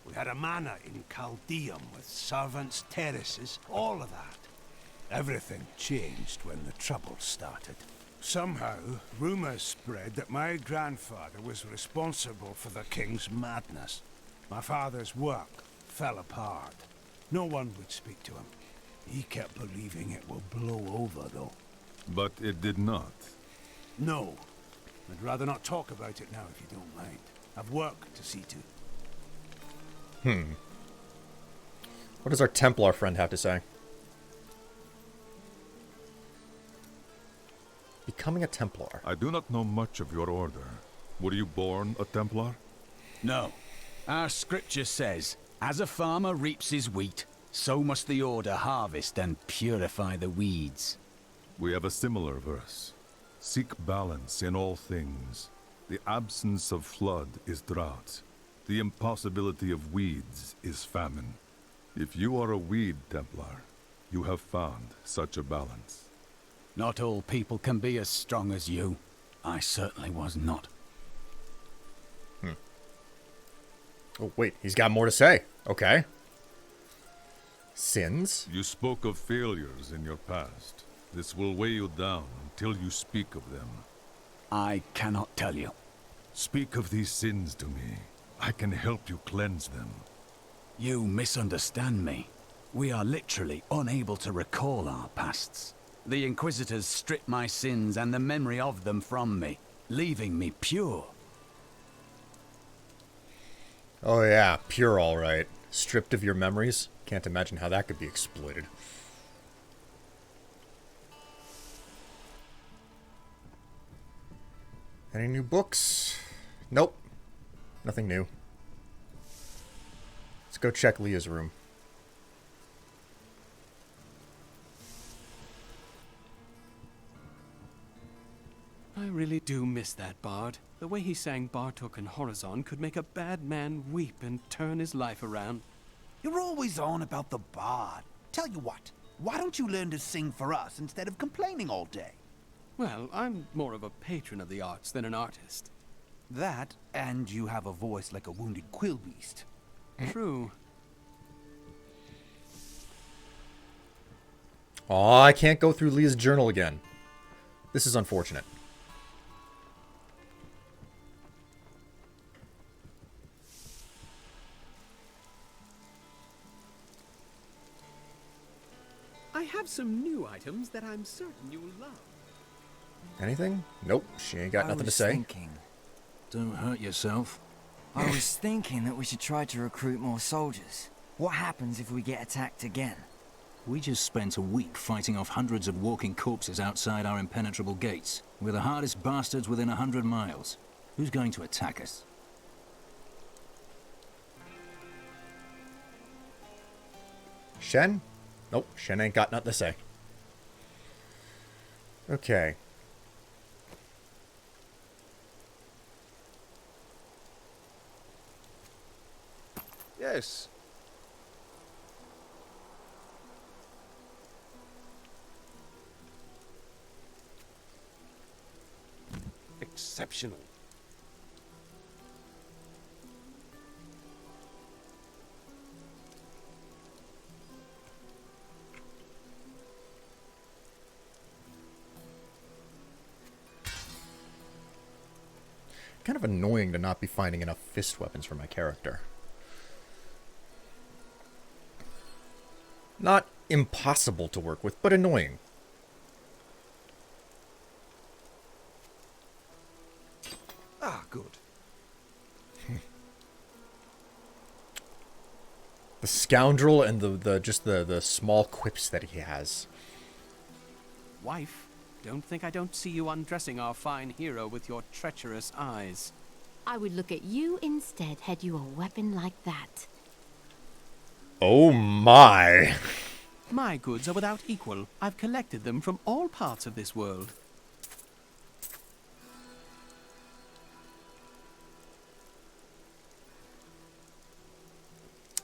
We had a manor in Chaldeum with servants, terraces, all of that. Everything changed when the trouble started. Somehow, rumors spread that my grandfather was responsible for the king's madness. My father's work fell apart. No one would speak to him. He kept believing it will blow over, though. But it did not. No. I'd rather not talk about it now, if you don't mind. I've work to see to. What does our Templar friend have to say? Becoming a Templar. I do not know much of your order. Were you born a Templar? No. Our scripture says, as a farmer reaps his wheat, so must the Order harvest and purify the weeds. We have a similar verse. Seek balance in all things. The absence of flood is drought. The impossibility of weeds is famine. If you are a weed Templar, you have found such a balance. Not all people can be as strong as you. I certainly was not. Oh, wait, he's got more to say. Okay. Sins? You spoke of failures in your past. This will weigh you down until you speak of them. I cannot tell you. Speak of these sins to me. I can help you cleanse them. You misunderstand me. We are literally unable to recall our pasts. The Inquisitors stripped my sins and the memory of them from me, leaving me pure. Oh yeah, pure all right. Stripped of your memories? Can't imagine how that could be exploited. Any new books? Nope. Nothing new. Let's go check Leah's room. I really do miss that bard. The way he sang Bartok and Horizon could make a bad man weep and turn his life around. You're always on about the bard. Tell you what, why don't you learn to sing for us instead of complaining all day? Well, I'm more of a patron of the arts than an artist. That, and you have a voice like a wounded quillbeast. True. Aw, I can't go through Leah's journal again. This is unfortunate. I have some new items that I'm certain you'll love. Anything? Nope, she ain't got nothing to say. Thinking. Don't hurt yourself. I was thinking that we should try to recruit more soldiers. What happens if we get attacked again? We just spent a week fighting off hundreds of walking corpses outside our impenetrable gates. We're the hardest bastards within 100 miles. Who's going to attack us? Shen? Nope, Shen ain't got nothing to say. Okay. Yes. Exceptional. Kind of annoying to not be finding enough fist weapons for my character. Not impossible to work with, but annoying. Ah, good. The scoundrel and the small quips that he has. Wife, don't think I don't see you undressing our fine hero with your treacherous eyes. I would look at you instead had you a weapon like that. Oh my. My goods are without equal. I've collected them from all parts of this world.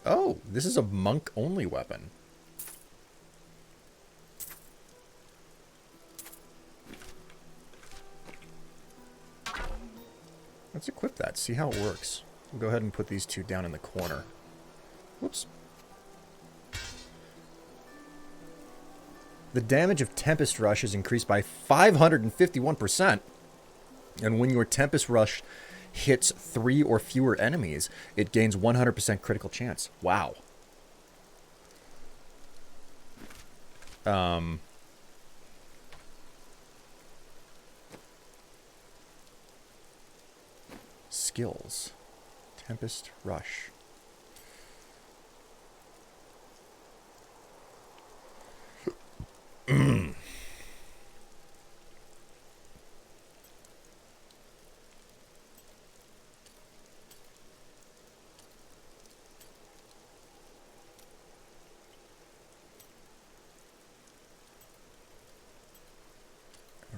Oh, this is a monk-only weapon. Let's equip that, see how it works. We'll go ahead and put these two down in the corner. Whoops. The damage of Tempest Rush is increased by 551%. And when your Tempest Rush hits 3 or fewer enemies, it gains 100% critical chance. Wow. Skills. Tempest Rush.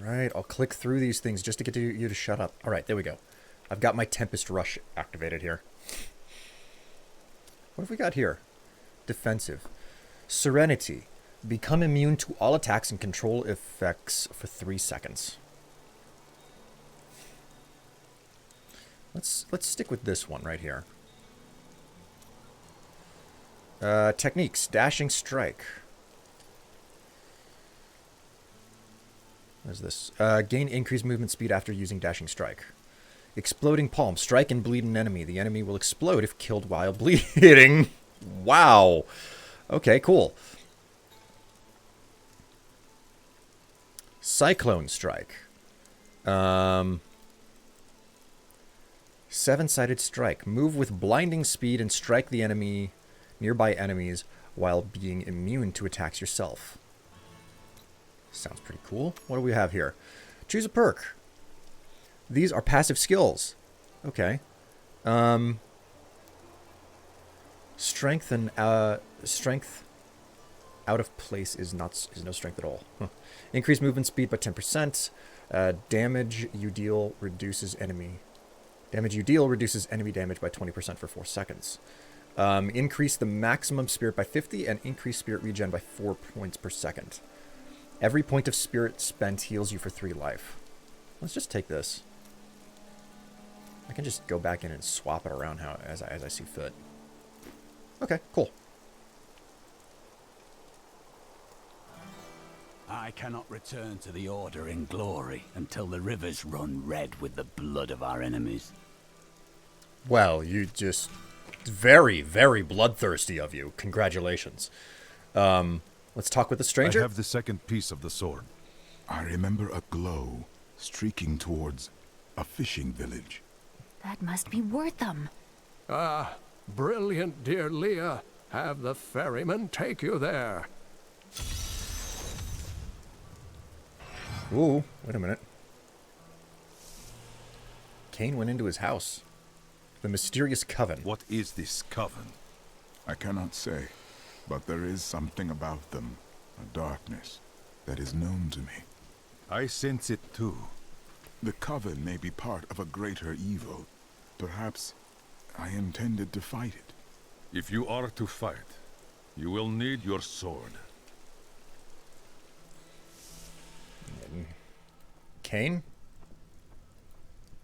Alright, I'll click through these things just to get you to shut up. Alright, there we go. I've got my Tempest Rush activated here. What have we got here? Defensive. Serenity. Become immune to all attacks and control effects for 3 seconds. Let's stick with this one right here. Techniques. Dashing Strike. What is this? Gain increased movement speed after using Dashing Strike. Exploding Palm. Strike and bleed an enemy. The enemy will explode if killed while bleeding. Wow. Okay, cool. Cyclone Strike. 7-sided Strike. Move with blinding speed and strike the nearby enemies while being immune to attacks yourself. Sounds pretty cool. What do we have here? Choose a perk. These are passive skills. Okay. Strength and strength out of place is no strength at all. Huh. Increase movement speed by 10%. Damage you deal reduces enemy damage by 20% for 4 seconds. Increase the maximum spirit by 50 and increase spirit regen by 4 points per second. Every point of spirit spent heals you for 3 life. Let's just take this. I can just go back in and swap it around as I see fit. Okay, cool. I cannot return to the Order in glory until the rivers run red with the blood of our enemies. Well, you just... Very, very bloodthirsty of you. Congratulations. Let's talk with the stranger. I have the second piece of the sword. I remember a glow streaking towards a fishing village. That must be Wortham. Ah, brilliant, dear Leah. Have the ferryman take you there. Ooh, wait a minute. Cain went into his house. The mysterious coven. What is this coven? I cannot say, but there is something about them, a darkness, that is known to me. I sense it too. The coven may be part of a greater evil. Perhaps I intended to fight it. If you are to fight, you will need your sword. Cain?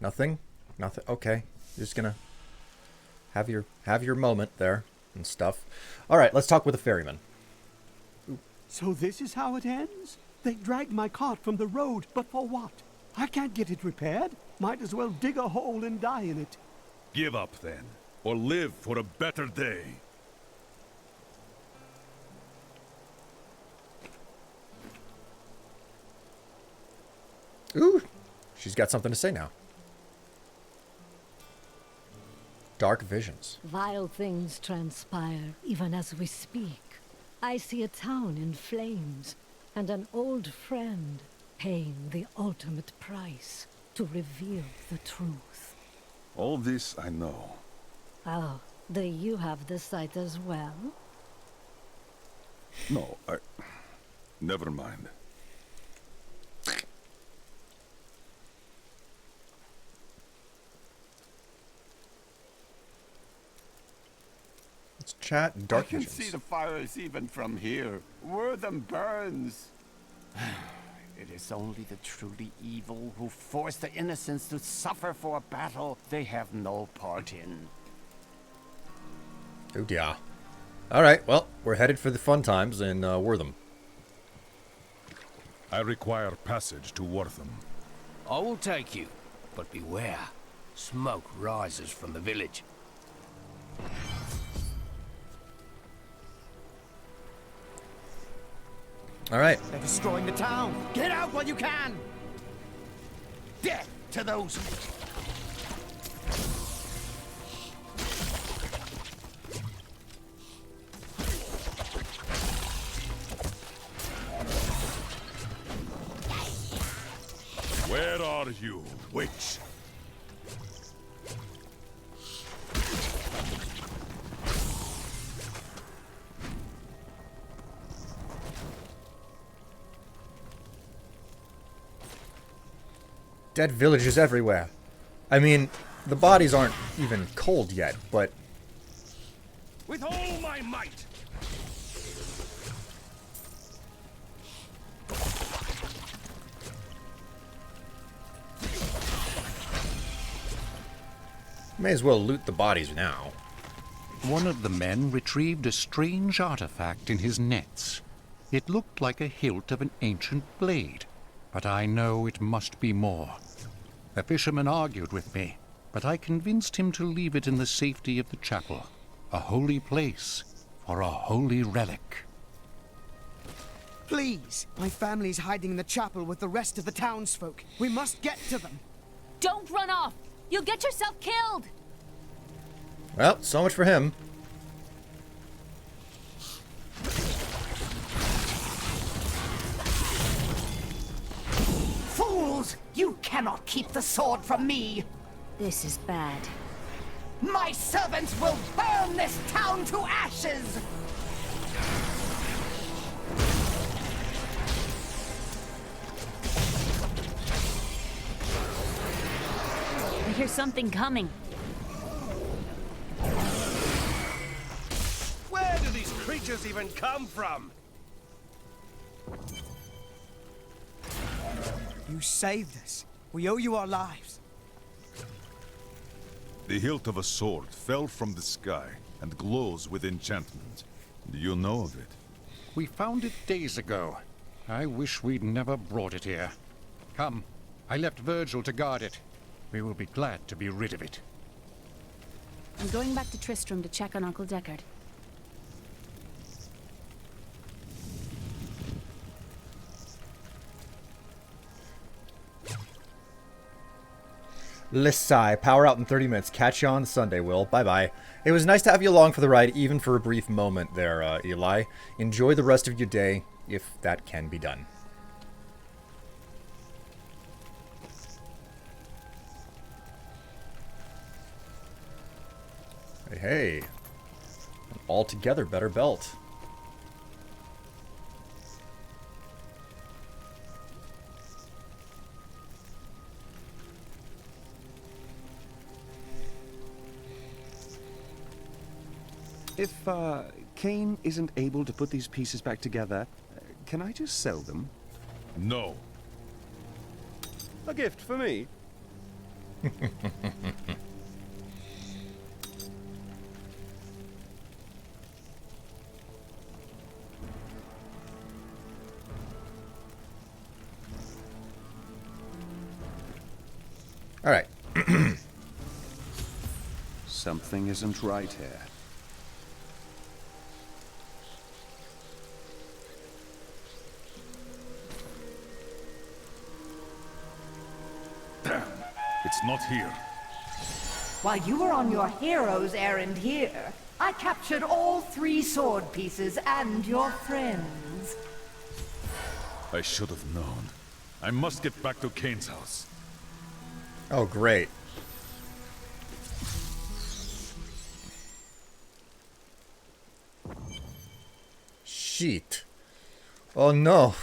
Nothing? Nothing? Okay. You're just gonna have your moment there and stuff. Alright, let's talk with the ferryman. So this is how it ends? They dragged my cart from the road, but for what? I can't get it repaired. Might as well dig a hole and die in it. Give up then, or live for a better day. Ooh, she's got something to say now. Dark visions. Vile things transpire even as we speak. I see a town in flames, and an old friend paying the ultimate price to reveal the truth. All this I know. Oh, do you have the sight as well? No, never mind. Let's chat. Dark I can visions. see the fires even from here. Wortham burns. It is only the truly evil who force the innocents to suffer for a battle they have no part in. Oh dear. Alright, well, we're headed for the fun times in Wortham. I require passage to Wortham. I will take you, but beware. Smoke rises from the village. All right. They're destroying the town. Get out while you can! Death to those... Where are you, witch? Dead villages everywhere. I mean, the bodies aren't even cold yet, but... With all my might! May as well loot the bodies now. One of the men retrieved a strange artifact in his nets. It looked like a hilt of an ancient blade, but I know it must be more. The fisherman argued with me, but I convinced him to leave it in the safety of the chapel, a holy place for a holy relic. Please! My family's hiding in the chapel with the rest of the townsfolk. We must get to them. Don't run off! You'll get yourself killed! Well, so much for him. Fools! You cannot keep the sword from me! This is bad. My servants will burn this town to ashes! I hear something coming. Where do these creatures even come from? You saved us. We owe you our lives. The hilt of a sword fell from the sky and glows with enchantment. Do you know of it? We found it days ago. I wish we'd never brought it here. Come, I left Virgil to guard it. We will be glad to be rid of it. I'm going back to Tristram to check on Uncle Deckard. Lissai, power out in 30 minutes. Catch you on Sunday, Will. Bye-bye. It was nice to have you along for the ride, even for a brief moment there, Eli. Enjoy the rest of your day, if that can be done. Hey, hey. An altogether better belt. If, Kane isn't able to put these pieces back together, can I just sell them? No. A gift for me? All right. Something isn't right here. Damn, it's not here. While you were on your hero's errand here, I captured all 3 sword pieces and your friends. I should have known. I must get back to Kane's house. Oh, great. Shit. Oh, no.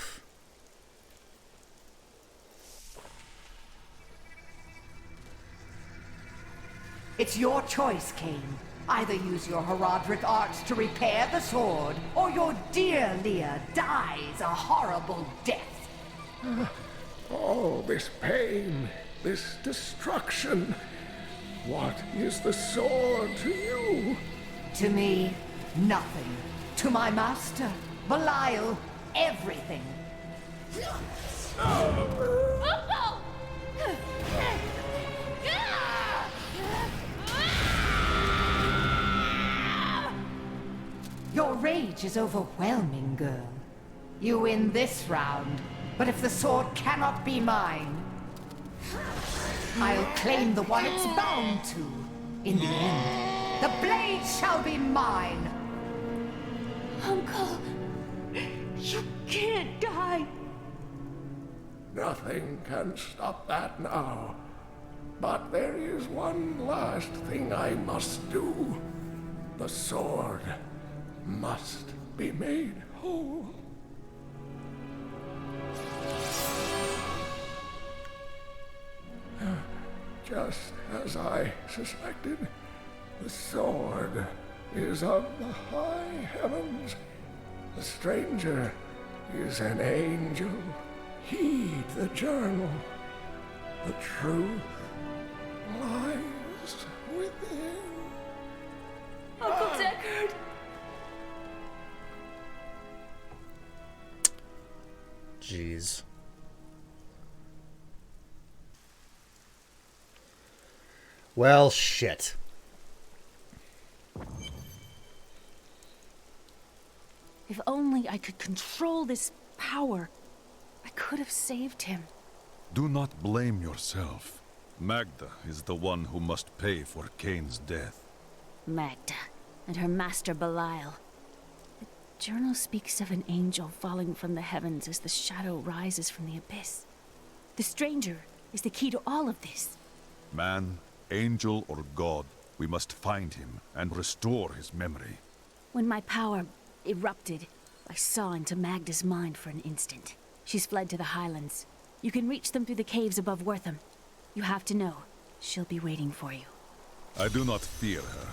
It's your choice, Kane. Either use your Herodric arts to repair the sword, or your dear Leah dies a horrible death. Oh, this pain, this destruction. What is the sword to you? To me, nothing. To my master, Belial, everything. challenge is overwhelming, girl. You win this round, but if the sword cannot be mine, I'll claim the one it's bound to. In the end, the blade shall be mine. Uncle, you can't die. Nothing can stop that now. But there is one last thing I must do. The sword must be made whole. Just as I suspected, the sword is of the high heavens. The stranger is an angel. Heed the journal. The truth lies within. Uncle Deckard! Jeez. Well, shit. If only I could control this power, I could have saved him. Do not blame yourself. Magda is the one who must pay for Kain's death. Magda and her master Belial. The journal speaks of an angel falling from the heavens as the shadow rises from the abyss. The stranger is the key to all of this. Man, angel or god, we must find him and restore his memory. When my power erupted, I saw into Magda's mind for an instant. She's fled to the highlands. You can reach them through the caves above Wortham. You have to know, she'll be waiting for you. I do not fear her.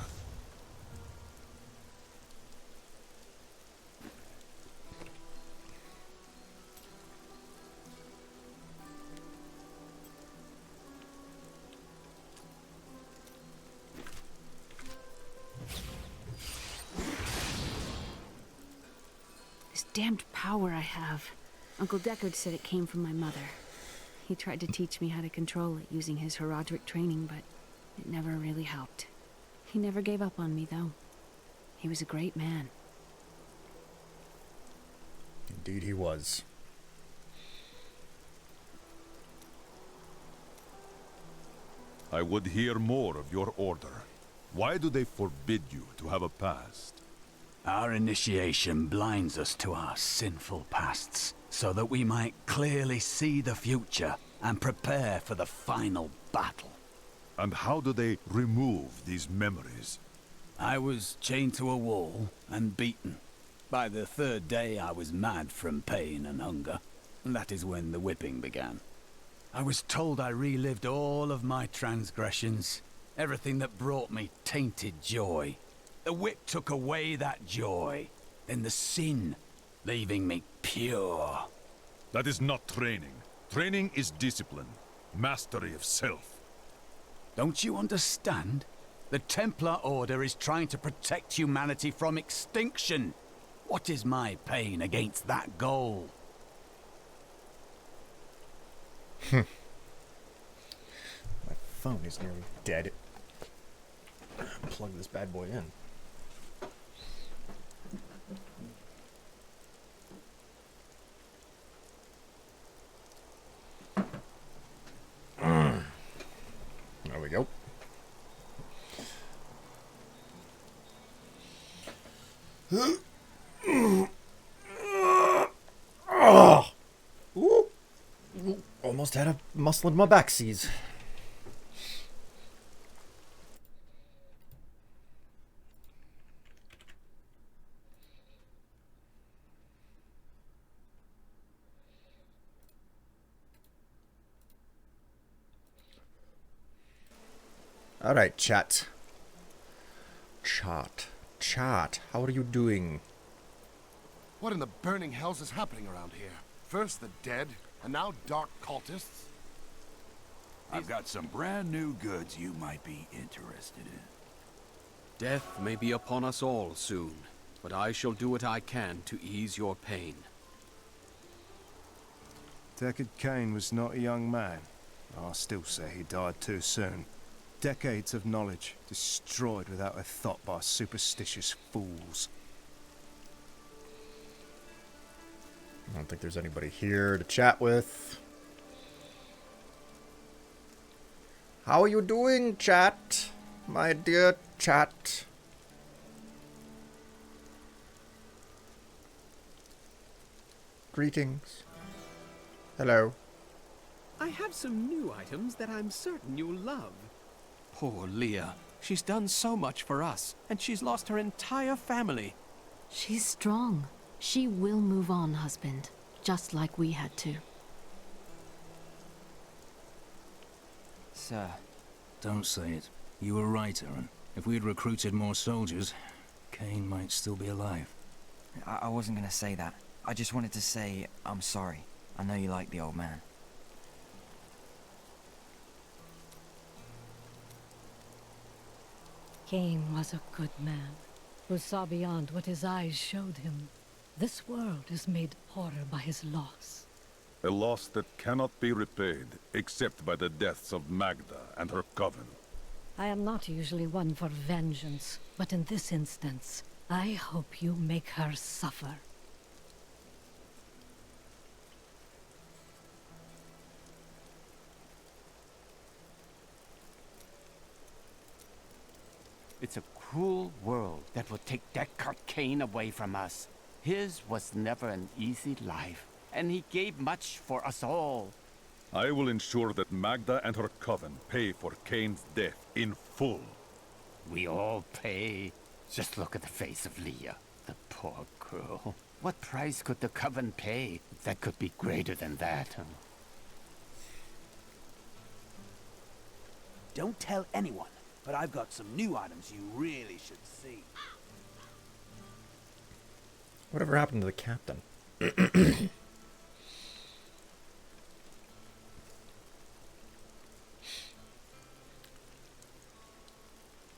This damned power I have. Uncle Deckard said it came from my mother. He tried to teach me how to control it using his Herodric training, but it never really helped. He never gave up on me, though. He was a great man. Indeed he was. I would hear more of your order. Why do they forbid you to have a past? Our initiation blinds us to our sinful pasts, so that we might clearly see the future and prepare for the final battle. And how do they remove these memories? I was chained to a wall and beaten. By the third day I was mad from pain and hunger, and that is when the whipping began. I was told I relived all of my transgressions, everything that brought me tainted joy. The whip took away that joy, then the sin, leaving me pure. That is not training. Training is discipline, mastery of self. Don't you understand? The Templar Order is trying to protect humanity from extinction. What is my pain against that goal? My phone is nearly dead. Plug this bad boy in. There we go. Ooh. Almost had a muscle in my backsies. All right, chat. Chat, how are you doing? What in the burning hells is happening around here? First the dead, and now dark cultists? I've got some brand new goods you might be interested in. Death may be upon us all soon, but I shall do what I can to ease your pain. Deckard Cain was not a young man. I still say he died too soon. Decades of knowledge destroyed without a thought by superstitious fools. I don't think there's anybody here to chat with. How are you doing, chat? My dear chat. Greetings. Hello. I have some new items that I'm certain you'll love. Poor Leah. She's done so much for us, and she's lost her entire family. She's strong. She will move on, husband. Just like we had to. Sir. Don't say it. You were right, Aaron. If we had recruited more soldiers, Cain might still be alive. I wasn't gonna say that. I just wanted to say I'm sorry. I know you like the old man. Cain was a good man, who saw beyond what his eyes showed him. This world is made poorer by his loss. A loss that cannot be repaid, except by the deaths of Magda and her coven. I am not usually one for vengeance, but in this instance, I hope you make her suffer. It's a cruel world that will take Deckard Cain away from us. His was never an easy life, and he gave much for us all. I will ensure that Magda and her coven pay for Cain's death in full. We all pay. Just look at the face of Leah, the poor girl. What price could the coven pay that could be greater than that? Don't tell anyone, but I've got some new items you really should see. Whatever happened to the captain?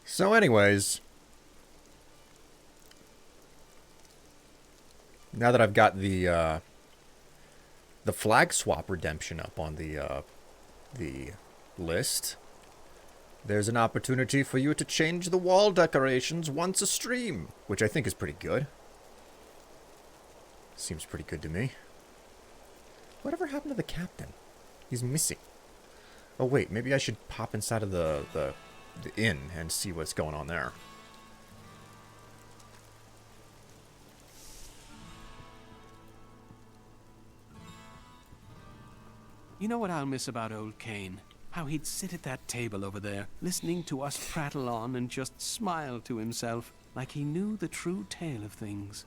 So anyways, now that I've got the flag swap redemption up on the list, there's an opportunity for you to change the wall decorations once a stream, which I think is pretty good. Seems pretty good to me. Whatever happened to the captain? He's missing. Oh wait, maybe I should pop inside of the inn and see what's going on there. You know what I'll miss about old Cain? How he'd sit at that table over there, listening to us prattle on and just smile to himself, like he knew the true tale of things.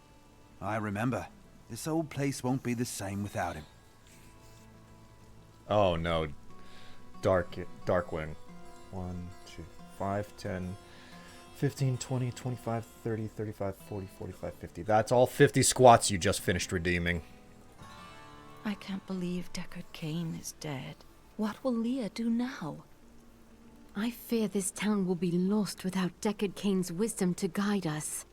I remember. This old place won't be the same without him. Oh no. Darkwing. 1, 2, 5, 10, 15, 20, 25, 30, 35, 40, 45, 50. That's all 50 squats you just finished redeeming. I can't believe Deckard Cain is dead. What will Leah do now? I fear this town will be lost without Deckard Cain's wisdom to guide us.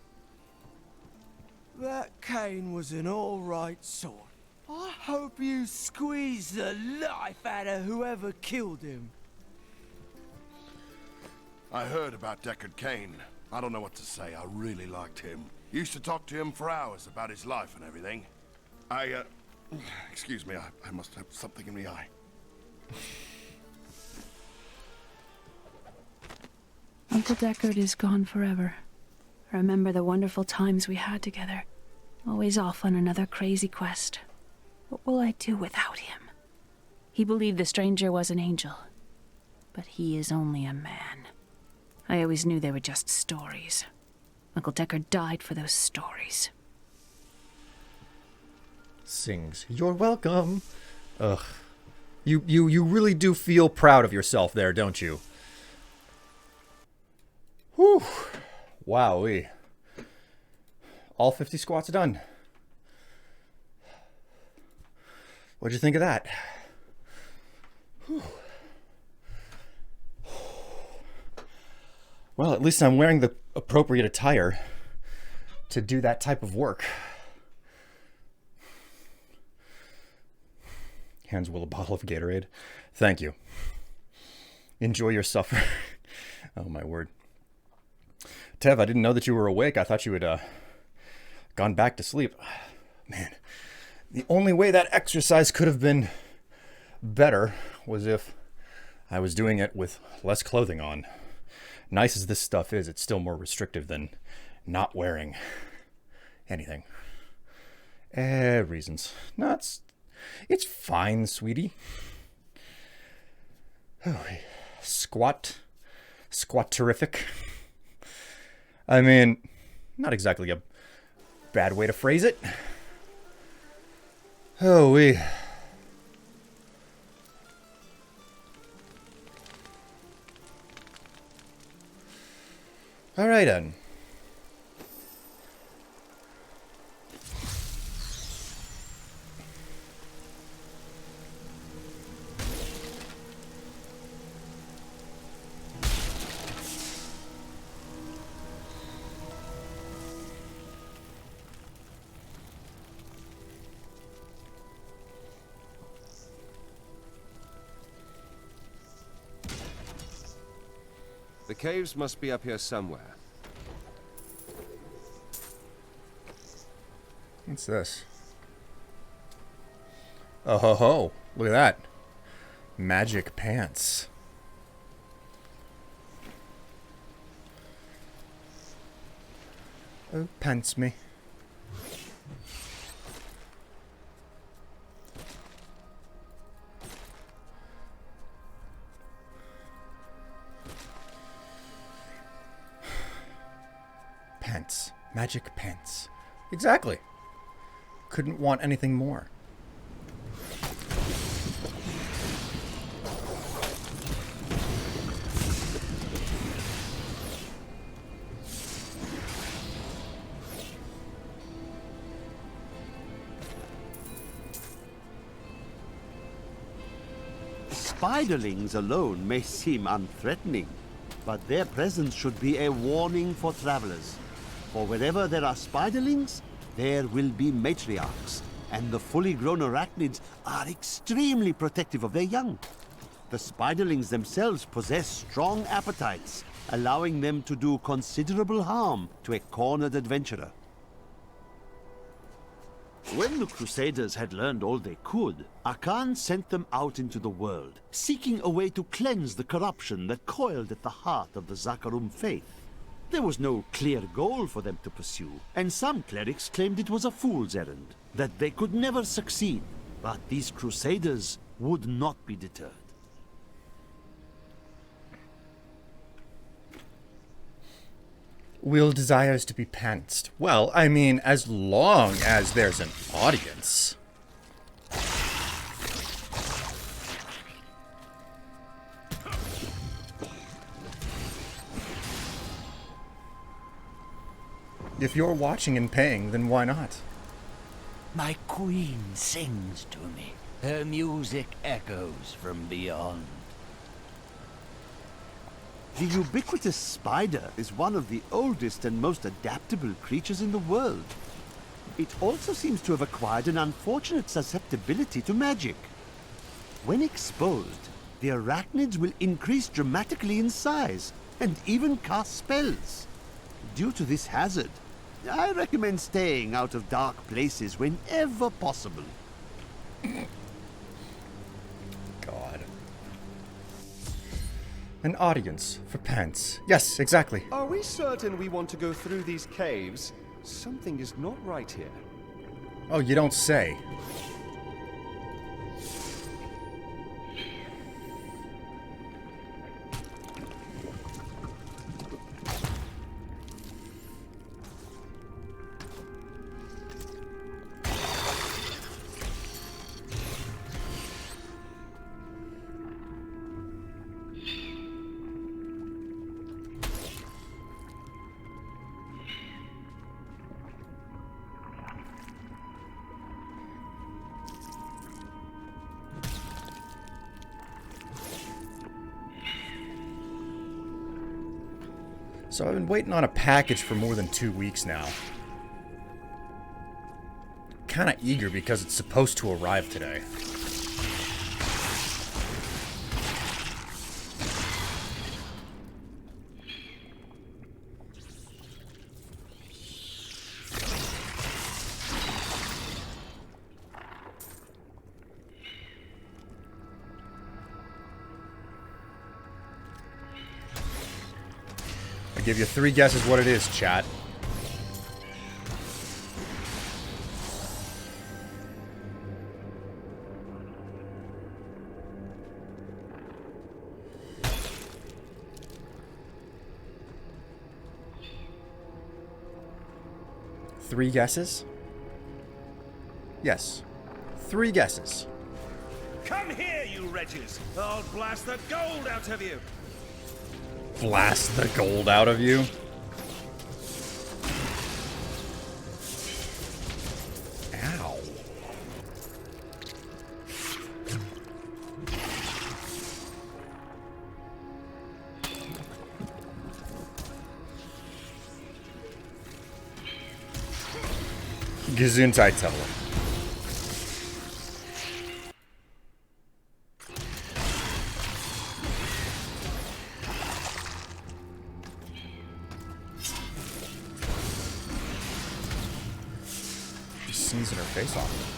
That Cain was an all-right sort. I hope you squeeze the life out of whoever killed him. I heard about Deckard Cain. I don't know what to say. I really liked him. Used to talk to him for hours about his life and everything. Excuse me, I must have something in the eye. Uncle Deckard is gone forever. I remember the wonderful times we had together. Always off on another crazy quest. What will I do without him? He believed the stranger was an angel. But he is only a man. I always knew they were just stories. Uncle Deckard died for those stories. Sings, "You're welcome." Ugh. You really do feel proud of yourself there, don't you? Whew. Wowee. All 50 squats done. What'd you think of that? Whew. Well, at least I'm wearing the appropriate attire to do that type of work. Hands Will a bottle of Gatorade. Thank you. Enjoy your supper. Oh my word. Tev, I didn't know that you were awake. I thought you had gone back to sleep. Man, The only way that exercise could have been better was if I was doing it with less clothing on. Nice as this stuff is, it's still more restrictive than not wearing anything. Reasons. No, it's fine, sweetie. Oh, squat terrific. I mean, not exactly a bad way to phrase it. Oh, all right, then. The caves must be up here somewhere. What's this? Oh ho ho! Look at that. Magic pants. Oh, pants me. Pants. Magic pants. Exactly. Couldn't want anything more. Spiderlings alone may seem unthreatening, but their presence should be a warning for travelers. For wherever there are spiderlings, there will be matriarchs, and the fully grown arachnids are extremely protective of their young. The spiderlings themselves possess strong appetites, allowing them to do considerable harm to a cornered adventurer. When the Crusaders had learned all they could, Akan sent them out into the world, seeking a way to cleanse the corruption that coiled at the heart of the Zakarum faith. There was no clear goal for them to pursue, and some clerics claimed it was a fool's errand, that they could never succeed. But these Crusaders would not be deterred. Will desires to be pantsed. Well, I mean, as long as there's an audience. If you're watching and paying, then why not? My queen sings to me. Her music echoes from beyond. The ubiquitous spider is one of the oldest and most adaptable creatures in the world. It also seems to have acquired an unfortunate susceptibility to magic. When exposed, the arachnids will increase dramatically in size and even cast spells. Due to this hazard, I recommend staying out of dark places whenever possible. God. An audience for pants. Yes, exactly. Are we certain we want to go through these caves? Something is not right here. Oh, you don't say. So I've been waiting on a package for more than 2 weeks now. Kinda eager because it's supposed to arrive today. give you 3 guesses what it is, chat. Three guesses? Yes. 3 guesses. Come here, you wretches! I'll blast the gold out of you! Blast the gold out of you? Ow. Gesundheit, Teller. Just sneezing her face off.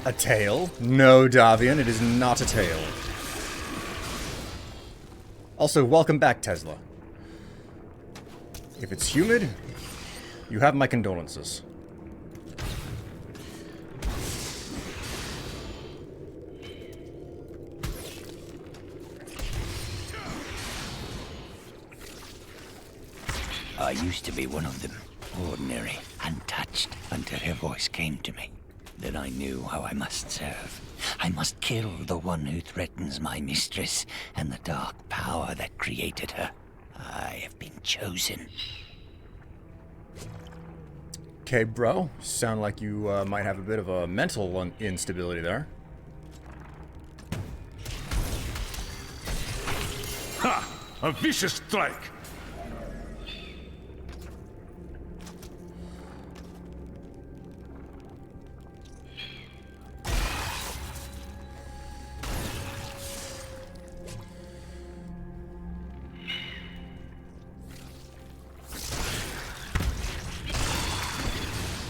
A tail? No, Davian, it is not a tail. Also, welcome back, Tesla. If it's humid, you have my condolences. I used to be one of them, ordinary, untouched, until her voice came to me. Then I knew how I must serve. I must kill the one who threatens my mistress and the dark power that created her. I have been chosen. Okay, bro. Sound like you might have a bit of a mental instability there. Ha! A vicious strike!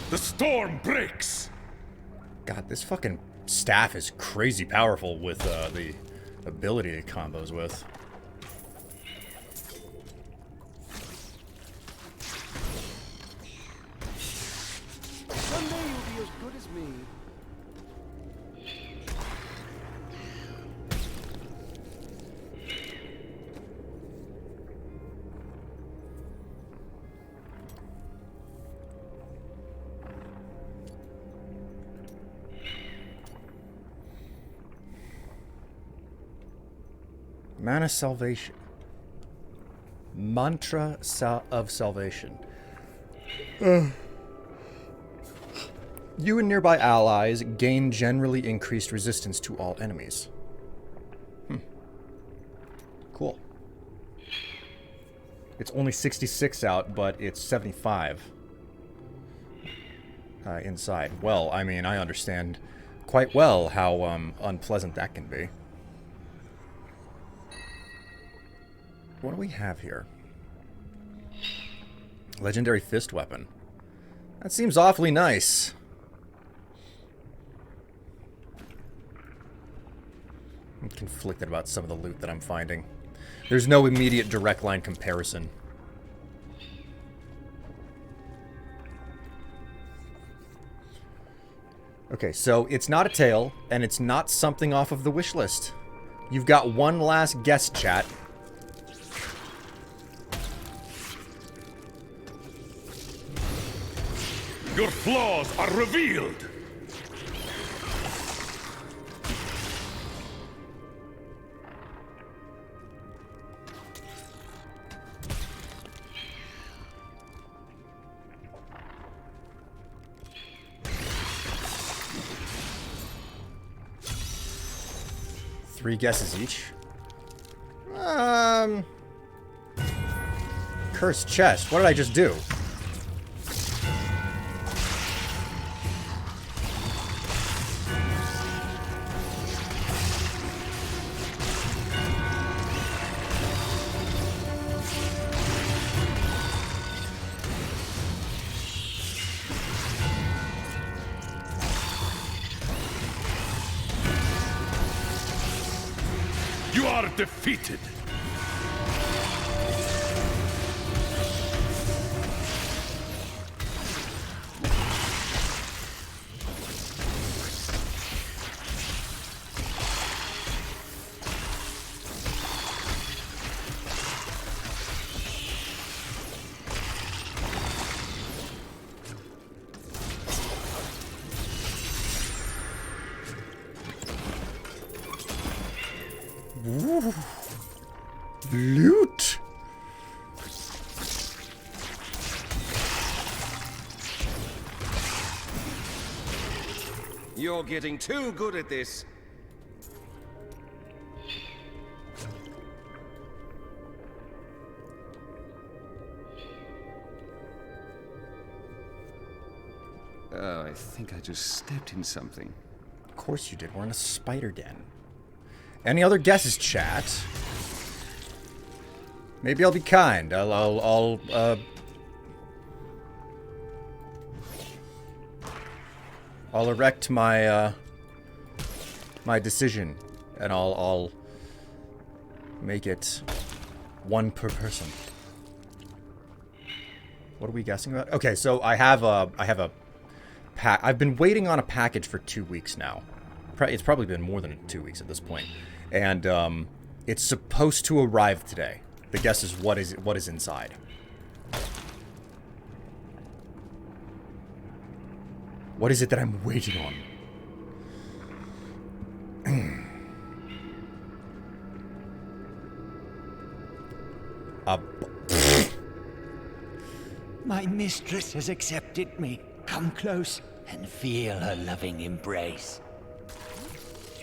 The storm breaks! God, this fucking staff is crazy powerful with the ability it combos with. Someday you'll be as good as me. Mana Salvation. Mantra of Salvation. You and nearby allies gain generally increased resistance to all enemies. Cool. It's only 66 out, but it's 75 inside. Well, I mean, I understand quite well how unpleasant that can be. What do we have here? Legendary fist weapon. That seems awfully nice. I'm conflicted about some of the loot that I'm finding. There's no immediate direct line comparison. Okay, so it's not a tail, and it's not something off of the wish list. You've got one last guess, chat. Your flaws are revealed! Three guesses each. Cursed chest. What did I just do? are defeated. Ooh. Loot. You're getting too good at this. I think I just stepped in something. Of course you did. We're in a spider den. Any other guesses, chat? Maybe I'll be kind. I'll erect my my decision, and I'll make it one per person. What are we guessing about? Okay, so I have a pack. I've been waiting on a package for 2 weeks now. It's probably been more than 2 weeks at this point, and it's supposed to arrive today. The guess is what is inside. What is it that I'm waiting on? My mistress has accepted me. Come close and feel her loving embrace.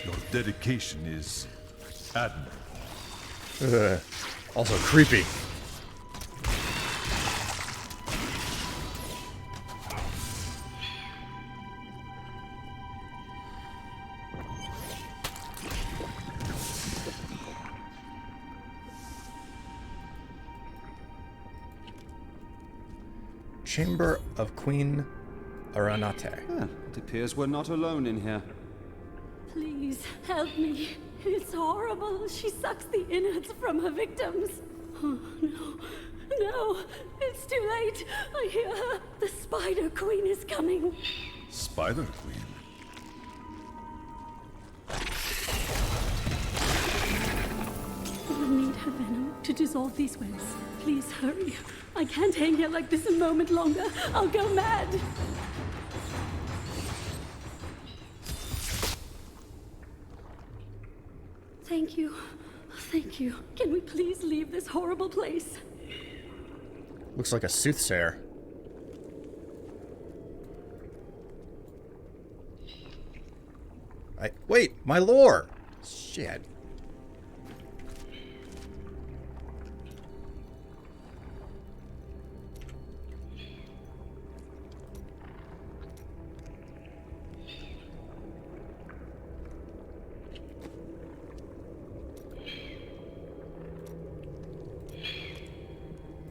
Your dedication is admirable. Also creepy. Chamber of Queen Aranate. It appears we're not alone in here. Please, help me. It's horrible. She sucks the innards from her victims. Oh, no. No. It's too late. I hear her. The Spider Queen is coming. Spider Queen? We'll need her venom to dissolve these webs. Please hurry. I can't hang here like this a moment longer. I'll go mad. Thank you. Thank you. Can we please leave this horrible place? Looks like a soothsayer. Wait, my lore! Shit.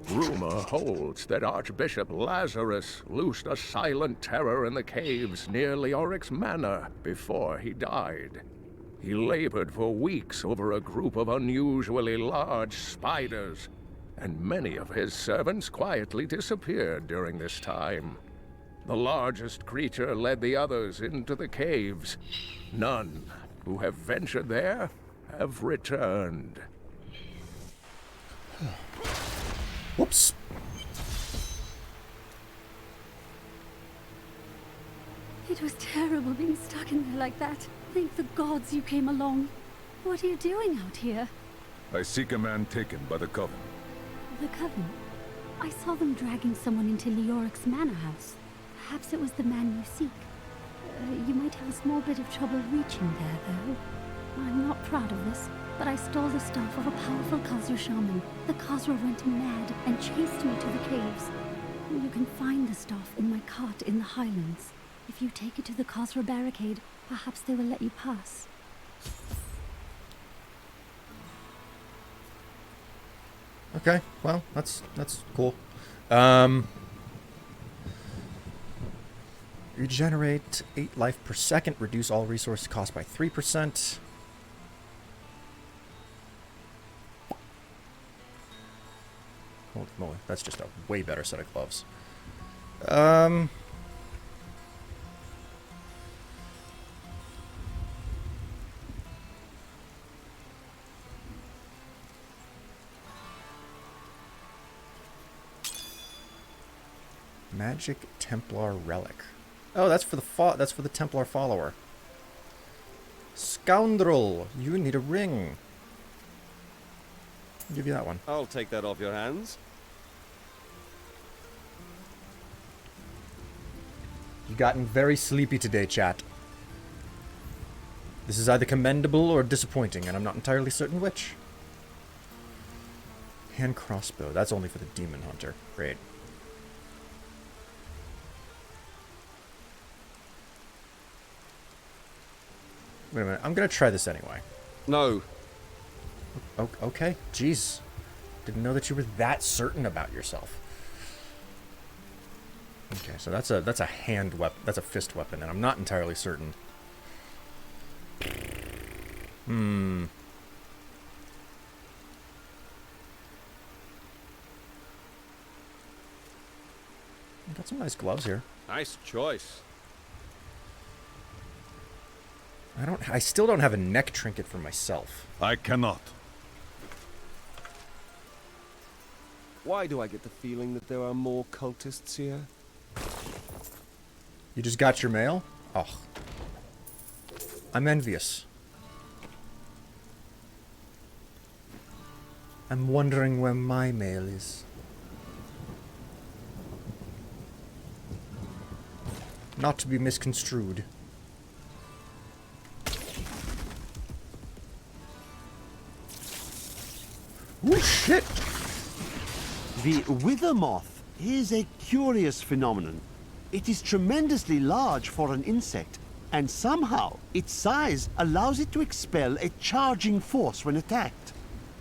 Rumor holds that Archbishop Lazarus loosed a silent terror in the caves near Leoric's manor before he died. He labored for weeks over a group of unusually large spiders, and many of his servants quietly disappeared during this time. The largest creature led the others into the caves. None who have ventured there have returned. Whoops. It was terrible being stuck in there like that. Thank the gods you came along. What are you doing out here? I seek a man taken by the Coven. The Coven? I saw them dragging someone into Leoric's manor house. Perhaps it was the man you seek. You might have a small bit of trouble reaching there, though. I'm not proud of this, but I stole the stuff of a powerful Khazra shaman. The Khazra went mad and chased me to the caves. You can find the stuff in my cart in the Highlands. If you take it to the Khazra barricade, perhaps they will let you pass. Okay, well, that's cool. Regenerate 8 life per second, reduce all resource cost by 3%. Well, that's just a way better set of gloves. Magic Templar Relic. Oh, that's for the Templar follower. Scoundrel, you need a ring. I'll give you that one. I'll take that off your hands. You've gotten very sleepy today, chat. This is either commendable or disappointing, and I'm not entirely certain which. Hand crossbow. That's only for the demon hunter. Great. Wait a minute. I'm gonna try this anyway. No. Okay. Jeez. Didn't know that you were that certain about yourself. Okay, so that's a hand weapon. That's a fist weapon, and I'm not entirely certain. Got some nice gloves here. Nice choice. I still don't have a neck trinket for myself. I cannot. Why do I get the feeling that there are more cultists here? You just got your mail? Oh. I'm envious. I'm wondering where my mail is. Not to be misconstrued. Oh, shit! The wither moth is a curious phenomenon. It is tremendously large for an insect, and somehow its size allows it to expel a charging force when attacked.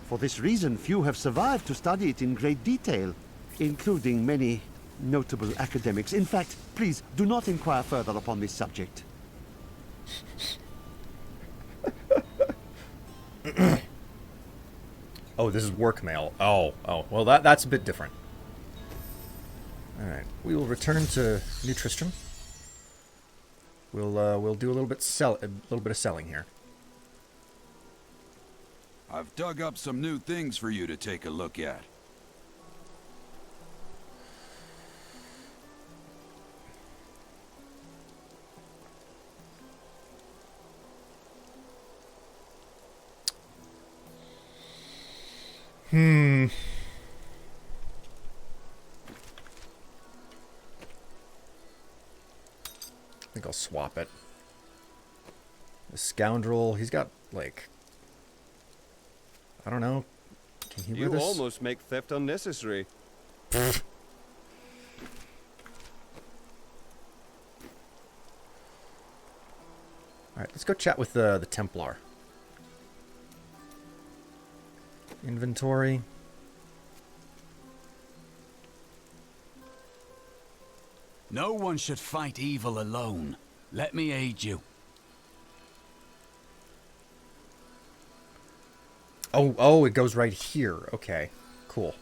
For this reason, few have survived to study it in great detail, including many notable academics. In fact, please do not inquire further upon this subject. Oh, this is work mail. Oh. Well, that's a bit different. All right, we will return to New Tristram. We'll do a little bit of selling here. I've dug up some new things for you to take a look at. I think I'll swap it. The scoundrel, he's got, like, I don't know. Can he wear You this? almost make theft unnecessary. Alright, let's go chat with the Templar. Inventory. No one should fight evil alone. Let me aid you. Oh, it goes right here. Okay, cool.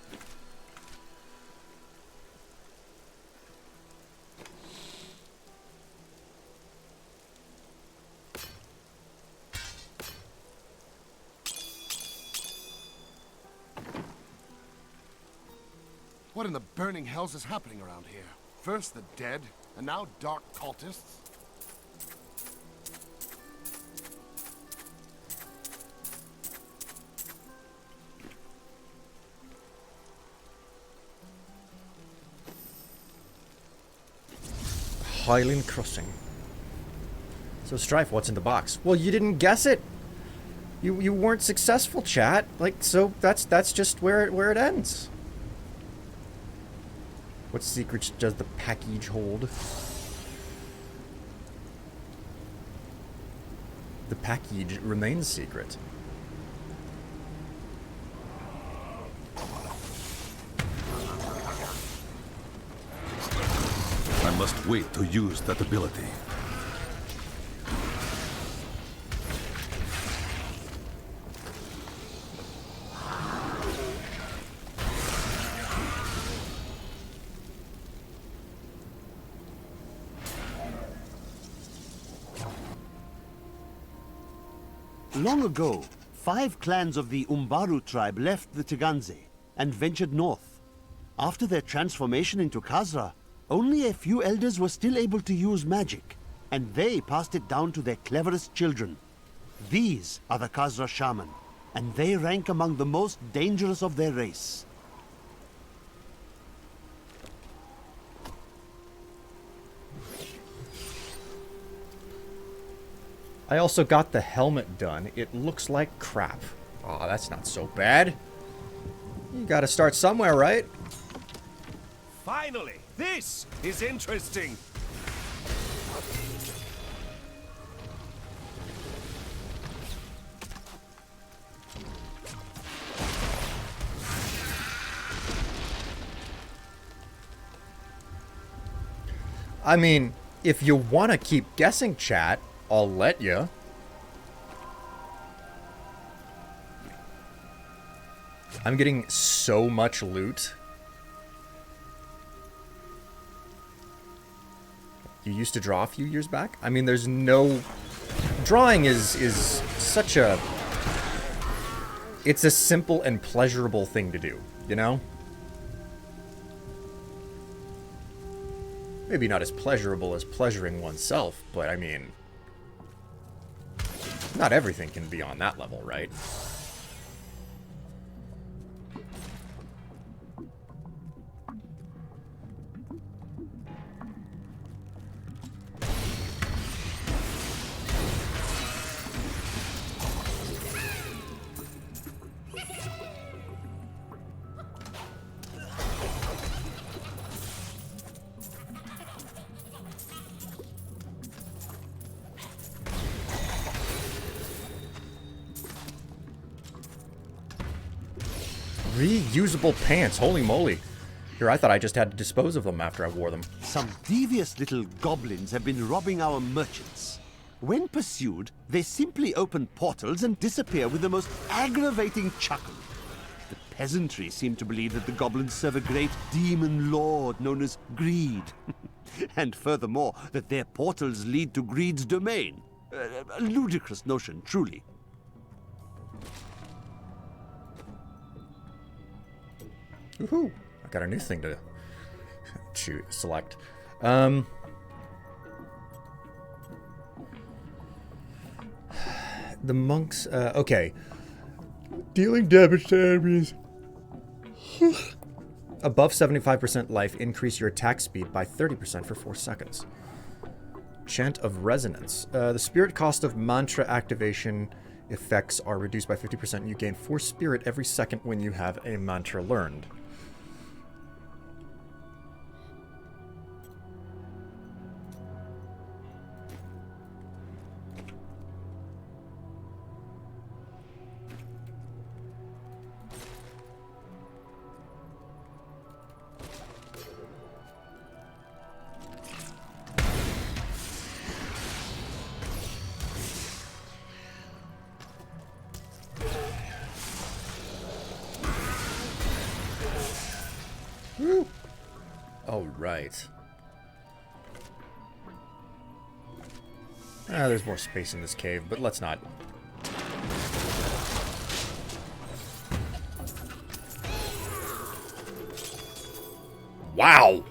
What in the burning hells is happening around here? First the dead, and now dark cultists? Highland Crossing. So Strife, what's in the box? Well, you didn't guess it. You weren't successful, chat. Like, so that's just where it ends. What secrets does the package hold? The package remains secret. I must wait to use that ability. Long ago, 5 clans of the Umbaru tribe left the Teganze and ventured north. After their transformation into Khazra, only a few elders were still able to use magic, and they passed it down to their cleverest children. These are the Khazra Shaman, and they rank among the most dangerous of their race. I also got the helmet done. It looks like crap. Oh, that's not so bad. You gotta start somewhere, right? Finally! This is interesting! I mean, if you want to keep guessing, chat, I'll let you. I'm getting so much loot. You used to draw a few years back? I mean, there's no... Drawing is such a... It's a simple and pleasurable thing to do, you know? Maybe not as pleasurable as pleasuring oneself, but I mean... Not everything can be on that level, right? Reusable pants, holy moly. Here, I thought I just had to dispose of them after I wore them. Some devious little goblins have been robbing our merchants. When pursued, they simply open portals and disappear with the most aggravating chuckle. The peasantry seem to believe that the goblins serve a great demon lord known as Greed. And furthermore, that their portals lead to Greed's domain. A ludicrous notion, truly. Woohoo! I got a new thing to select. The monks, okay. Dealing damage to enemies. Above 75% life, increase your attack speed by 30% for 4 seconds. Chant of Resonance. The spirit cost of mantra activation effects are reduced by 50%. You gain 4 spirit every second when you have a mantra learned. Oh, right. There's more space in this cave, but let's not. Wow!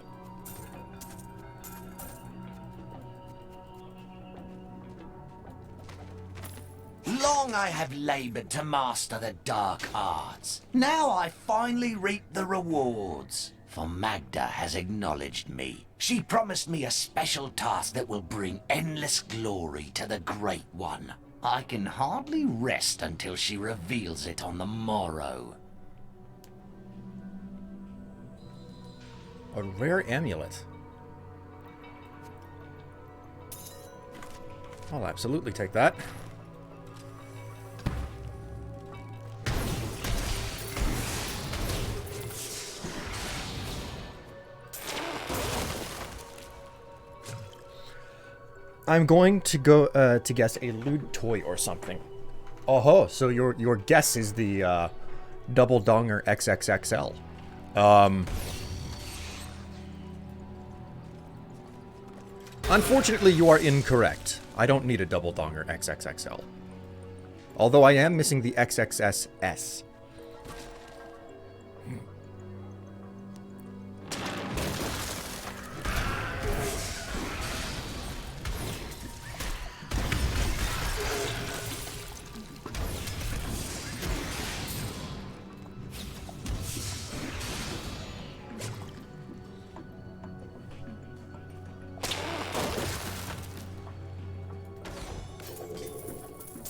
Long I have labored to master the dark arts. Now I finally reap the rewards. For Magda has acknowledged me. She promised me a special task that will bring endless glory to the Great One. I can hardly rest until she reveals it on the morrow. A rare amulet. I'll absolutely take that. I'm going to go to guess a lewd toy or something. Oh, so your guess is the double donger XXXL. Unfortunately, you are incorrect. I don't need a double donger XXXL. Although I am missing the XXSS.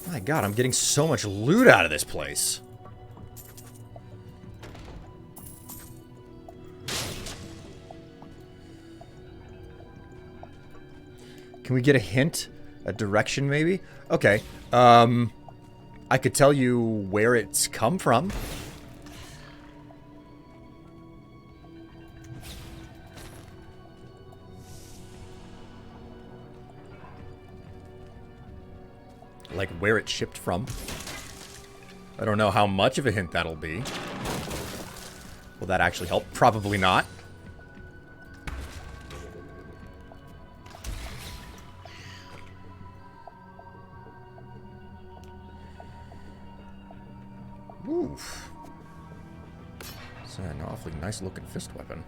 My god, I'm getting so much loot out of this place. Can we get a hint? A direction, maybe? Okay. I could tell you where it's come from. Like where it shipped from. I don't know how much of a hint that'll be. Will that actually help? Probably not. Oof. It's an awfully nice looking fist weapon.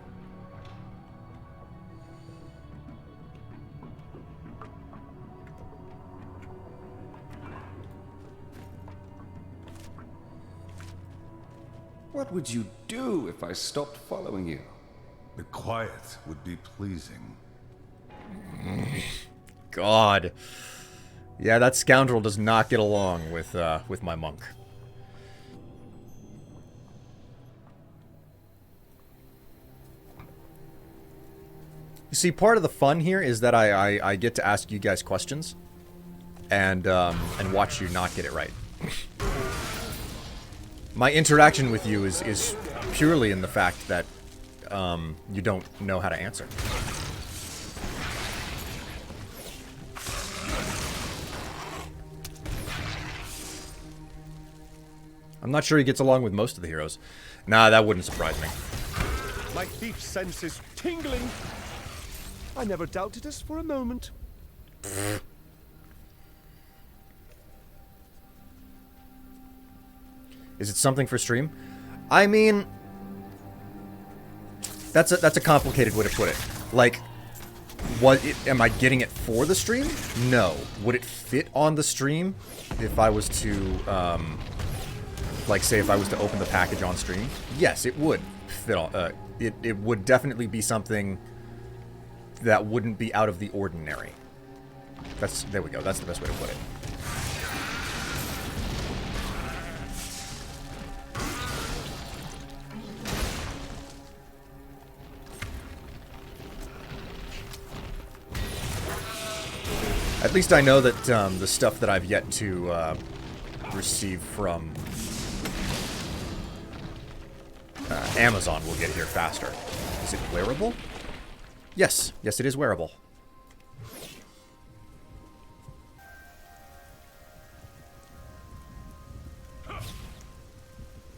What would you do if I stopped following you? The quiet would be pleasing. God. Yeah, that scoundrel does not get along with my monk. You see, part of the fun here is that I get to ask you guys questions and watch you not get it right. My interaction with you is purely in the fact that you don't know how to answer. I'm not sure he gets along with most of the heroes. Nah, that wouldn't surprise me. My thief sense is tingling. I never doubted us for a moment. Is it something for stream? I mean, that's a complicated way to put it. Like, am I getting it for the stream? No. Would it fit on the stream if I was to, like, say if I was to open the package on stream? Yes, it would fit on. It would definitely be something that wouldn't be out of the ordinary. There we go. That's the best way to put it. At least I know that the stuff that I've yet to receive from Amazon will get here faster. Is it wearable? Yes. Yes, it is wearable.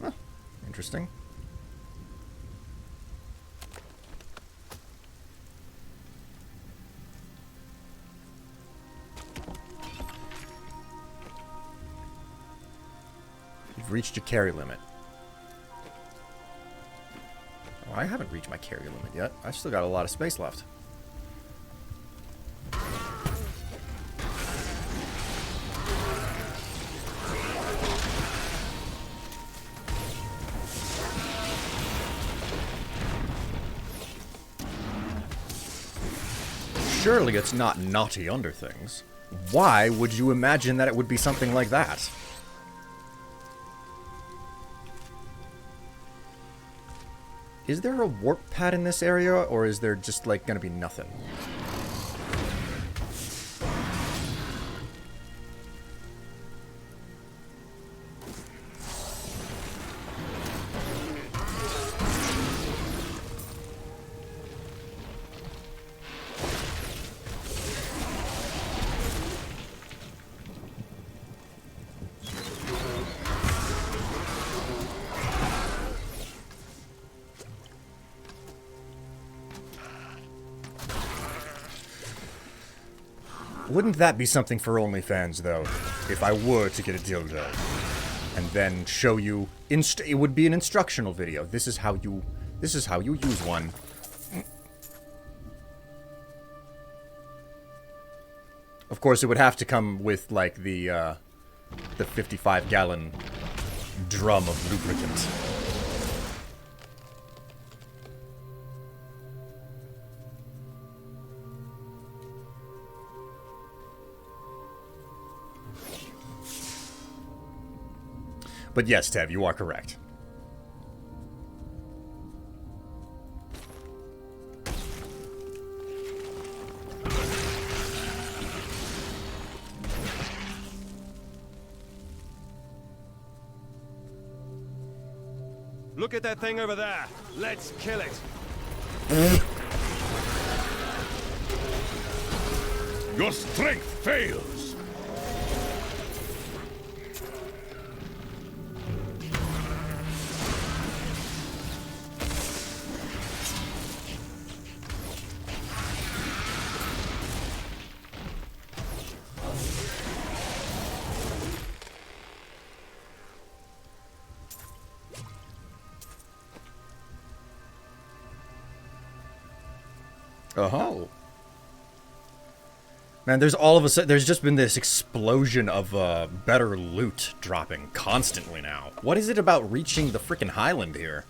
Huh. Interesting. You've reached your carry limit. Oh, I haven't reached my carry limit yet. I've still got a lot of space left. Surely it's not naughty under things. Why would you imagine that it would be something like that? Is there a warp pad in this area, or is there just, like, gonna be nothing? Wouldn't that be something for OnlyFans, though? if I were to get a dildo, and then show you, it would be an instructional video. This is how you use one. Of course, it would have to come with, like, the 55-gallon drum of lubricant. But yes, Tev, you are correct. Look at that thing over there. Let's kill it. Your strength fails. Oh. Man, there's all of a sudden, there's just been this explosion of better loot dropping constantly now. What is it about reaching the frickin' Highland here?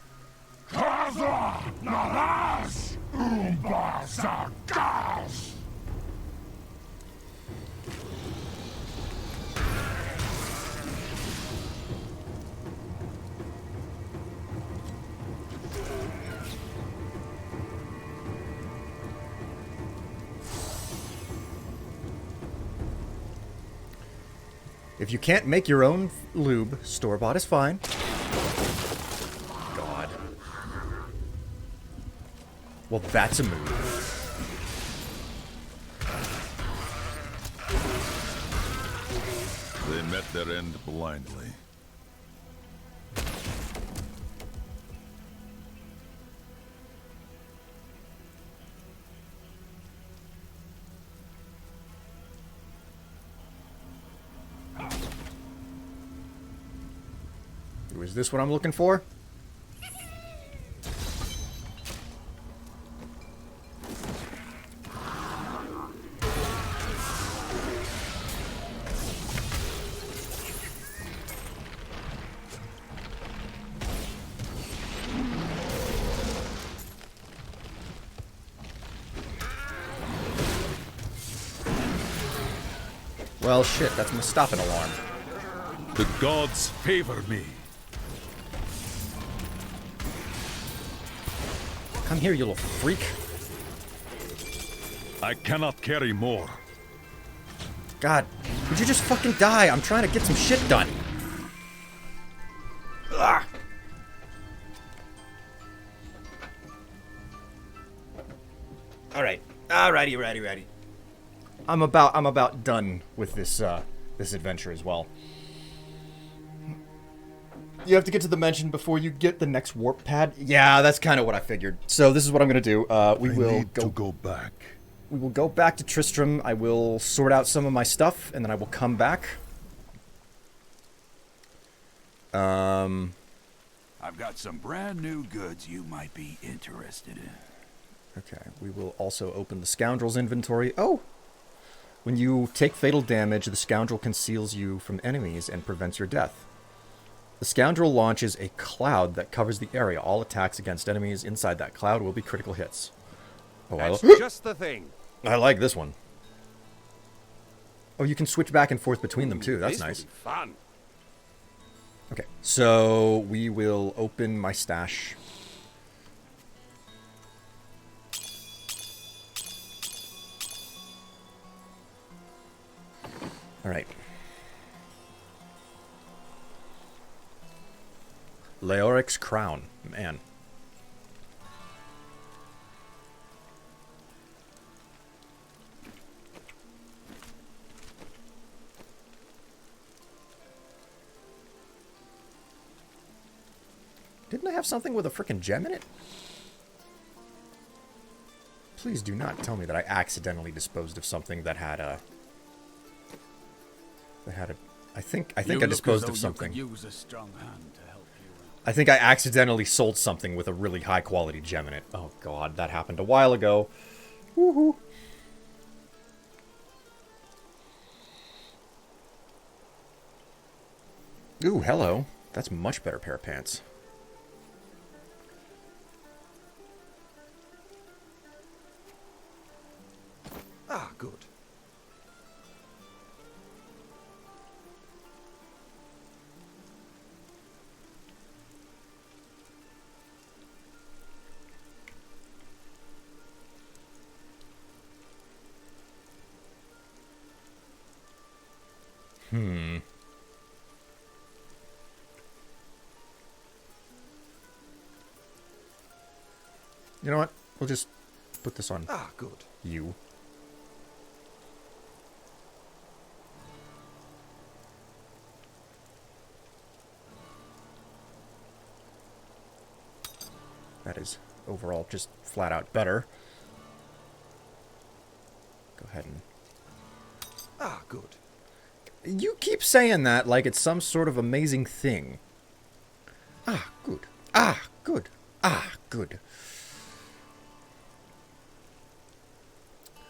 If you can't make your own lube, store-bought is fine. God. Well, that's a move. They met their end blindly. Is this what I'm looking for? Well, shit, that's my stopping alarm. The gods favor me. Come here, you little freak. I cannot carry more. God, would you just fucking die? I'm trying to get some shit done. Ugh. Alright. Alrighty. I'm about done with this this adventure as well. You have to get to the mansion before you get the next warp pad. Yeah, that's kind of what I figured. So this is what I'm gonna do. We will go back. We will go back to Tristram. I will sort out some of my stuff, and then I will come back. I've got some brand new goods you might be interested in. Okay, we will also open the Scoundrel's inventory. Oh! When you take fatal damage, the Scoundrel conceals you from enemies and prevents your death. The Scoundrel launches a cloud that covers the area. All attacks against enemies inside that cloud will be critical hits. Oh, That's just the thing. I like this one. Oh, you can switch back and forth between them too. That's nice. This will be fun. Okay, so we will open my stash. All right. Leoric's crown. Man. Didn't I have something with a frickin' gem in it? Please do not tell me that I accidentally disposed of something that had a think I You look disposed as of though something. You could use a strong hand to help you. I think I accidentally sold something with a really high quality gem in it. Oh god, that happened a while ago. Woohoo. Ooh, hello. That's a much better pair of pants. Ah, good. Hmm. You know what? We'll just put this on. Ah, good. You. That is overall just flat out better. Go ahead and... Ah, good. You keep saying that like it's some sort of amazing thing. Ah, good. Ah, good. Ah, good.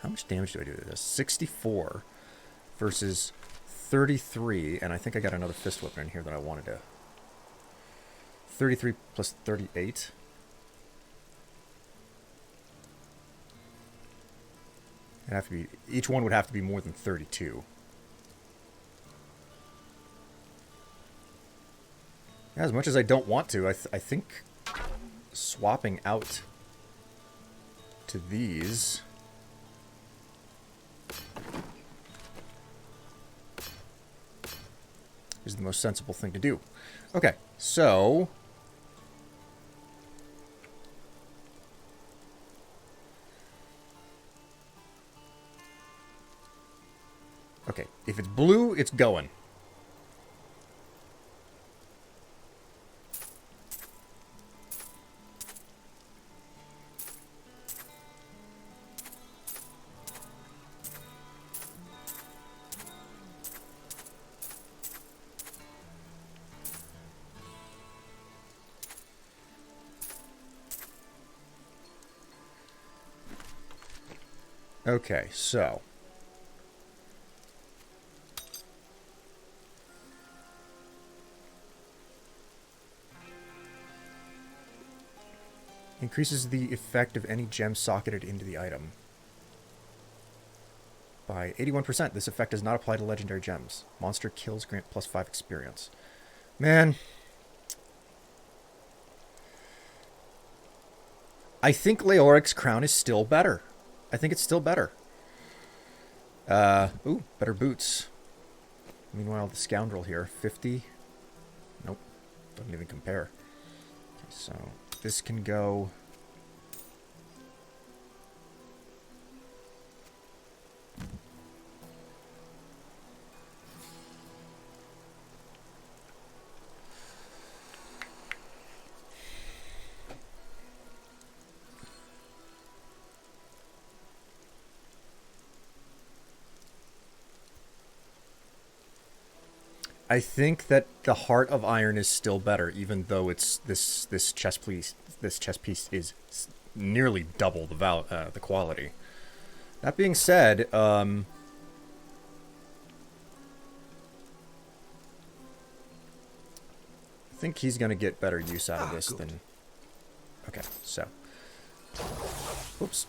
How much damage do I do to this? 64 versus 33, and I think I got another fist weapon in here that I wanted to... 33 plus 38. It'd have to be, each one would have to be more than 32. As much as I don't want to, I think swapping out to these is the most sensible thing to do. Okay, so... Okay, if it's blue, it's going. Okay, so... Increases the effect of any gem socketed into the item by 81%. This effect does not apply to legendary gems. Monster kills grant +5 experience. Man. I think Leoric's crown is still better. I think it's still better. Ooh, better boots. Meanwhile, the scoundrel here, 50. Nope, doesn't even compare. Okay, so this can go... I think that the Heart of Iron is still better, even though it's this chest piece is nearly double the quality. That being said, I think he's gonna get better use out of this than. Okay, so. Oops.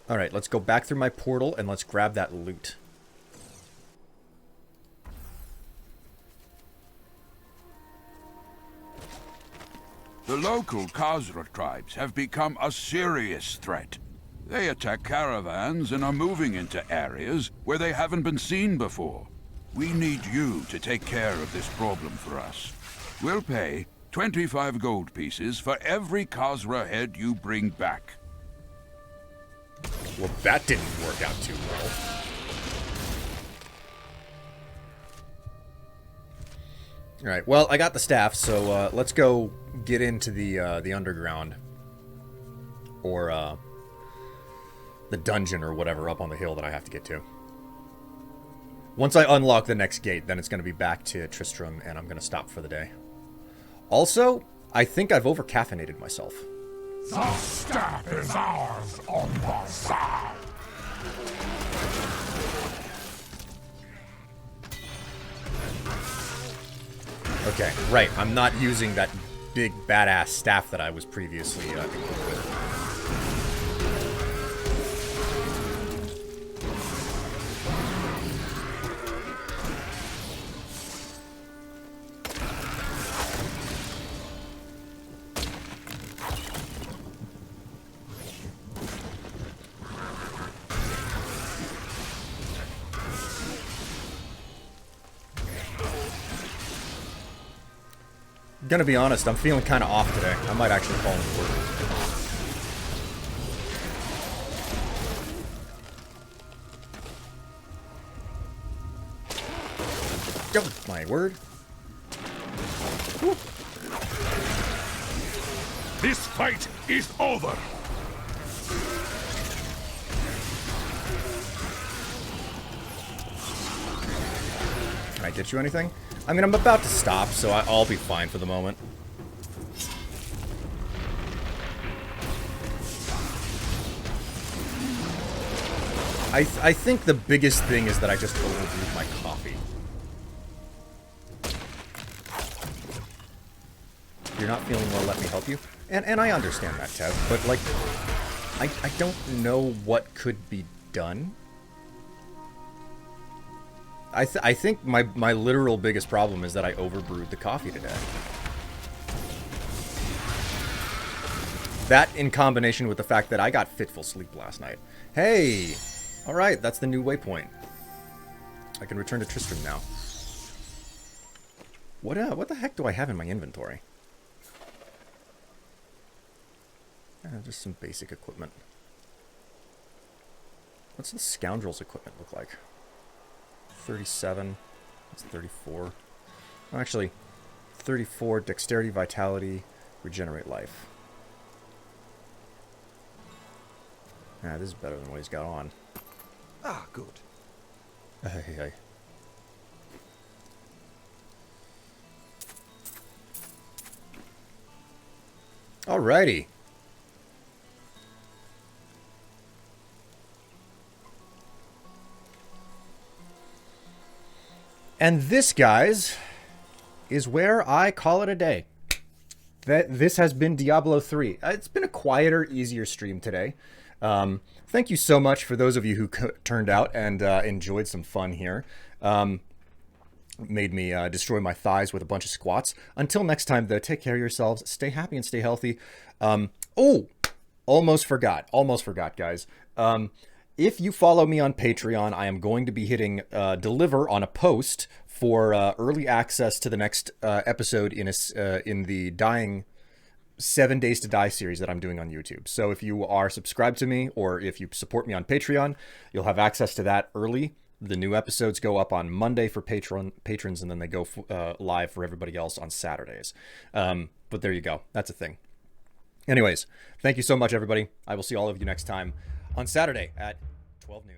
Alright, let's go back through my portal and let's grab that loot. The local Khazra tribes have become a serious threat. They attack caravans and are moving into areas where they haven't been seen before. We need you to take care of this problem for us. We'll pay 25 gold pieces for every Khazra head you bring back. Well, that didn't work out too well. All right. Well, I got the staff, so let's go get into the underground. or the dungeon or whatever up on the hill that I have to get to. Once I unlock the next gate, then it's going to be back to Tristram, and I'm going to stop for the day. Also, I think I've over-caffeinated myself. The staff is ours on the side. Okay, right. I'm not using that big badass staff that I was previously equipped with. Gonna be honest, I'm feeling kind of off today. I might actually fall into work. Oh, my word. Woo. This fight is over. Can I get you anything? I mean, I'm about to stop, so I'll be fine for the moment. I think the biggest thing is that I just overbrewed my coffee. You're not feeling well, let me help you? And I understand that, Tev, but, like, I don't know what could be done. I think my literal biggest problem is that I overbrewed the coffee today. That in combination with the fact that I got fitful sleep last night. Hey! Alright, that's the new waypoint. I can return to Tristram now. What the heck do I have in my inventory? Just some basic equipment. What's the scoundrel's equipment look like? 37. That's 34. Oh, actually, 34. Dexterity, vitality, regenerate life. Ah, this is better than what he's got on. Ah, good. Hey. Alrighty. And this, guys, is where I call it a day. This has been Diablo 3. It's been a quieter, easier stream today. Thank you so much for those of you who turned out and enjoyed some fun here. Made me destroy my thighs with a bunch of squats. Until next time, though, take care of yourselves. Stay happy and stay healthy. Oh, almost forgot, guys. If you follow me on Patreon, I am going to be hitting deliver on a post for early access to the next episode in the Dying 7 Days to Die series that I'm doing on YouTube. So if you are subscribed to me or if you support me on Patreon, you'll have access to that early. The new episodes go up on Monday for patrons, and then they go live for everybody else on Saturdays. But there you go. That's a thing. Anyways, thank you so much, everybody. I will see all of you next time on Saturday at 12 noon.